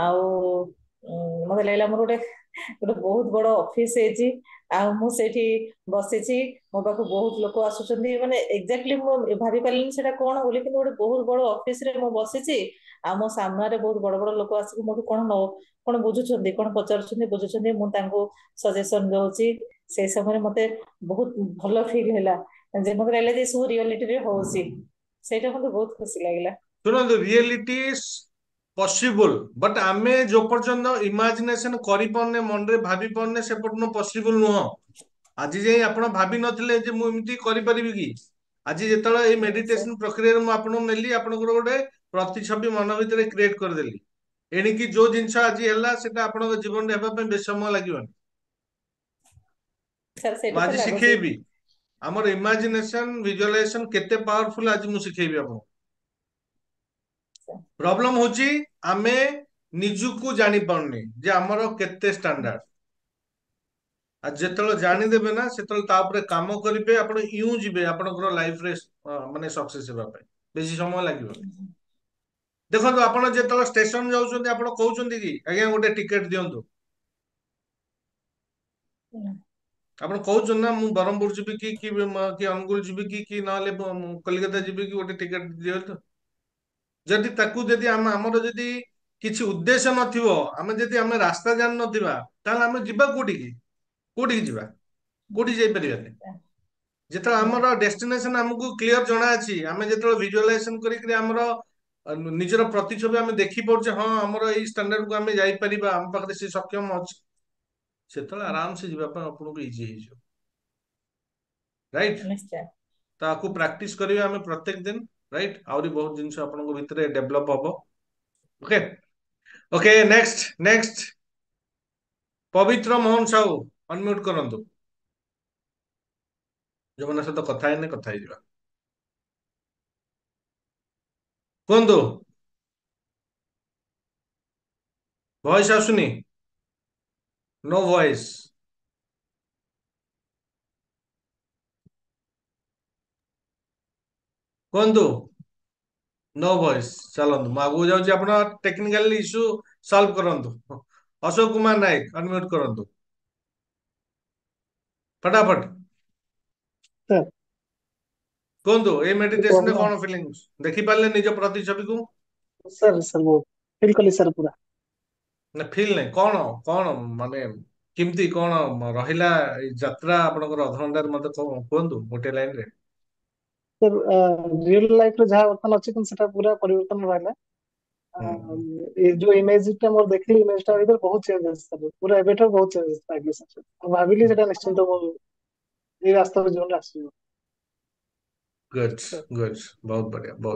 ଆଉ ମତେ ଲାଗିଲା ମୋର ଗୋଟେ ଗୋଟେ ବହୁତ ବଡ ଅଫିସ ହେଇଛି ଆଉ ମୁଁ ସେଇଠି ବସିଛି ମୋ ପାଖକୁ ବହୁତ ଲୋକ ଆସୁଛନ୍ତି ମାନେ ଏକ୍ଜାକ୍ଟଲି ମୁଁ ଭାବି ପାରିଲିନି ସେଟା କଣ ବୋଲି କିନ୍ତୁ ଗୋଟେ ବହୁତ ବଡ ଅଫିସ ରେ ମୁଁ ବସିଛି ଆଉ ମୋ ସାମ୍ନାରେ ବହୁତ ବଡ ବଡ ଲୋକ ଆସିକି ମୋଠୁ କଣ କଣ ବୁଝୁଛନ୍ତି କଣ ପଚାରୁଛନ୍ତି ବୁଝୁଛନ୍ତି ମୁଁ ତାଙ୍କୁ ସଜେସନ ଦଉଛି ସେଇ ସମୟରେ ମତେ ବହୁତ ଭଲ ଫିଲ୍ ହେଲା ଯେ ମତେ ଲାଗିଲା ଯେ ସବୁ ରିଅଲିଟିରେ ହଉଛି ସେଇଟା ମତେ ବହୁତ ଖୁସି ଲାଗିଲା। सुनंदु रियलिटी पॉसिबल बट आमे जो पर्यंत इमेजिनेशन करि पन्ने मन रे भाबी पन्ने से पर्यंत पॉसिबल नुह। आज जाई आपण भाबी नथिले जे मु एमती करि परिबि कि आज जेतळे ए मेडिटेशन प्रक्रिया रे मु आपन नेली आपनकर गोटे प्रतिछवि मन भितरे क्रिएट कर देली एणिकी जो जिंस आज ହେଲା सेटा आपन जीवन रे हेबा पे बेस समय लागिबन। ସାର୍ मु ସେଇଟା ତ आज ଲାଗୁଛି शिखेबी हमर इमेजिनेशन विजुअलाइजेशन केते पावरफुल आज मु शिखेबी आपन। प्रॉब्लम होची आमे निजुकु जानी पाउनी जे हमर केते स्टैंडर्ड आज जेतळे जानी देबे ना सेतळे ता ऊपर काम करिवे आपण यू जिवे आपनकर लाइफ रे माने सक्सेस हेबा पे बेसी समय लागिबन। देखो आपण जेतळे स्टेशन जाउछन्ती आपण कहउछन्ती कि आज्ञा गोटे टिकट दियंतु आपण कहउछन ना मु बरमपुर जिबी कि अनुगुल जिबी कि नले कलिकता जिबी कि गोटे टिकट दियंतु जदि ताकू जदि हमर जदि କିଛି ଉଦ୍ଦେଶ୍ୟ ନଥିବ ଆମେ ଯଦି ଆମେ ରାସ୍ତା ଜାଣି ନଥିବା ତାହେଲେ ଆମେ ଯିବା କୋଉଠିକି କୋଉଠିକି ଯିବା କୋଉଠି ଯାଇପାରିବାନି। ଯେତେବେଳେ ଆମର ଡେଷ୍ଟିନେସନ ଆମକୁ କ୍ଲିୟର ଜଣା ଅଛି ଆମେ ଯେତେବେଳେ ଭିଜୁଆଲାଇଜେସନ କରିକି ଆମର ନିଜର ପ୍ରତିଛବି ଆମେ ଦେଖି ପାରୁଛେ ହଁ ଆମର ଏଇ ଷ୍ଟାଣ୍ଡାର୍ଡକୁ ଆମେ ଯାଇପାରିବା ଆମ ପାଖରେ ସେ ସକ୍ଷମ ଅଛି ସେତେବେଳେ ଆରାମସେ ଯିବା ପାଇଁ ଆପଣଙ୍କୁ ଇଜି ହେଇଯିବ ରାଇଟ୍। ନିଶ୍ଚୟ ତାକୁ ପ୍ରାକ୍ଟିସ କରିବା ଆମେ ପ୍ରତ୍ୟେକ ଦିନ ରାଇଟ୍ ଆହୁରି ବହୁତ ଜିନିଷ ଆପଣଙ୍କ ଭିତରେ ଡେଭଲପ ହବ। ओके ओके नेक्स्ट नेक्स्ट पवित्र मोहन साहू अनम्यूट करंतु जो मन सहित कथा हैने कथा ही जिवा कुहतु वॉइस आसुनी नो वॉइस कुहतु नो वॉइस चलतु मु आगु जाऊँ आप टेक्निकल इश्यू सॉल्व करंतु। अशोक कुमार नायक अनम्यूट करंतु फटाफट सर कुहतु ए मेडिटेशन रे प्रॉब्लम कौन फीलिंग्स देखि पाले निज प्रतिछवि को सर सर वो फील कली सर पूरा ना फील नहीं कौन कौन माने किमती कौन रहिला ए यात्रा आपनकर अधघंटार मते कहतु गोटे लाइन रे सर रियल लाइफ रे जहाँ वर्तमान अच्छी सेटा पूरा परिवर्तन रहला हम्म ये जो इमेज टा मोर देखली इमेज टा इधर बहुत चेंजेस सर पूरा एबेटर बहुत चेंजेस लागली सर भाबिली सेटा निश्चिंत मोर ये रास्ता पे जीवन आसीबो गुड सर गुड बहुत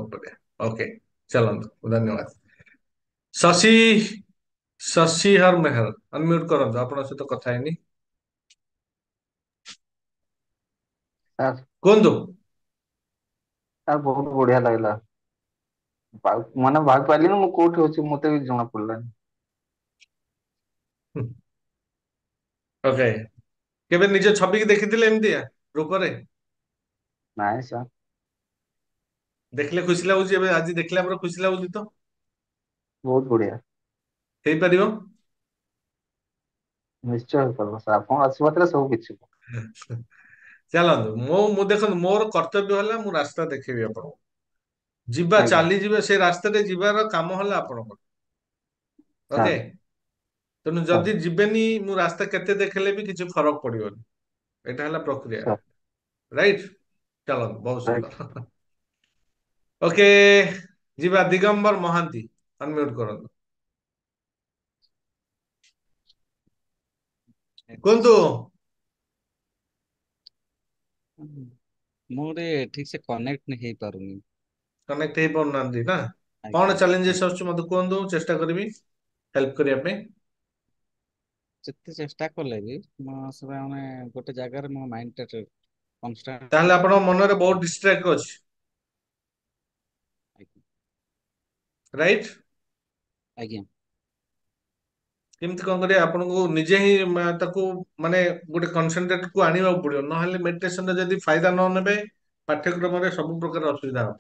बढ़िया ओके चलंतु धन्यवाद। शशि शशि हर मेहर अनम्यूट करंतु आपन सहित कथा हैनी ସାର୍ କୁହନ୍ତୁ ସାର୍ ବହୁତ ବଢିଆ ଲାଗିଲା ମାନେ ଭାବି ପାରିଲିନି ମୁଁ କୋଉଠି ଅଛି ମତେ ବି ଜଣା ପଡିଲାନି। ଓକେ କେବେ ନିଜ ଛବିକି ଦେଖିଥିଲେ ଏମିତିଆ ରୂପରେ ନାଇଁ ସାର୍। ଦେଖିଲେ ଖୁସି ଲାଗୁଛି, ଏବେ ଆଜି ଦେଖିଲା ପରେ ଖୁସି ଲାଗୁଛି ତ? ବହୁତ ବଢିଆ। ହେଇପାରିବ? ନିଶ୍ଚୟ ହେଇପାରିବ ସାର୍, ଆପଣ ଆସିବା ଥିଲେ ସବୁ କିଛି। ଚାଲନ୍ତୁ, ମୁଁ ଦେଖନ୍ତୁ, ମୋର କର୍ତ୍ତବ୍ୟ ହେଲା ମୁଁ ରାସ୍ତା ଦେଖେଇବି ଆପଣଙ୍କୁ। ଯିବା, ଆଜ୍ଞା ଚାଲିଯିବେ, ସେ ରାସ୍ତାରେ ଯିବାର କାମ ହେଲା ଆପଣଙ୍କର। ଓକେ? ସାର୍। ତେଣୁ ସାର୍ ଯଦି ଯିବେନି, ମୁଁ ରାସ୍ତା କେତେ ଦେଖେଇଲେ ବି କିଛି ଫରକ ପଡିବନି। ଏଇଟା ହେଲା ପ୍ରକ୍ରିୟା। Sir right? ଚାଲନ୍ତୁ, ବହୁତ ଆଜ୍ଞା। ସୁନ୍ଦର। ଓକେ, ଯିବା। ଦିଗମ୍ବର ମହାନ୍ତି, ଅନମ୍ୟୁଟ କରନ୍ତୁ। କୁହନ୍ତୁ। ମୁଁ ଗୋଟେ ଠିକ ସେ କନେକ୍ଟ ହେଇପାରୁନି। କନେକ୍ଟ ହେଇପାରୁନାହାନ୍ତି ନା? କଣ ଆଜ୍ଞା ଚ୍ୟାଲେଞ୍ଜେସ୍ ଆଜ୍ଞା। ଆସୁଛି ମତେ କୁହନ୍ତୁ, ଚେଷ୍ଟା କରିବି ହେଲ୍ପ କରିବା ପାଇଁ। ଯେତେ ଚେଷ୍ଟା କଲେ ବି ମୋ ସେଟା ମାନେ ଗୋଟେ ଜାଗାରେ ମୋ ମାଇଣ୍ଡ ଟା କନଷ୍ଟାଣ୍ଟ। ତାହେଲେ ଆପଣଙ୍କ ମନରେ ବହୁତ ଡିଷ୍ଟ୍ରାକ୍ଟ ଅଛି। ଆଜ୍ଞା ରାଇଟ୍? ଆଜ୍ଞା। କେମିତି କଣ କରିବା, ଆପଣଙ୍କୁ ନିଜେ ହିଁ ତାକୁ ମାନେ ଗୋଟେ କନସେନଟ୍ରେଟ କୁ ଆଣିବାକୁ ପଡିବ, ନହେଲେ ମେଡିଟେସନରେ ଯଦି ଫାଇଦା ନ ନେବେ ପାଠ୍ୟକ୍ରମରେ ସବୁ ପ୍ରକାର ଅସୁବିଧା ହବ।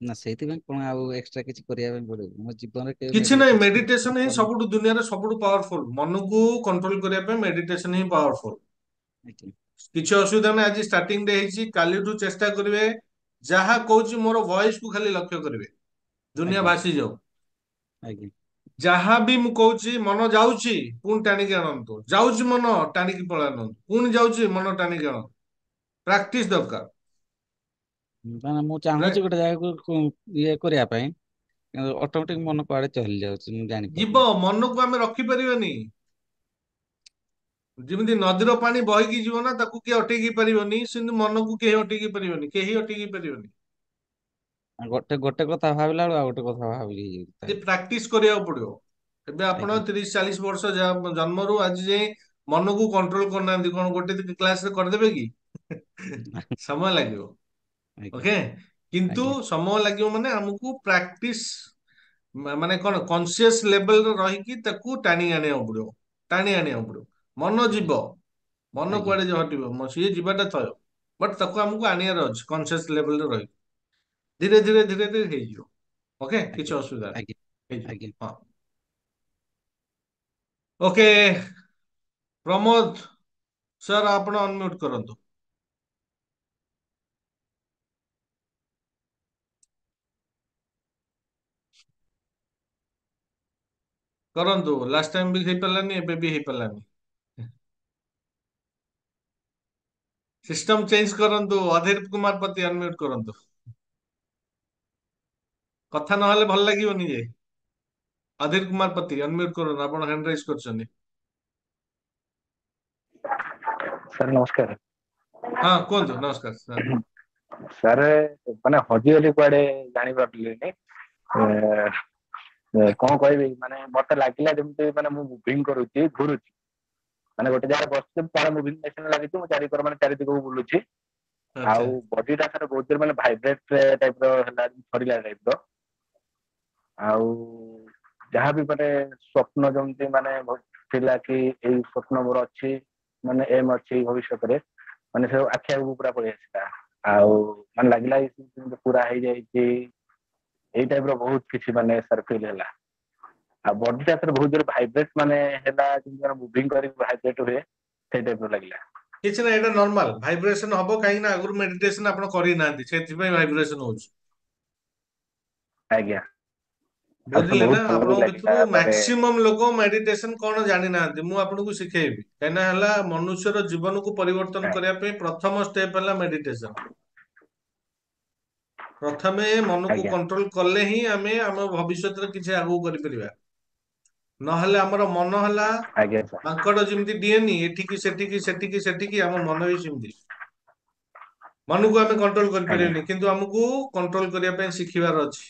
ନା ସେଇଥିପାଇଁ କଣ ଆଉ ଏକ୍ସଟ୍ରା କିଛି କରିବା ପାଇଁ ପଡିବ? ମୋ ଜୀବନରେ କେବେ କିଛି ନାହିଁ, ମେଡିଟେସନ ମେଡିଟେସନ ହିଁ କରିନି। ସବୁଠୁ ଦୁନିଆରେ ସବୁଠୁ ପାୱାରଫୁଲ। ମନକୁ କଣ୍ଟ୍ରୋଲ କରିବା ପାଇଁ ମେଡିଟେସନ ହିଁ ପାୱାରଫୁଲ। ଆଜ୍ଞା କିଛି ଅସୁବିଧା ନାହିଁ। ଆଜି ଷ୍ଟାର୍ଟିଂ ଡେ ହେଇଛି, କାଲିଠୁ ଚେଷ୍ଟା କରିବେ ଯାହା କହୁଛି ମୋର ଭଏସ କୁ ଖାଲି ଲକ୍ଷ୍ୟ କରିବେ, ଦୁନିଆ ଆଜ୍ଞା ଭାସି ଯାଉ। ଆଜ୍ଞା ଯାହା ବି ମୁଁ କହୁଛି, ମନ ଯାଉଛି ପୁଣି ଟାଣିକି ଆଣନ୍ତୁ, ଯାଉଛି ମନ ଟାଣିକି ପଳେଇ ଆଣନ୍ତୁ, ପୁଣି ଯାଉଛି ମନ ଟାଣିକି ଆଣନ୍ତୁ। ପ୍ରାକ୍ଟିସ ଦରକାର। ମାନେ ମୁଁ ଚାହୁଁଛି ଗୋଟେ ଜାଗାକୁ ଇଏ କରିବା ପାଇଁ, କିନ୍ତୁ ଅଟୋମେଟିକ ମନ କୁଆଡେ ଚାଲି ଯାଉଛି ମୁଁ ଯିବ, ଜାଣିପାରୁନି। ମନକୁ ଆମେ ରଖିପାରିବାନି। ଯେମିତି ନଦୀର ପାଣି ବହିକି ଯିବ ନା, ତାକୁ କିଏ ଅଟକେଇ ପାରିବନି, ସେମିତି ମନକୁ କେହି ଅଟକେଇ ପାରିବନି, କେହି ଅଟକେଇ ପାରିବନି। ଗୋଟେ ଗୋଟେ କଥା ଭାବିଲା ବେଳକୁ ଆଉ ଗୋଟେ କଥା ଭାବି ଯେ ହେଇଯାଉଛି। ପ୍ରାକ୍ଟିସ କରିବାକୁ ପଡିବ। ଏବେ ଆପଣ ଆଜ୍ଞା 30-40 ବର୍ଷ ଜନ୍ମରୁ ଆଜି ଯାଏଁ ମନକୁ କଣ୍ଟ୍ରୋଲ କରୁନାହାନ୍ତି, କଣ ଗୋଟେ ଦିନ କ୍ଲାସରେ କରିଦେବେ କି? ସମୟ ଲାଗିବ। ଆଜ୍ଞା ଓକେ? କିନ୍ତୁ ଆଜ୍ଞା ସମୟ ଲାଗିବ ମାନେ ଆମକୁ ପ୍ରାକ୍ଟିସ ମାନେ କଣ, କନସିୟସ ଲେଭେଲରେ ରହିକି ତାକୁ ଟାଣି ଆଣିବାକୁ ପଡିବ, ଟାଣି ଆଣିବାକୁ ପଡିବ। ମନ ଯିବ, ମନ ଆଜ୍ଞା କୁଆଡେ ହଟିବ, ସିଏ ଯିବାଟା ଥୟ, ବଟ୍ ତାକୁ ଆମକୁ ଆଣିବାର ଅଛି କନସିୟସ ଲେଭେଲରେ ରହିକି। ଧୀରେ ଧୀରେ ଧୀରେ ଧୀରେ ହେଇଯିବ। ଓକେ, କିଛି ଆଜ୍ଞା ଅସୁବିଧା ନାହିଁ, ଆଜ୍ଞା ହେଇଯିବ। ଆଜ୍ଞା। ହଁ, ଓକେ। ପ୍ରମୋଦ ସାର୍, ଆପଣ ଅନମ୍ୟୁଟ କରନ୍ତୁ। କରନ୍ତୁ, ଲାଷ୍ଟ ଟାଇମ ବି ହେଇପାରିଲାନି, ଏବେ ବି ହେଇପାରିଲାନି। ସିଷ୍ଟମ ଚେଞ୍ଜ କରନ୍ତୁ। ଅଧୀର କୁମାର ପତି ଅନମ୍ୟୁଟ କରନ୍ତୁ। କଥା ନହେଲେ ଭଲ ଲାଗିବନି ଯେ। ଅଧୀର କୁମାର ପତି ଅନମ୍ୟୁଟ କରନ୍ତୁ, ଆପଣ ହ୍ୟାଣ୍ଡ ରାଇଜ କରିଛନ୍ତି। ସାର୍ ନମସ୍କାର। ହଁ କୁହନ୍ତୁ, ନମସ୍କାର ସାର୍। ସାର୍ ମାନେ ହଜିଗଲି କୁଆଡେ ଜାଣିପାରିଲିନି। କଣ କହିବି, ମାନେ ମତେ ଲାଗିଲା ଯେମିତି ମାନେ ମୁଁ ମୁଭିଂ କରୁଛି, ଘୁରୁଛି, ମାନେ ଗୋଟେ ଜାଗାରେ ବସିଛି, ତାର ମୁଭିଂ ମେସିନ ଲାଗିଛି, ମୁଁ ଚାରିକର ମାନେ ଚାରି ଦିଗକୁ ବୁଲୁଛି, ଆଚ୍ଛା। ଆଉ ବଡିଟା ସାର୍ ବହୁତ ଜୋର ମାନେ ଭାଇବ୍ରେଟ ଟାଇପ ର ହେଲା, ଥରିଲା ଟାଇପ ର। ଆଉ ଯାହାବି ମାନେ ସ୍ୱପ୍ନ ଯେମିତି ମାନେ ଥିଲା କି ଏଇ ସ୍ୱପ୍ନ ମୋର ଅଛି, ମାନେ ଏମ ଅଛି ଭବିଷ୍ୟତରେ, ମାନେ ସବୁ ଆଖି ଆଗକୁ ପୁରା ପଳେଇ ଆସିଲା। ଆଉ ମାନେ ଲାଗିଲା ପୁରା ହେଇଯାଇଛି, ଏଇ ଟାଇପ ର ବହୁତ କିଛି ମାନେ ସାର୍ ଫିଲ୍ ହେଲା। ଆଉ ବଡିଟା ସାର୍ ବହୁତ ଜୋରେ ଭାଇବ୍ରେଟ ମାନେ ହେଲା, ଯେମିତି ମୁଭିଂ କରିକି ଭାଇବ୍ରେଟ ହୁଏ, ସେଇ ଟାଇପ ର ଲାଗିଲା। କିଛି ନାହିଁ, ଏଇଟା ନର୍ମାଲ ଭାଇବ୍ରେସନ ହବ, କାହିଁକି ନା ଆଗରୁ ମେଡିଟେସନ ଆପଣ କରିନାହାନ୍ତି, ସେଥିପାଇଁ ଭାଇବ୍ରେସନ ହଉଛି। ଆଜ୍ଞା। ଆଉ ସାର୍ ବୁଝିଲେ ନା? ବହୁତ ଭଲ ବି ଆପଣଙ୍କ ଲାଗିଲା ଭିତରୁ ମାନେ। ମାକ୍ସିମମ୍ ଲୋକ ମେଡିଟେସନ କଣ ଜାଣିନାହାନ୍ତି, ମୁଁ ଆପଣଙ୍କୁ ଶିଖେଇବି। କାହିଁକିନା ହେଲା ମନୁଷ୍ୟର ଜୀବନକୁ ପରିବର୍ତ୍ତନ କରିବା ପାଇଁ ପ୍ରଥମ ଷ୍ଟେପ ହେଲା ମେଡିଟେସନ। ପ୍ରଥମେ ମନକୁ ଆଜ୍ଞା କଣ୍ଟ୍ରୋଲ କଲେ ହିଁ ଆମେ ଆମ ଭବିଷ୍ୟତରେ କିଛି ଆଗକୁ କରିପାରିବା। ନହେଲେ ଆମର ମନ ହେଲା ଆଜ୍ଞା ସାର୍। ମାଙ୍କଡ ଯେମିତି ଡିଏନି, ଏଠିକି ସେଠିକି ସେଠିକି ସେଠିକି, ଆମ ମନ ବି ସେମିତି। ମନକୁ ଆମେ କଣ୍ଟ୍ରୋଲ ଆଜ୍ଞା କରିପାରିବାନି, କିନ୍ତୁ ଆମକୁ କଣ୍ଟ୍ରୋଲ କରିବା ପାଇଁ ଶିଖିବାର ଅଛି।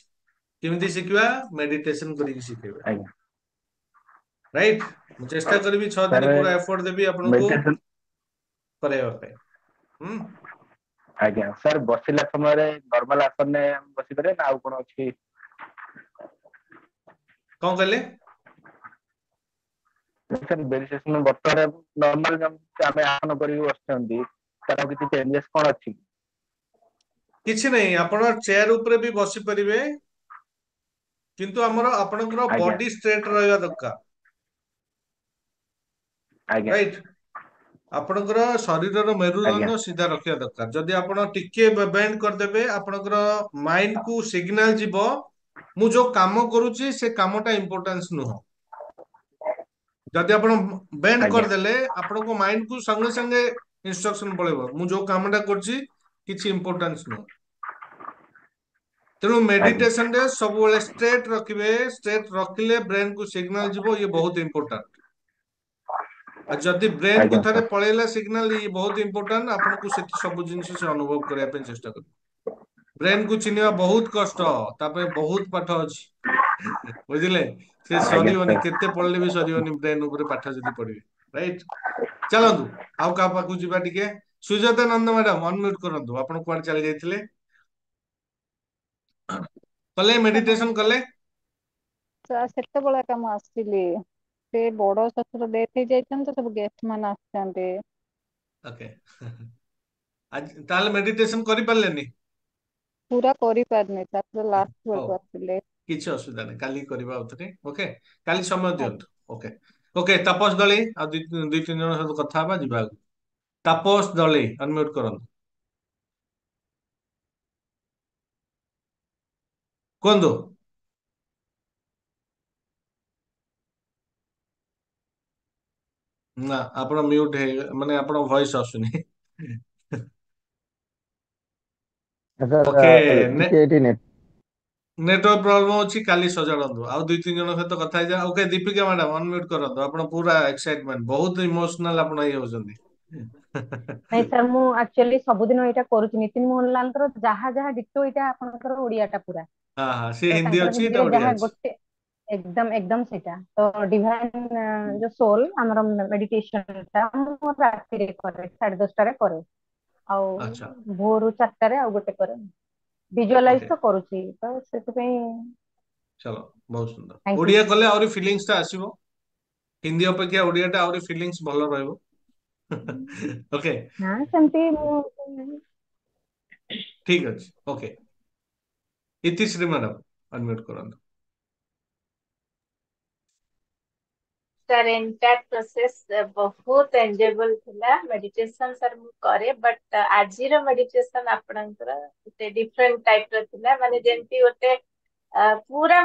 କେମିତି ଶିଖିବା? ମେଡିଟେସନ କରିକି ଶିଖେଇବା। ଆଜ୍ଞା ରାଇଟ୍? ମୁଁ ଚେଷ୍ଟା କରିବି 6 ଦିନ ସାର୍ ପୁରା ଏଫର୍ଟ ଦେବି ଆପଣଙ୍କୁ ମେଡିଟେସନ। କରାଇବା ପାଇଁ। ହୁଁ। ଆଜ୍ଞା ସାର୍, ବସିଲା ସମୟରେ ନର୍ମାଲ ଆସନରେ ବସିପାରିବେ ନା ଆଉ କଣ ଅଛି? କଣ କହିଲେ? ସାର୍ ମେଡିଟେସନ ବର୍ତ୍ତମାନ ନର୍ମାଲ ଯେମିତି ଆମେ ଆସନ କରିକି ବସିଛନ୍ତି, ତାର କିଛି ଚେଞ୍ଜେସ୍ କଣ ଅଛି? କିଛି ନାହିଁ, ଆପଣ ଚେୟାର ଉପରେ ବି ବସି ପାରିବେ, କିନ୍ତୁ ଆପଣଙ୍କର ଆଜ୍ଞା ବଡି ଷ୍ଟ୍ରେଟ ରହିବା ଦରକାର, ଆଜ୍ଞା ରାଇଟ୍? ଆପଣଙ୍କର ଶରୀରର ଆଜ୍ଞା ମେରୁଦଣ୍ଡ ସିଧା ରଖିବା ଦରକାର। ଯଦି ଆପଣ ଟିକେ ବେଣ୍ଡ କରିଦେବେ, ଆପଣଙ୍କର ମାଇଣ୍ଡ କୁ ସିଗ୍ନାଲ ଯିବ ମୁଁ ଯୋଉ କାମ କରୁଛି ସେ କାମଟା ଇମ୍ପୋର୍ଟାନ୍ସ ନୁହଁ। ଯଦି ଆପଣ ବେଣ୍ଡ ଆଜ୍ଞା କରିଦେଲେ ଆପଣଙ୍କ ମାଇଣ୍ଡ କୁ ସଙ୍ଗେ ସଙ୍ଗେ ଇନଷ୍ଟ୍ରକ୍ସନ ପଳେଇବ, ମୁଁ ଯୋଉ କାମଟା କରୁଛି କିଛି ଇମ୍ପୋର୍ଟାନ୍ସ ନୁହଁ। ତେଣୁ ଆଜ୍ଞା ମେଡିଟେସନ ରେ ସବୁବେଳେ ଷ୍ଟ୍ରେଟ ରଖିବେ, ଷ୍ଟ୍ରେଟ ରଖିଲେ ବ୍ରେନ କୁ ସିଗ୍ନାଲ ଯିବ, ଇଏ ବହୁତ ଇମ୍ପୋର୍ଟାଣ୍ଟ। ଆଉ ଯଦି ବ୍ରେନ କୁ ଆଜ୍ଞା ଥରେ ସାର୍ ପଳେଇଲା ସିଗ୍ନାଲ, ଇଏ ବହୁତ ଇମ୍ପୋର୍ଟାଣ୍ଟ, ଆପଣଙ୍କୁ ସେଠି ସବୁ ଜିନିଷ ସେ ଅନୁଭବ କରିବା ପାଇଁ ଚେଷ୍ଟା କରିବେ। ବ୍ରେନ କୁ ଚିହ୍ନିବା ବହୁତ କଷ୍ଟ, ତା ପାଇଁ ବହୁତ ପାଠ ଅଛି, ବୁଝିଲେ? ସେ ଆଜ୍ଞା ସରିବନି, ସାର୍ କେତେ ପଢିଲେ ବି ସରିବନି ବ୍ରେନ ଉପରେ ପାଠ ଯଦି ପଢିବେ, ରାଇଟ୍? ଚାଲନ୍ତୁ ଆଉ କାହା ପାଖକୁ ଯିବା ଟିକେ। ସୁଜାତା ନନ୍ଦ ମ୍ୟାଡାମ ଅନମ୍ୟୁଟ କରନ୍ତୁ, ଆପଣ କୁଆଡେ ଚାଲି ଯାଇଥିଲେ? କଲେ ମେଡିଟେସନ କଲେ? ସେତେବେଳେ ମୁଁ ଆସିଥିଲି, ସେ ବଡ ଶଶୁର ଡେଥ୍ ହେଇଯାଇଛନ୍ତି ତ, ସବୁ ଗେଷ୍ଟ ମାନେ ଆସିଛନ୍ତି। ଓକେ ଆଜି ତାହେଲେ ମେଡିଟେସନ କରିପାରିଲେନି? ପୁରା କରିପାରିନି, ତାପରେ ଲାଷ୍ଟ ହଉ, ବେଳକୁ ଆସିଲେ। କିଛି ଅସୁବିଧା ନାହିଁ, କାଲି କରିବା ଆଉଥରେ। ଓକେ, କାଲି ସମୟ ଆଜ୍ଞା। ଦିଅନ୍ତୁ। ଓକେ ଓକେ, ତାପସ ଦଳେଇ ଆଉ ଦୁଇ ତିନି ଜଣ ସହିତ କଥା ହବା, ଯିବା ଆଗକୁ। ତାପସ ଦଳେଇ ଅନମ୍ୟୁଟ କରନ୍ତୁ, କୁହନ୍ତୁ। ନା, ଆପଣ ମ୍ୟୁଟ ହେଇ, ମାନେ ଆପଣଙ୍କ ଭଏସ ଆସୁନି। ଓକେ, ସାର୍ ଟିକେ ଏଠି ନେଟୱାର୍କ ପ୍ରୋବ୍ଲେମ ଅଛି, କାଲି ସଜାଡ଼ନ୍ତୁ। ଆଉ ଦୁଇ ତିନି ଜଣ ସହିତ କଥା ହେଇଯା। ଓକେ, ଦୀପିକା ମ୍ୟାଡାମ ଅନମ୍ୟୁଟ କରନ୍ତୁ, ଆପଣ ପୁରା ଏକ୍ସାଇଟମେଣ୍ଟ, ବହୁତ ଇମୋସନାଲ ଆପଣ ହେଇଯାଉଛନ୍ତି। ନାଇଁ ସାର୍, ମୁଁ ଆକ୍ଚୁଆଲି ସବୁଦିନ ଏଇଟା କରୁଛି। ନିତିନ ମୋହନଲାଲଙ୍କର ଯାହା ଯାହା ଡିଟୋ, ଏଇଟା ଆପଣଙ୍କର ଓଡିଆଟା ପୁରା। ହଁ ହଁ, ସେ ତ ହିନ୍ଦୀ ତାଙ୍କର ଅଛି, ଏଇଟା ହିନ୍ଦୀରେ ଓଡିଆ ଯାହା ଅଛି। ଗୋଟେ ଏକଦମ ଏକଦମ ସେଇଟା ତ ଡିଭାଇନ ଯୋଉ ସୋଲ ଆମର ମେଡିଟେସନ ଟା ମୁଁ ରାତିରେ କରେ, 10:30ରେ କରେ, ଆଉ ଆଚ୍ଛା, ଭୋରୁ 4ଟାରେ ଆଉ ଗୋଟେ କରେ। ଭିଜୁଆଲାଇଜ ଓକେ, ତ କରୁଛି, ତ ସେଥିପାଇଁ ଚलो, ବହୁତ ସୁନ୍ଦର। Thank you. ଓଡିଆ କଲେ ଆହୁରି ଫିଲିଙ୍ଗସ ଟା ଆସିବ, ହିନ୍ଦୀ ଅପେକ୍ଷା ଓଡିଆ ଟା ଆହୁରି ଫିଲିଙ୍ଗସ ଭଲ ରହିବ। ଓକେ, ନା ସେମିତି ମୁଁ ଠିକ ଅଛି। ଓକେ, ଇତିଶ୍ରୀ ମ୍ୟାଡାମ ଅନମ୍ୟୁଟ କରନ୍ତୁ। ସାର୍ ଏଣ୍ଟାୟାର ପ୍ରୋସେସ ବହୁତ ଏନ୍ଜୟେବଲ ଥିଲା। ମେଡିଟେସନ ସାର୍ ମୁଁ କରେ, ବଟ୍ ଆଜିର ମେଡିଟେସନ ଆପଣଙ୍କର ଗୋଟେ ଡିଫରେଣ୍ଟ ଟାଇପ ର ଥିଲା। ମାନେ ଯେମିତି ଗୋଟେ ପୁରା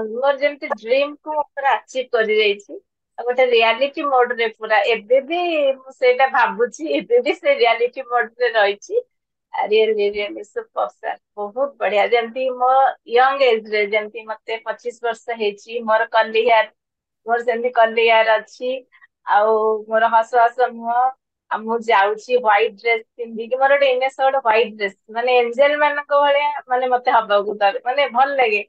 ମୋର ଯେମିତି ଡ୍ରିମ କୁ ମୁଁ ପୁରା ଆଚିଭ କରିଯାଇଛି। ଆଉ ଗୋଟେ ରିଆଲିଟି ମୋଡରେ ପୁରା ଏବେ ବି ମୁଁ ସେଇଟା ଭାବୁଛି, ଏବେ ବି ସେ ରିଆଲିଟି ମୋଡରେ ରହିଛି। ରିଏଲି ରିଏଲି ସୁପର ସାର୍, ବହୁତ ବଢିଆ। ଯେମିତି ମୋ ୟଙ୍ଗ ଏଜ ରେ ଯେମିତି ମତେ 25 ବର୍ଷ ହେଇଛି, ମୋର କର୍ଲି ହେୟାର, ମୋର ସେମିତି କର୍ଲି ହେୟାର ଅଛି, ଆଉ ମୋର ହସ ହସ ମୁହଁ, ଆଉ ମୁଁ ଯାଉଛି ହ୍ୱାଇଟ ଡ୍ରେସ ପିନ୍ଧିକି, ମୋର ଗୋଟେ ଇମେଜ ଗୋଟେ ହ୍ୱାଇଟ ଡ୍ରେସ, ମାନେ ଏଞ୍ଜେଲ ମାନଙ୍କ ଭଳିଆ ମାନେ ମତେ ହବାକୁ ତାର ମାନେ ଭଲ ଲାଗେ।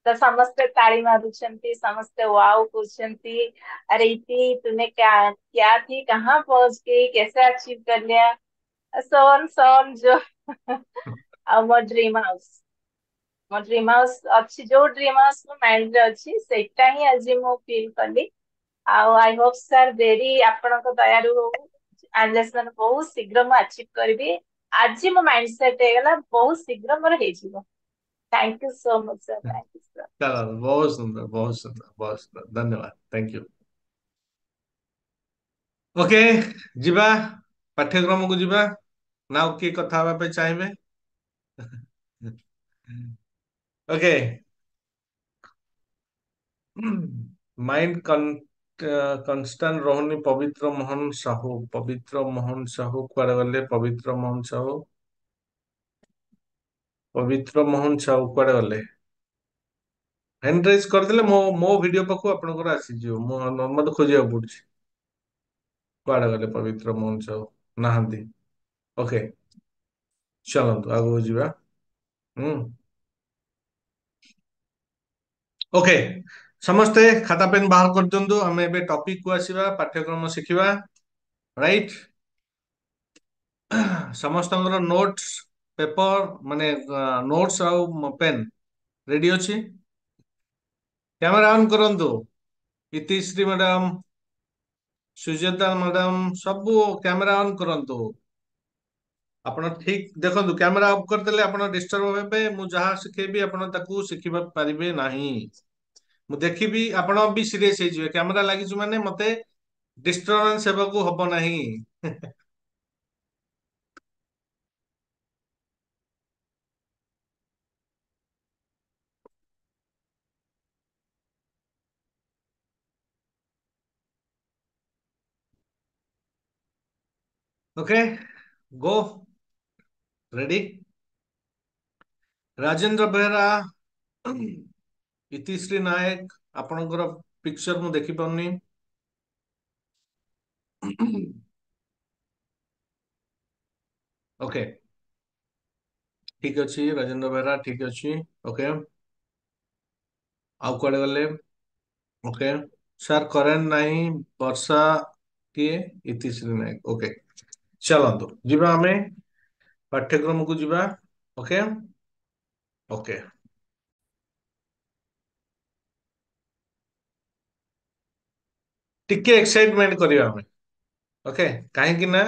ତ ସମସ୍ତେ ତାଳି ମାରୁଛନ୍ତି, ସମସ୍ତେ ୱାଓ କହୁଛନ୍ତି, अरे इति तूने क्या क्या थी, कहाँ पहुंच गई, कैसे अचीव कर लिया, सोन सोन जो ଆଉ ମୋ ଡ୍ରିମ ହାଉସ ଅଛି, ଯୋଉ ଡ୍ରିମ ହାଉସ ମୋ ମାଇଣ୍ଡ ରେ ଅଛି, ସେଇଟା ହିଁ ଆଜି ମୁଁ ଫିଲ୍ କଲି। ଆଉ ଆଇ ହୋପ ସାର୍ ଭେରି ଆପଣଙ୍କ ଦୟାରୁ ହଉ, ଆଞ୍ଜେସନ ବହୁତ ଶୀଘ୍ର ମୁଁ ଆଚିଭ କରିବି। ଆଜି ମୋ ମାଇଣ୍ଡ ସେଟ ହେଇଗଲା, ବହୁତ ଶୀଘ୍ର ମୋର ହେଇଯିବ। Thank you so much sir, thank you sir. चलो, बहुत सुंदर, बहुत सुंदर, बहुत सुंदर, धन्यवाद, थैंक यू। ओके, ଯିବା ପାଠ୍ୟକ୍ରମକୁ ଯିବା ନା ଆଉ କିଏ କଥା ହେବା ପାଇଁ ଚାହିଁବେ? ଓକେ, ମାଇଣ୍ଡ କନଷ୍ଟାଣ୍ଟ ରହୁନି। ପବିତ୍ର ମୋହନ ସାହୁ, ପବିତ୍ର ମୋହନ ସାହୁ କୁଆଡେ ଗଲେ? ପବିତ୍ର ମୋହନ ସାହୁ, ପବିତ୍ର ମୋହନ ସାହୁ କୁଆଡେ ଗଲେ? ହ୍ୟାଣ୍ଡ ରାଇଜ କରିଦେଲେ ମୋ ଭିଡିଓ ପାଖକୁ ଆପଣଙ୍କର ଆସିଯିବ, ମତେ ଖୋଜିବାକୁ ପଡୁଛି। କୁଆଡେ ଗଲେ ପବିତ୍ର ମୋହନ ସାହୁ? ନାହାନ୍ତି। ଓକେ, ଚାଲନ୍ତୁ ଆଗକୁ ଯିବା। ହୁଁ, ଓକେ, ସମସ୍ତେ ଖାତା ପେନ୍ ବାହାର କରିଦିଅନ୍ତୁ। ଆମେ ଏବେ ଟପିକ କୁ ଆସିବା, ପାଠ୍ୟକ୍ରମ ଶିଖିବା, ରାଇଟ? ସମସ୍ତଙ୍କର ନୋଟ୍ସ ପେପର, ମାନେ ନୋଟ୍ସ ଆଉ ପେନ୍ ରେଡି ଅଛି? କ୍ୟାମେରା ଅନ୍ କରନ୍ତୁ। ଇତିଶ୍ରୀ ମ୍ୟାଡାମ, ସୁଜାତା ମ୍ୟାଡାମ, ସବୁ କ୍ୟାମେରା ଅନ୍ କରନ୍ତୁ। ଆପଣ ଠିକ ଦେଖନ୍ତୁ କ୍ୟାମେରା ଅଫ୍ କରିଦେଲେ ଆପଣ ଡିଷ୍ଟର୍ବ ହେବେ। ମୁଁ ଯାହା ଶିଖେଇବି ଆପଣ ତାକୁ ଶିଖିବା ପାରିବେ ନାହିଁ। ମୁଁ ଦେଖିବି ଆପଣ ବି ସିରିୟସ ହେଇଯିବେ। କ୍ୟାମେରା ଲାଗିଛି ମାନେ ମତେ ଡିଷ୍ଟର୍ବାନ୍ସ ହେବାକୁ ହବ ନାହିଁ। Okay go ready. Rajendra Behera, Itishree Nayak, ଆପଣଙ୍କର ପିକ୍ଚର ମୁଁ ଦେଖିପାରୁନି। ଓକେ ଠିକ ଅଛି ରାଜେନ୍ଦ୍ର ବେହେରା ଠିକ ଅଛି। ଓକେ ଆଉ କୁଆଡେ ଗଲେ? ଓକେ ସାର୍ କରେଣ୍ଟ ନାହିଁ। ବର୍ଷା କିଏ? ଇତିଶ୍ରୀ ନାୟକ। ଓକେ ଚାଲନ୍ତୁ ଯିବା ଆମେ ପାଠ୍ୟକ୍ରମକୁ ଯିବା। ଓକେ ଓକେ ଟିକେ ଏକ୍ସାଇଟମେଣ୍ଟ କରିବା ଆମେ। ଓକେ କାହିଁକି ନା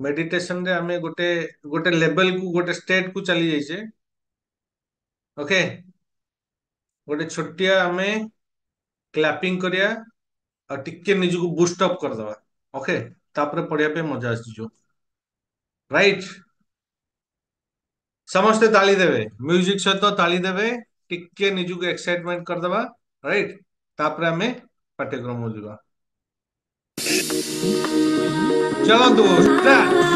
ମେଡିଟେସନ ରେ ଆମେ ଗୋଟେ ଗୋଟେ ଲେଭେଲ କୁ ଗୋଟେ ଷ୍ଟେଟ କୁ ଚାଲି ଯାଇଛେ। ଓକେ ଗୋଟେ ଛୋଟିଆ ଆମେ କ୍ଲାପିଂ କରିବା ଆଉ ଟିକେ ନିଜକୁ ବୁଷ୍ଟ ଅପ୍ କରିଦବା। ଓକେ ତାପରେ ପଢିବା ପାଇଁ ମଜା ଆସିଯିବ। ରାଇଟ ସମସ୍ତେ ତାଳି ଦେବେ, ମ୍ୟୁଜିକ ସହିତ ତାଳି ଦେବେ। ଟିକେ ନିଜକୁ ଏକ୍ସାଇଟମେଣ୍ଟ କରିଦବା। ରାଇଟ ତାପରେ ଆମେ ପାଠ୍ୟକ୍ରମକୁ ଯିବା। ଚଲନ୍ତୁ ଷ୍ଟାର୍ଟ।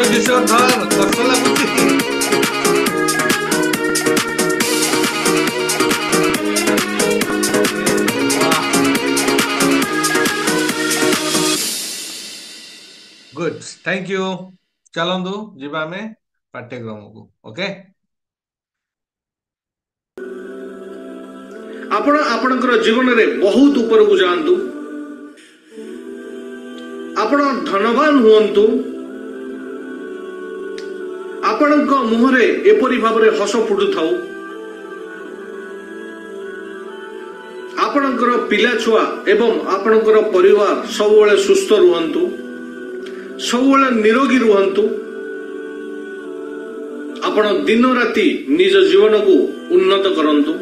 କିଶୋର ଧର କଷ୍ଟ ଲାଗୁଛି। Good thank you. ଚାଲନ୍ତୁ ଯିବା ଆମେ ପାଠ୍ୟକ୍ରମକୁ। ଓକେ ଆପଣ ଆପଣଙ୍କର ଜୀବନରେ ବହୁତ ଉପରକୁ ଯାଆନ୍ତୁ। ଆପଣ ଧନବାନ ହୁଅନ୍ତୁ। ଆପଣଙ୍କ ମୁହଁରେ ଏପରି ଭାବରେ ହସ ଫୁଟୁଥାଉ। ଆପଣଙ୍କର ପିଲାଛୁଆ ଏବଂ ଆପଣଙ୍କର ପରିବାର ସବୁବେଳେ ସୁସ୍ଥ ରୁହନ୍ତୁ, ସବୁବେଳେ ନିରୋଗୀ ରୁହନ୍ତୁ। ଆପଣ ଦିନ ରାତି ନିଜ ଜୀବନକୁ ଉନ୍ନତ କରନ୍ତୁ।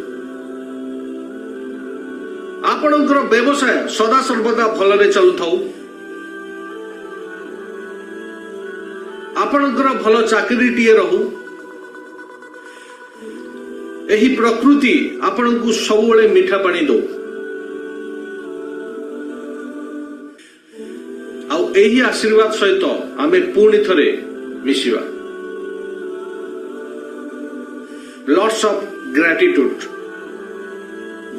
ଆପଣଙ୍କର ବ୍ୟବସାୟ ସଦାସର୍ବଦା ଭଲରେ ଚାଲୁଥାଉ। ଆପଣଙ୍କର ଭଲ ଚାକିରିଟିଏ ରହୁ। ଏହି ପ୍ରକୃତି ଆପଣଙ୍କୁ ସବୁବେଳେ ମିଠା ପାଣି ଦଉ। ଆଉ ଏହି ଆଶୀର୍ବାଦ ସହିତ ଆମେ ପୁଣି ଥରେ ମିଶିବା। Lots of gratitude.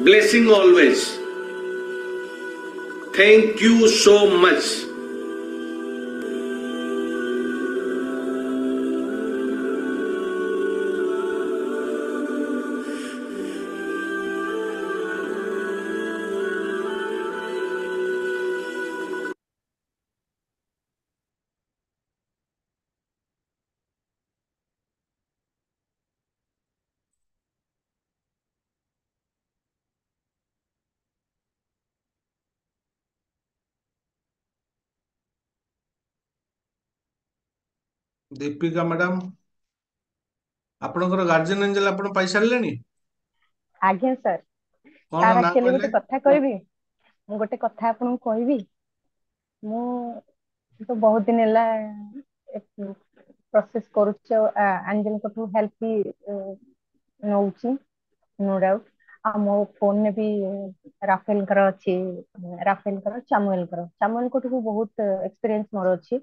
Blessing always. Thank you so much. Deepika madam, ଆପଣଙ୍କର ଗାର୍ଜିଆନ ଏଞ୍ଜେଲ ଆପଣ ପାଇସାରିଲେଣି? ଆଜ୍ଞା ସାର୍। କଣ ସାର୍ ନା ଆକ୍ଚୁଆଲି କହିଲେ? ଗୋଟେ କଥା କହିବି, ମୁଁ ଗୋଟେ କଥା ଆପଣଙ୍କୁ କହିବି। ମୁଁ ତ ବହୁତ ଦିନ ହେଲା ପ୍ରୋସେସ କରୁଛି, ଆଞ୍ଜେଲଙ୍କଠୁ ହେଲ୍ପ ବି ନଉଛି, नो डाउट। ଆଉ ମୋ ଫୋନରେ ବି ରାଫେଲଙ୍କର ଅଛି, ରାଫେଲଙ୍କର ଚାମୁଏଲଙ୍କଠୁ ବି ବହୁତ ଏକ୍ସପିରିଏନ୍ସ ମୋର ଅଛି,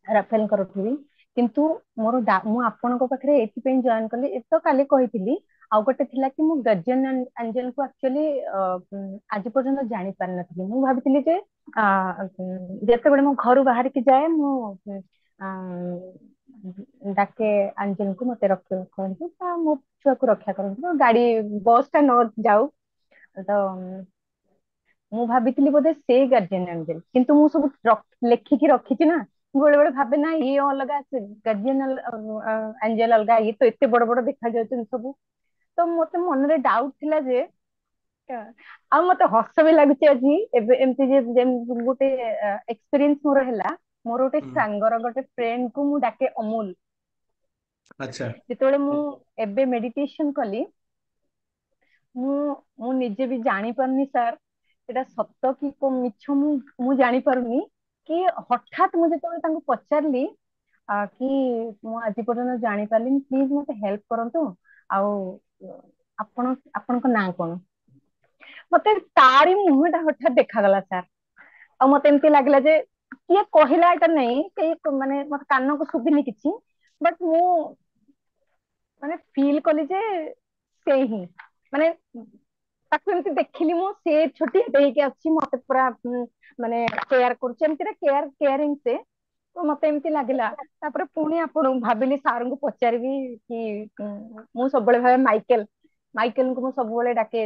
ରାଫେଲଙ୍କରଠୁ ବି। କିନ୍ତୁ ମୁଁ ଆପଣଙ୍କ ପାଖରେ ଏଇଥିପାଇଁ ଜଏନ କଲି, ଏ ତ କାଲି କହିଥିଲି। ଆଉ ଗୋଟେ ଥିଲା କି ମୁଁ ଗାର୍ଜିଆନ ଆଞ୍ଜେଲକୁ ଆକ୍ଚୁଆଲି ଆଜି ପର୍ଯ୍ୟନ୍ତ ଜାଣି ପାରିନଥିଲି। ମୁଁ ଭାବିଥିଲି ଯେ ଯେତେବେଳେ ମୁଁ ଘରୁ ବାହାରିକି ଯାଏ, ମୁଁ ଡାକେ ଆଞ୍ଜେଲକୁ ମତେ ରକ୍ଷା କରନ୍ତୁ ବା ମୋ ଛୁଆକୁ ରକ୍ଷା କରନ୍ତୁ, ଗାଡି ବସ୍ ଟା ନ ଯାଉ। ତ ମୁଁ ଭାବିଥିଲି ବୋଧେ ସେଇ ଗାର୍ଜିଆନ ଆଞ୍ଜେଲ, କିନ୍ତୁ ମୁଁ ସବୁ ଲେଖିକି ରଖିଛି ନା। ମୁଁ ବେଳେ ବେଳେ ଭାବେ ନା ଇଏ ଅଲଗା, ଗାର୍ଜିଆନ ଆଞ୍ଜେଲ ଅଲଗା, ଇଏ ତ ଏତେ ବଡ ବଡ ଦେଖା ଯାଉଛନ୍ତି ସବୁ। ତ ମତେ ମନରେ ଡାଉଟ ଥିଲା ଯେ ଆଉ ମତେ ହସ ବି ଲାଗୁଛି ଆଜି, ଏବେ ଏମିତି ଯେ ଗୋଟେ ଏକ୍ସପିରିଏନ୍ସ ମୋର ହେଲା। ମୋର ଗୋଟେ ସାଙ୍ଗର ଗୋଟେ ଫ୍ରେଣ୍ଡ କୁ ମୁଁ ଡାକେ ଅମୁଲ। ଆଚ୍ଛା। ଯେତେବେଳେ ମୁଁ ଏବେ ମେଡିଟେସନ କଲି, ମୁଁ ମୁଁ ନିଜେ ବି ଜାଣିପାରୁନି ସାର୍ ସେଟା ସତ କି ମିଛ, ମୁଁ ଜାଣିପାରୁନି। କି ହଠାତ୍ ମୁଁ ଯେତେବେଳେ ତାଙ୍କୁ ପଚାରିଲି କି ମୁଁ ଆଜି ପର୍ଯ୍ୟନ୍ତ ଜାଣିପାରିଲିନି, ପ୍ଲିଜ ମତେ ହେଲ୍ପ କରନ୍ତୁ, ଆଉ ଆପଣଙ୍କ ନାଁ କଣ? ମତେ ତାରି ମୁହଁ ଟା ହଠାତ୍ ଦେଖାଗଲା ସାର୍। ଆଉ ମତେ ଏମିତି ଲାଗିଲା ଯେ କିଏ କହିଲା ଏଇଟା, ନାଇଁ ସେଇ ମାନେ ମତେ କାନକୁ ଶୁଭିନି କିଛି, ବଟ ମୁଁ ମାନେ ଫିଲ୍ କଲି ଯେ ସେଇ ହିଁ, ମାନେ ତାକୁ ଏମିତି ଦେଖିଲି, ମୁଁ ସେ ଛୋଟିଆଟେ ହେଇକି ଅଛି, ମତେ ପୁରା ମାନେ କେୟାର କରୁଛି, ଏମିତିରେ କେୟାରିଂ ସେ। ତ ମତେ ଏମିତି ଲାଗିଲା। ତାପରେ ପୁଣି ଆପଣଙ୍କୁ ଭାବିଲି ସାରଙ୍କୁ ପଚାରିବି କି ମୁଁ ସବୁବେଳେ ଭାବେ ମାଇକେଲଙ୍କୁ ମୁଁ ସବୁବେଳେ ଡାକେ,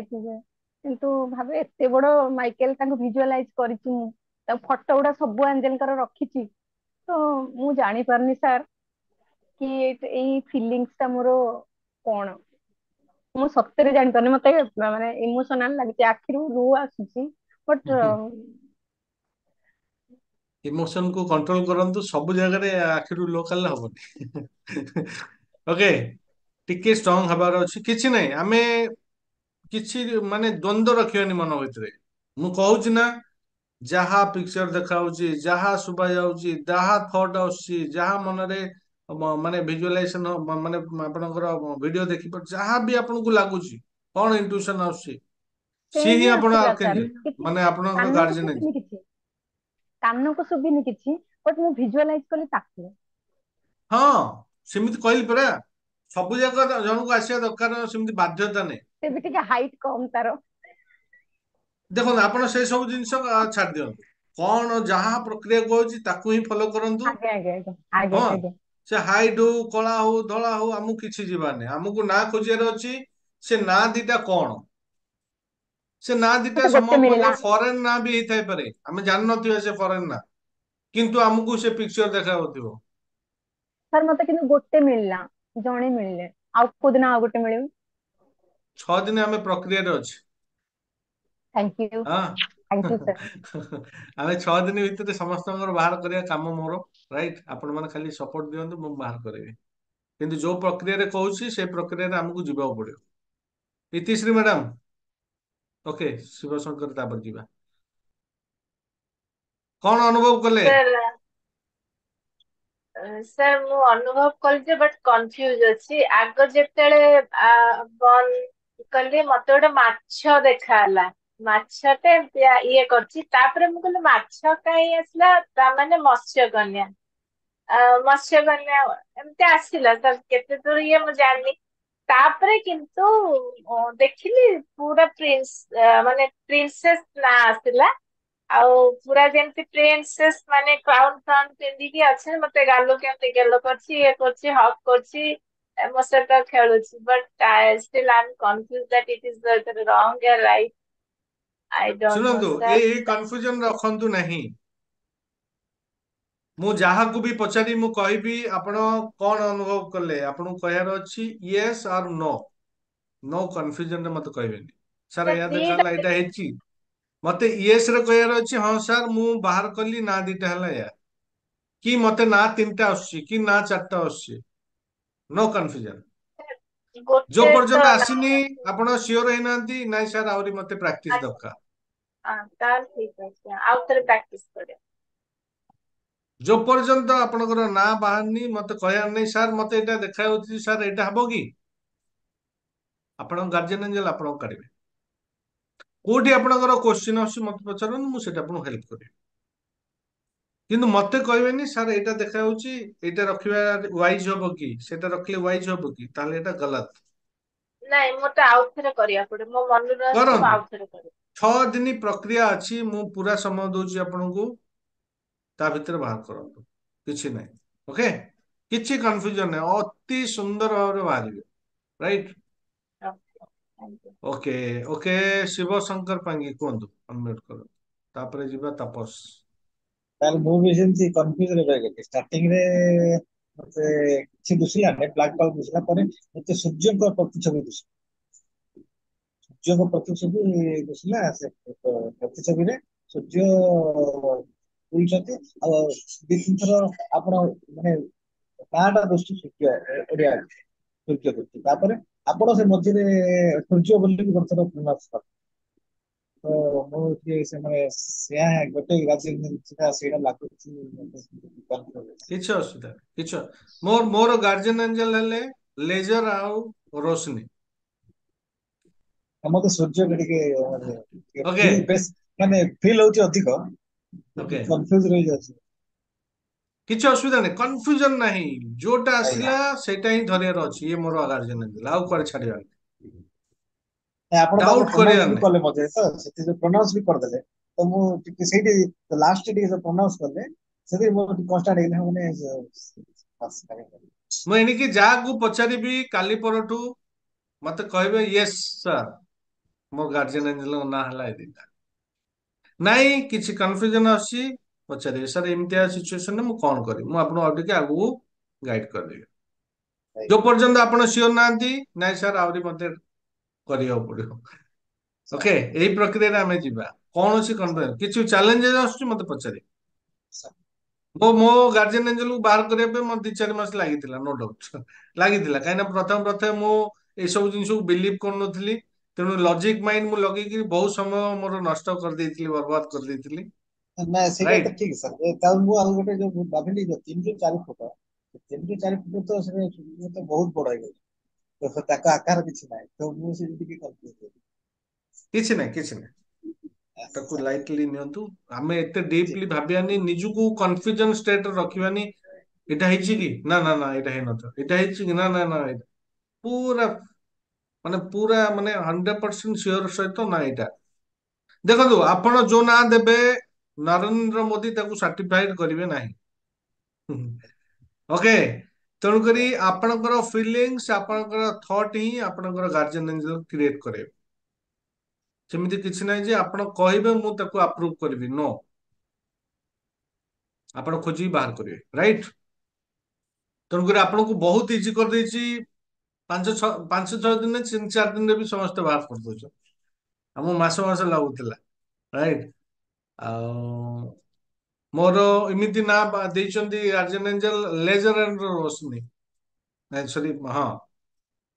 କିନ୍ତୁ ଭାବେ ଏତେ ବଡ ମାଇକେଲ, ତାଙ୍କୁ ଭିଜୁଆଲାଇଜ କରିଛି ମୁଁ, ତା ଫଟୋ ଗୁଡା ସବୁ ଆଞ୍ଜେଲଙ୍କର ରଖିଛି। ତ ମୁଁ ଜାଣିପାରୁନି ସାର୍ କି ଏଇ ଫିଲିଙ୍ଗସ ଟା ମୋର କଣ। ମୁଁ ସତରେ ଜାଣିପାରୁନି, ମତେ ମାନେ ଇମୋସନାଲ ଲାଗୁଛି, ଆଖିରୁ ଲୁହ ଆସୁଛି, ବଟ ଇମୋସନ କୁ କଣ୍ଟ୍ରୋଲ କରନ୍ତୁ, ସବୁ ଜାଗାରେ ଆଖିରୁ ଲୁହ ଖାଲି ହବନି। ଓକେ, ଟିକେ ଷ୍ଟ୍ରଙ୍ଗ ହବାର ଅଛି, କିଛି ନାହିଁ। ଆମେ କିଛି ମାନେ ଦ୍ୱନ୍ଦ ରଖିବାନି ମନ ଭିତରେ। ମୁଁ କହୁଛି ନା, ଯାହା ପିକ୍ଚର ଦେଖାଯାଉଛି, ଯାହା ଶୁଭା ଯାଉଛି, ଯାହା ଥଟ ଆସୁଛି, ଯାହା ମନରେ ମାନେ ଭିଜୁଆଲାଇଜେସନ, ମାନେ ଆପଣଙ୍କର ଭିଡିଓ ଦେଖିପାରୁଛି, ଯାହା ବି ଆପଣଙ୍କୁ ଲାଗୁଛି, କଣ ଇଣ୍ଟୁଇସନ ଆସୁଛି, ସେ ସିଏ ହିଁ ହିଁ ଆପଣ ଆସିଲା ସାର୍। ଆର୍କଏଞ୍ଜେଲ, କିଛି ମାନେ ଆପଣଙ୍କର କାନକୁ ଗାର୍ଜିଆନ ଶୁଭିନି ଏଞ୍ଜେଲ। କିଛି, କାନକୁ ଶୁଭିନି କିଛି, ବଟ ମୁଁ ଭିଜୁଆଲାଇଜ କଲି ତାକୁ। ହଁ, ସେମିତି କହିଲି ପରା, ସବୁ ଯାକ ଜଣକୁ ଆସିବା ଦରକାର, ସେମିତି ବାଧ୍ୟତା ନାହିଁ। ସେ ବି ଟିକେ ହାଇଟ କମ ତାର। ଦେଖନ୍ତୁ, ଆପଣ ସେ ସବୁ ଜିନିଷ ଛାଡି ଦିଅନ୍ତୁ। କଣ ଯାହା ପ୍ରକ୍ରିୟା କହୁଛି ତାକୁ ହିଁ ଫଲୋ କରନ୍ତୁ। ଆଜ୍ଞା ଆଜ୍ଞା ଆଜ୍ଞା ଆଜ୍ଞା ହଁ, ଆଜ୍ଞା। ସେ ହାଇଟ ହଉ, କଳା ହଉ, ଧଳା ହଉ, ଆମକୁ କିଛି ଯିବାର ନାହିଁ। ଆମକୁ ନା ଖୋଜିବାର ଅଛି, ସେ ନା ଦିଟା କଣ। ସେ ନା ଦିଟା ମତେ ଗୋଟେ ସମ୍ଭବ ମିଳିଲା ମଧ୍ୟ ଫରେନ ନା ବି ହେଇଥାଇପାରେ, ଆମେ ଜାଣିନଥିବା ସେ ଫରେନ ନା, କିନ୍ତୁ ଆମକୁ ସେ ପିକ୍ଚର ଦେଖାଯାଉଥିବ। ସାର୍। ମତେ କିନ୍ତୁ ଗୋଟେ ମିଳିଲା, ଜଣେ ମିଳିଲେ, ଆଉ କୋଉ ଦିନ ଆଉ ଗୋଟେ ମିଳିବ। 6 ଦିନ ଆମେ ପ୍ରକ୍ରିୟାରେ ଅଛି। ଥ୍ୟାଙ୍କ ୟୁ ହଁ। Thank you sir. ଆମେ 6 ଦିନ ଭିତରେ ସମସ୍ତଙ୍କର ବାହାର କରିବା କାମ ମୋର, ରାଇଟ୍। ଆପଣ ମାନେ ଖାଲି ସପୋର୍ଟ ଦିଅନ୍ତୁ, ମୁଁ ବାହାର କରିବି। କିନ୍ତୁ ଯୋଉ ପ୍ରକ୍ରିୟାରେ କହୁଛି, ସେ ପ୍ରକ୍ରିୟାରେ ଆମକୁ ଯିବାକୁ ପଡିବ। ଇତିଶ୍ରୀ ମ୍ୟାଡାମ, ଓକେ, ଶିବ ଶଙ୍କର, ତାପରେ ଯିବା। କଣ ଅନୁଭବ କଲେ? ସାର୍ ମୁଁ ଅନୁଭବ କଲି ଯେ ବଟ୍ କନଫ୍ୟୁଜ ଅଛି। ଆଗ ଯେତେବେଳେ ବନ୍ଦ କଲି, ମତେ ଗୋଟେ ମାଛ ଦେଖା ହେଲା, ମାଛଟେ ଇଏ କରୁଛି। ତାପରେ ମୁଁ କହିଲି ମାଛ କାହିଁ ଆସିଲା, ତାମାନେ ମତ୍ସ୍ୟକନ୍ୟା। ମତ୍ସ୍ୟକନ୍ୟା ଏମିତି ଆସିଲା, ତାର କେତେ ଦୂର ଇଏ ମୁଁ ଜାଣିନି। ତାପରେ କିନ୍ତୁ ଦେଖିଲି ପୁରା ମାନେ ପ୍ରିନ୍ସେସ୍ ନା ଆସିଲା। ଆଉ ପୁରା ଯେମିତି ପ୍ରିନ୍ସେସ୍, ମାନେ କ୍ରାଉନ ଫ୍ରାଉନ ପିନ୍ଧିକି ଅଛି। ମତେ ଗାଲୁ କେମିତି ଗେଲ କରୁଛି, ଇଏ କରୁଛି, ହକ୍ କରୁଛି, ମୋ ସହିତ ଖେଳୁଛି। But steel I M confuse that it is ରଙ୍ଗ or right. I don't know, ଶୁଣନ୍ତୁ, sir. ଏଇ କନଫ୍ୟୁଜନ ରଖନ୍ତୁ ନାହିଁ। ମୁଁ ଯାହାକୁ ବି ପଚାରି ମୁଁ କହିବି, ଆପଣ କଣ ଅନୁଭବ କଲେ, ଆପଣଙ୍କୁ କହିବାର ଅଛି ୟେସ୍ ଅର୍ ନୋ। ନୋ କନଫ୍ୟୁଜନରେ ମତେ କହିବେନି ସାର୍ ସାର୍ ଏଇଆ ଦିଟା ଦେଖାହେଲା, ଏଇଟା ହେଇଛି। ମତେ ୟେସ୍ ରେ କହିବାର ଅଛି, ହଁ ସାର୍ ମୁଁ ବାହାର କଲି, ନା ଦିଟା ହେଲା ଏଇଆ। कि मते ना 3टा आସୁଛି कि ना 4टा आସୁଛି। No confusion. जो ଗୋଟେ ତ पर्यंत ନା आसीनी आपण सियोर हैनांती नाइ सर आउरी मते प्रैक्टिस दरकार। ତାହେଲେ ଠିକ ଅଛି ଆଉ ଥରେ ପ୍ରାକ୍ଟିସ କରିବା। जो पर्यंत आपणकर ना बाहरनी मते कहयार नहीं सर मते एटा देखा होची सर एटा हबो कि आपण गार्जियन एंजल आपण करिवे कोठी आपणकर क्वेश्चन आसी मते पचारन मु सेटा आपण हेल्प करिवे किंतु मते कहबेनी सर एटा देखा होची एटा रखिबा वाइज हबो कि सेटा रखले वाइज हबो कि ताले एटा गलत। ନାଇଁ ମତେ ଆଉ ଥରେ କରିବାକୁ ପଡିବ ମୋ ମନରେ ଆସୁଛି ମୁଁ करन ଆଉ ଥରେ କରିବି। 6 दिन प्रक्रिया अछि मु पूरा समय दोची आपनको ता भितर बाहर करंतु किछि नहीं। ओके किछि कंफ्यूजन नहीं अति सुंदर भाव बाहर right. Thank you. Okay okay Shiv Shankar Pangi कोंदु अनम्यूट करो तापरे जिबा तापस। ତାହେଲେ ମୁଁ ବି ସେମିତି କନଫ୍ୟୁଜ ରହିଗଲି ଷ୍ଟାର୍ଟିଂ ରେ ମତେ କିଛି ଦୁଶିଲା ନାହିଁ ବ୍ଲାକ୍ ବଲ୍ ଦୁଶିଲା ପରେ ମତେ ସୂର୍ଯ୍ୟଙ୍କ ପ୍ରତିଛବି ଦୁଶିଲା ସୂର୍ଯ୍ୟଙ୍କ ପ୍ରତିଛବି ଦୁଶିଲା ସେ ପ୍ରତିଛବିରେ ସୂର୍ଯ୍ୟ ବୁଲୁଛନ୍ତି ଆଉ ଦି ତିନି ଥର ଆପଣ ମାନେ ନାଁଟା ଦୃଷ୍ଟି ସୂର୍ଯ୍ୟ ଓଡିଆ ସୂର୍ଯ୍ୟ ଦୃଷ୍ଟି ତାପରେ ଆପଣ ସେ ମଝିରେ ସୂର୍ଯ୍ୟ ବୋଲି ଗୋଟେ ଥର pronounce କଲେ ତ ମୁଁ ଟିକେ ସେମାନେ ସେୟା ଗୋଟେ ରାଜ୍ୟ ସେଇଟା ଲାଗୁଛି किछि असुविधा किछि मोर गार्जियन एंजल हेले लेजर आउ रोशनी। ମତେ ସୂର୍ଯ୍ୟ ଟିକେ ओके ମାନେ ଫିଲ୍ ହଉଛି ଅଧିକ ओके କନଫ୍ୟୁଜ ରହିଯାଉଛି। किछि असुविधा नहीं कंफ्यूजन नहीं जोटा ଆଜ୍ଞା आसिला सेटा ही धरियार अछि ये मोर गार्जियन एंजल आउ कुआडे छाडिबा ଆପଣ ତାପରେ डाउट ପ୍ରୋନାଉନ୍ସ करियार ବି नहीं। କଲେ ମଝିରେ ତ ସେଠି ଯୋଉ ପ୍ରୋନାଉନ୍ସ ବି କରିଦେଲେ ତ ମୁଁ ଟିକେ ସେଇଠି ଲାଷ୍ଟ ଟିକେ ଯୋଉ ପ୍ରୋନାଉନ୍ସ କଲେ ସେଠି ମୋର ଟିକେ କନଷ୍ଟାଣ୍ଟ ହେଇଗଲା ମାନେ ମୁଁ ଏଣିକି ଯାହାକୁ ପଚାରିବି କାଲି ପରଠୁ मते कहबे यस सर मोर गार्जियन एंजल ना हला ए दिना नहीं किछि कंफ्यूजन आसी पचारे सर एमतिया सिचुएशन में मु कोन करी मु आपन और टिके आगु गाइड कर देबी जो पर्यंत आपण सियोर नांती नहीं सर आवरी मते करियो पड़ियो। ओके एही प्रक्रिया रे हमें जीवा कौन सी कंफ्यूजन किछि चैलेंजेस आसुची मते पचारे मो गार्जियन एंजल को बाहर करबे पे मो 2-4 मास लागितिला नो डाउट लागितिला काइना प्रथम प्रथम मो ए सब जिंस को बिलीव कर नथली तेणु लॉजिक माइंड मु लगे कि बहुत समय मोर नष्ट कर देइतिली बर्बाद कर देइतिली ନାଇଁ ସେଇଟା ତ राइट। ଠିକ ସାର୍ ତାଉ ମୁଁ ଆଉ ଗୋଟେ ଯୋଉ ଭାବିଲି ଯୋଉ 3 ରୁ 4 ଫୁଟ 3 ରୁ 4 ଫୁଟ ତ ସେ ତ ବହୁତ ବଡ ହେଇଗଲା ତ ତାଙ୍କ ଆକାର କିଛି ନାହିଁ ତ ମୁଁ ସେଠି ଟିକେ କନଫ୍ୟୁଜ किछि नहीं ताकू लाइटली नियंतु आमे एते डीपली भाबियानी निजुकू कंफ्यूजन स्टेट रखिबानी एटा हेछि कि ना ना ना एटा हे नथ एटा हेछि कि ना ना ना पूरा पूरा माने 100% श्योर सहित ना एटा देखो आपण जो ना देबे नरेंद्र मोदी ताकू सर्टिफाइड करिवे नाही। ओके तेणुकरी आपणकर फिलिंग्स आपणकर थॉट ही आपणकर गार्जियन एंजल क्रिएट करे सेମିତି କିଛି ନାହିଁ ଯେ ଆପଣ କହିବେ ମୁଁ ତାକୁ ଆପ୍ରୁଭ କରିବି नो ଆପଣ ଖୋଜି ବାହାର କରିବେ ରାଇଟ। ତେଣୁକରି ଆପଣଙ୍କୁ ବହୁତ ଇଜି କରିଦେଇଛି 5-6 ଦିନରେ 3-4 ଦିନରେ ବି ସମସ୍ତେ ବାହାର କରିଦଉଛନ୍ତି ଆମକୁ ମାସ ଲାଗୁଥିଲା ରାଇଟ। ଆଉ ମୋର ଏମିତି ନା ଦେଇଛନ୍ତି ଗାର୍ଜିଆନ ଏଞ୍ଜେଲ ଲେଜର ଆଣ୍ଡ ରୋଶନୀ ସରି ହଁ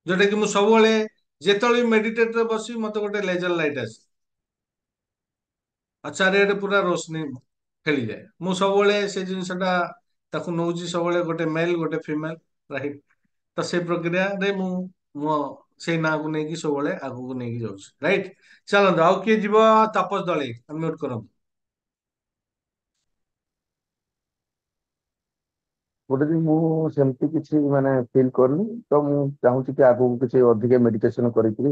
ଯୋଉଟା କି ମୁଁ ସବୁବେଳେ ଯେତେବେଳେ ମେଡିଟେଟରେ ବସି ମତେ ଗୋଟେ ଲେଜର ଲାଇଟ ଆସେ ଆଉ ଚାରିଆଡେ ପୁରା ରୋଶନୀ ଖେଳିଯାଏ ମୁଁ ସବୁବେଳେ ସେ ଜିନିଷଟା ତାକୁ ନଉଛି ସବୁବେଳେ ଗୋଟେ ମେଲ ଗୋଟେ ଫିମେଲ ରାଇଟ। ତ ସେଇ ପ୍ରକ୍ରିୟାରେ ମୁଁ ମୋ ସେଇ ନାଁକୁ ନେଇକି ସବୁବେଳେ ଆଗକୁ ନେଇକି ଯାଉଛି ରାଇଟ। ଚାଲନ୍ତୁ ଆଉ କିଏ ଯିବ ତାପସ ଦଳେଇ ଅନମ୍ୟୁଟ କରନ୍ତୁ। ଗୋଟେ ବି ମୁଁ ସେମିତି କିଛି ମାନେ ଫିଲ୍ କରିନି ତ ମୁଁ ଚାହୁଁଛି କି ଆଗକୁ କିଛି ଅଧିକ ମେଡିଟେସନ କରିକି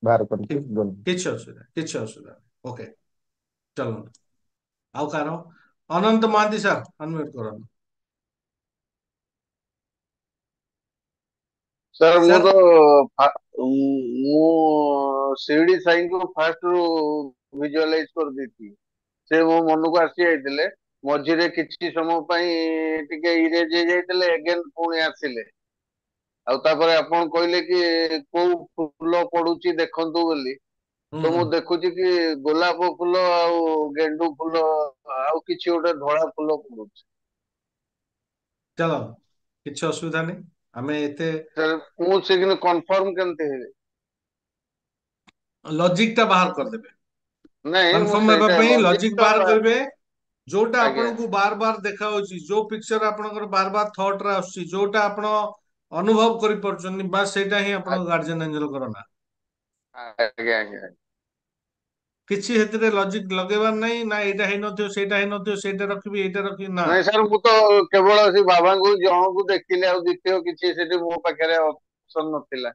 ବାହାର କରିକି ଗଲି। କିଛି ଅସୁବିଧା ଓକେ ଚାଲନ୍ତୁ ଆଉ କାହାର ଅନନ୍ତ ମହାନ୍ତି ସାର୍ ଅନମ୍ୟୁଟ କରନ୍ତୁ। ସାର୍ ମୁଁ ସାର୍ ତ ମୁଁ ଶିରିଡି ସାଇଙ୍କୁ ଫାଷ୍ଟ ରୁ ଭିଜୁଆଲାଇଜ କରିଦେଇଥିଲି ସେ ମୋ ମନକୁ ଆସି ଯାଇଥିଲେ ମଝିରେ କିଛି ସମୟ ପାଇଁ ଟିକେ ଇରେଜ ହେଇଯାଇଥିଲେ ଏଗେନ ପୁଣି ଆସିଲେ ଆଉ ତାପରେ ଆପଣ କହିଲେ କି କୋଉ ଫୁଲ ପଡୁଛି ଦେଖନ୍ତୁ ବୋଲି ତ ମୁଁ ଦେଖୁଛି କି ଗୋଲାପ ଫୁଲ ଆଉ ଗେଣ୍ଡୁ ଫୁଲ ଆଉ କିଛି ଗୋଟେ ଧଳା ଫୁଲ ପଡୁଛି चलो କିଛି ଅସୁବିଧା ନାହିଁ ଆମେ ଏତେ सर ମୁଁ ସେ କିନ୍ତୁ କନଫର୍ମ କେମିତି ହେବି? ଲଜିକ ଟା ବାହାର କରିଦେବେ ନାଇଁ ମୁଁ କନଫର୍ମ ହେବା ସେଇଟା ପାଇଁ ଲଜିକ ଲଜିକ ତ ବାହାର କରିବେ ଯୋଉଟା ଆଜ୍ଞା ଆପଣଙ୍କୁ ବାର ବାର ଦେଖା ଯାଉଛି ଯୋଉ ପିକ୍ଚର ଆପଣଙ୍କର ବାର ବାର ଥଟ ରେ ଆସୁଛି ଯୋଉଟା ଆପଣ ଅନୁଭବ କରିପାରୁଛନ୍ତି ବାସ୍ ସେଇଟା ହିଁ ଆପଣଙ୍କ ଗାର୍ଜିଆନ ଏଞ୍ଜେଲଙ୍କର ନା ଆଜ୍ଞା ଆଜ୍ଞା କିଛି ସେଥିରେ ଲଜିକ ଲଗେଇବାର ନାହିଁ ନା ଏଇଟା ହେଇନଥିବ ସେଇଟା ରଖିବି ଏଇଟା ରଖିବି ନା ନାଇଁ ସାର୍ ମୁଁ ତ କେବଳ ସେ ବାବାଙ୍କୁ ଜଣକୁ ଦେଖିଲି ଆଉ ଦ୍ୱିତୀୟ କିଛି ସେଠି ମୋ ପାଖରେ ଅପସନ ନଥିଲା।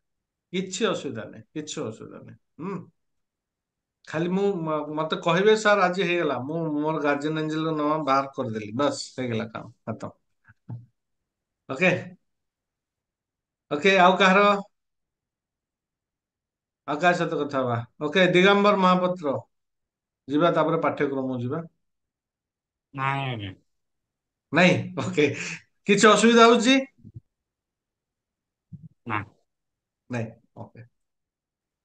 କିଛି ଅସୁବିଧା ନାହିଁ କିଛି ଅସୁବିଧା ନାହିଁ ଖାଲି ମୁଁ ମତେ କହିବେ ସାର୍ ଆଜି ହେଇଗଲା ମୁଁ ମୋର ଗାର୍ଜିଆନ ଏଞ୍ଜେଲ ନାମ ବାହାର କରିଦେଲି ବାସ୍ ହେଇଗଲା କାମ ଖତମ ଓକେ ଓକେ ଆଉ କାହା ସହିତ କଥା ହବା ଓକେ ଦିଗମ୍ବର ମହାପାତ୍ର ଯିବା ତାପରେ ପାଠ୍ୟକ୍ରମ ଯିବା ନାଇଁ ନାଇଁ ଓକେ କିଛି ଅସୁବିଧା ହଉଛି ନା ନାଇଁ ଓକେ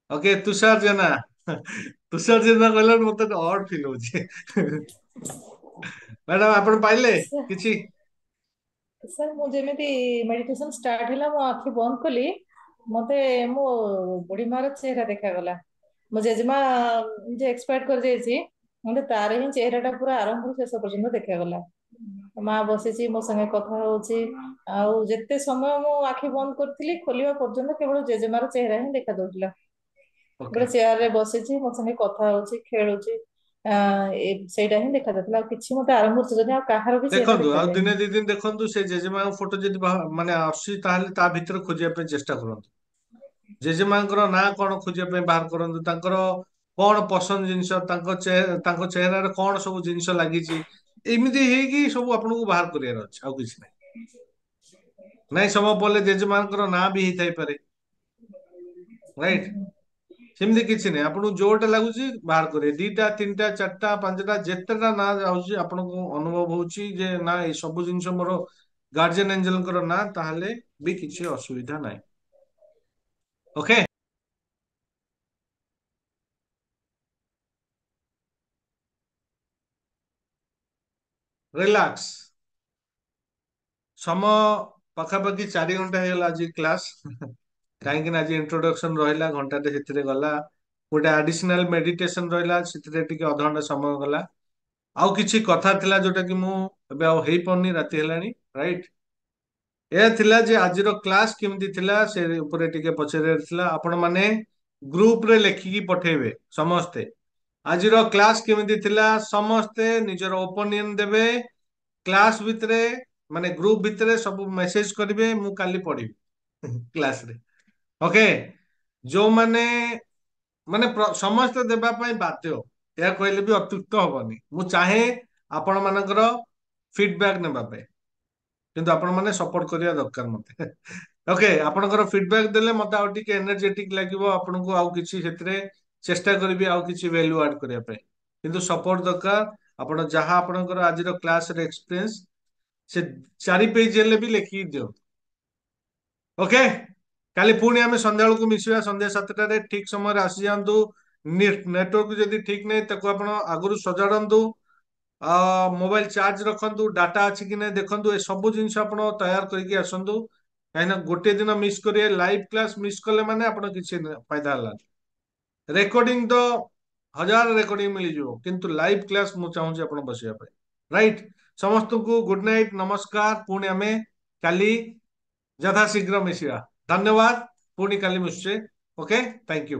ଓକେ ତୁଷାର ଜେନା ତୁଷାର ଜେନା କହିଲା ମତେ ଅଡ୍ ଫିଲ୍ ହଉଛି ମ୍ୟାଡାମ ଆପଣ ପାଇଲେ କିଛି ସାର୍ ମୁଁ ଯେମିତି ମେଡିଟେସନ ଷ୍ଟାର୍ଟ ହେଲା ମୋ ଆଖି ବନ୍ଦ କଲି ମତେ ମୋ ବୁଢୀ ମାର ଚେହେରା ଦେଖାଗଲା ମୋ ଜେଜେମା ଯେ ଏକ୍ସପାୟାର୍ଡ କରିଯାଇଛି ମତେ ତାର ହିଁ ଚେହେରାଟା ପୁରା ଆରମ୍ଭରୁ ଶେଷ ପର୍ଯ୍ୟନ୍ତ ଦେଖାଗଲା ମା ବସିଛି ମୋ ସାଙ୍ଗେ କଥା ହଉଛି ଆଉ ଯେତେ ସମୟ ମୁଁ ଆଖି ବନ୍ଦ କରିଥିଲି ଖୋଲିବା ପର୍ଯ୍ୟନ୍ତ କେବଳ ଜେଜେମାର ଚେହେରା ହିଁ ଦେଖା ଦଉଥିଲା ଓକେ ଗୋଟେ ଚେୟାର ରେ ବସିଛି ମୋ ସାଙ୍ଗେ କଥା ହଉଛି ଖେଳୁଛି ସେଇଟା ହିଁ ଦେଖାଯାଉଥିଲା ଆଉ କିଛି ମତେ ଆରମ୍ଭ ସୁଯୋଗ ଆଉ କାହାର ବି ଚେହେରା ଦେଖନ୍ତୁ ଆଉ ଦିନେ ଦେଖାଯାଏନି ଦି ଦିନ ଦେଖନ୍ତୁ ସେ ଜେଜେମାଙ୍କ ଫଟୋ ଯଦି ମାନେ ଆସୁଛି ତାହେଲେ ତା ଭିତରେ ଖୋଜିବା ପାଇଁ ଚେଷ୍ଟା କରନ୍ତୁ ଜେଜେମାଙ୍କର ନାଁ କଣ ଖୋଜିବା ପାଇଁ ବାହାର କରନ୍ତୁ ତାଙ୍କର କଣ ପସନ୍ଦ ଜିନିଷ ତାଙ୍କ ଚେହେରାରେ କଣ ସବୁ ଜିନିଷ ଲାଗିଛି ଏମିତି ହେଇକି ସବୁ ଆପଣଙ୍କୁ ବାହାର କରିବାର ଅଛି ଆଉ କିଛି ନାହିଁ ନାଇଁ ସମୟ ପଡ଼ିଲେ ଜେଜେମାଙ୍କର ନାଁ ବି ହେଇଥାଇପାରେ ରାଇଟ ସେମିତି କିଛି ନାହିଁ ଆପଣଙ୍କୁ ଯୋଉଟା ଲାଗୁଛି ବାହାର କରିବେ 2ଟା 3ଟା 4ଟା 5ଟା ଯେତେଟା ନାଁ ଯାଉଛି ଆପଣଙ୍କୁ ଅନୁଭବ ହଉଛି ଯେ ନା ଏଇ ସବୁ ଜିନିଷ ମୋର ଗାର୍ଜିଆନ ଏଞ୍ଜେଲଙ୍କର ନାଁ ତାହେଲେ ବି କିଛି ଅସୁବିଧା ନାହିଁ ଓକେ ରିଲାକ୍ସ ସମୟ ପାଖାପାଖି 4 ଘଣ୍ଟା ହେଇଗଲା ଆଜି କ୍ଲାସ କାହିଁକି ନା ଆଜି ଇଣ୍ଟ୍ରୋଡକ୍ସନ ରହିଲା ଘଣ୍ଟାଟେ ସେଥିରେ ଗଲା ଗୋଟେ ଆଡିସନାଲ ମେଡିଟେସନ ରହିଲା ସେଥିରେ ଟିକେ ଅଧଘଣ୍ଟା ସମୟ ଗଲା ଆଉ କିଛି କଥା ଥିଲା ଯୋଉଟା କି ମୁଁ ଏବେ ଆଉ ହେଇପାରୁନି ରାତି ହେଲାଣି ରାଇଟ ଏହା ଥିଲା ଯେ ଆଜିର କ୍ଲାସ କେମିତି ଥିଲା ସେ ଉପରେ ଟିକେ ପଚାରିବାର ଥିଲା ଆପଣ ମାନେ ଗ୍ରୁପ ରେ ଲେଖିକି ପଠେଇବେ ସମସ୍ତେ ଆଜିର କ୍ଲାସ କେମିତି ଥିଲା ସମସ୍ତେ ନିଜର ଓପିନିଅନ ଦେବେ କ୍ଲାସ ଭିତରେ ମାନେ ଗ୍ରୁପ ଭିତରେ ସବୁ ମେସେଜ କରିବେ ମୁଁ କାଲି ପଢିବି କ୍ଲାସରେ ଓକେ ଯୋଉମାନେ ମାନେ ସମସ୍ତେ ଦେବା ପାଇଁ ବାଧ୍ୟ ଏହା କହିଲେ ବି ଅତ୍ୟୁକ୍ତ ହବନି ମୁଁ ଚାହେଁ ଆପଣ ମାନଙ୍କର ଫିଡବ୍ୟାକ ନେବା ପାଇଁ କିନ୍ତୁ ଆପଣ ମାନେ ସପୋର୍ଟ କରିବା ଦରକାର ମତେ ଓକେ ଆପଣଙ୍କର ଫିଡବ୍ୟାକ ଦେଲେ ମତେ ଆଉ ଟିକେ ଏନର୍ଜେଟିକ ଲାଗିବ ଆପଣଙ୍କୁ ଆଉ କିଛି ସେଥିରେ ଚେଷ୍ଟା କରିବି ଆଉ କିଛି ଭ୍ୟାଲୁ ଆଡ କରିବା ପାଇଁ କିନ୍ତୁ ସପୋର୍ଟ ଦରକାର ଆପଣ ଯାହା ଆପଣଙ୍କର ଆଜିର କ୍ଲାସରେ ଏକ୍ସପିରିଏନ୍ସ ସେ 4 ପେଜ ହେଲେ ବି ଲେଖିକି ଦିଅନ୍ତୁ ଓକେ କାଲି ପୁଣି ଆମେ ସନ୍ଧ୍ୟା ବେଳକୁ ମିଶିବା ସନ୍ଧ୍ୟା 7ଟାରେ ଠିକ ସମୟରେ ଆସିଯାଆନ୍ତୁ ନେଟୱାର୍କ ଯଦି ଠିକ ନାହିଁ ତାକୁ ଆପଣ ଆଗରୁ ସଜାଡନ୍ତୁ ମୋବାଇଲ ଚାର୍ଜ ରଖନ୍ତୁ ଡାଟା ଅଛି କି ନାହିଁ ଦେଖନ୍ତୁ ଏ ସବୁ ଜିନିଷ ଆପଣ ତୈୟାର କରିକି ଆସନ୍ତୁ କାହିଁକିନା ଗୋଟେ ଦିନ ମିସ୍ କରିବେ ଲାଇଭ କ୍ଲାସ ମିସ୍ କଲେ ମାନେ ଆପଣ କିଛି ଫାଇଦା ହେଲାନି ରେକର୍ଡିଂ ତ 1000 ରେକର୍ଡିଂ ମିଳିଯିବ କିନ୍ତୁ ଲାଇଭ କ୍ଲାସ ମୁଁ ଚାହୁଁଛି ଆପଣ ବସିବା ପାଇଁ ରାଇଟ ସମସ୍ତଙ୍କୁ ଗୁଡ ନାଇଟ ନମସ୍କାର ପୁଣି ଆମେ କାଲି ଯଥାଶୀଘ୍ର ମିଶିବା ଧନ୍ୟବାଦ ପୁଣି କାଲି ମିଶୁଛେ ଓକେ ଥ୍ୟାଙ୍କ ୟୁ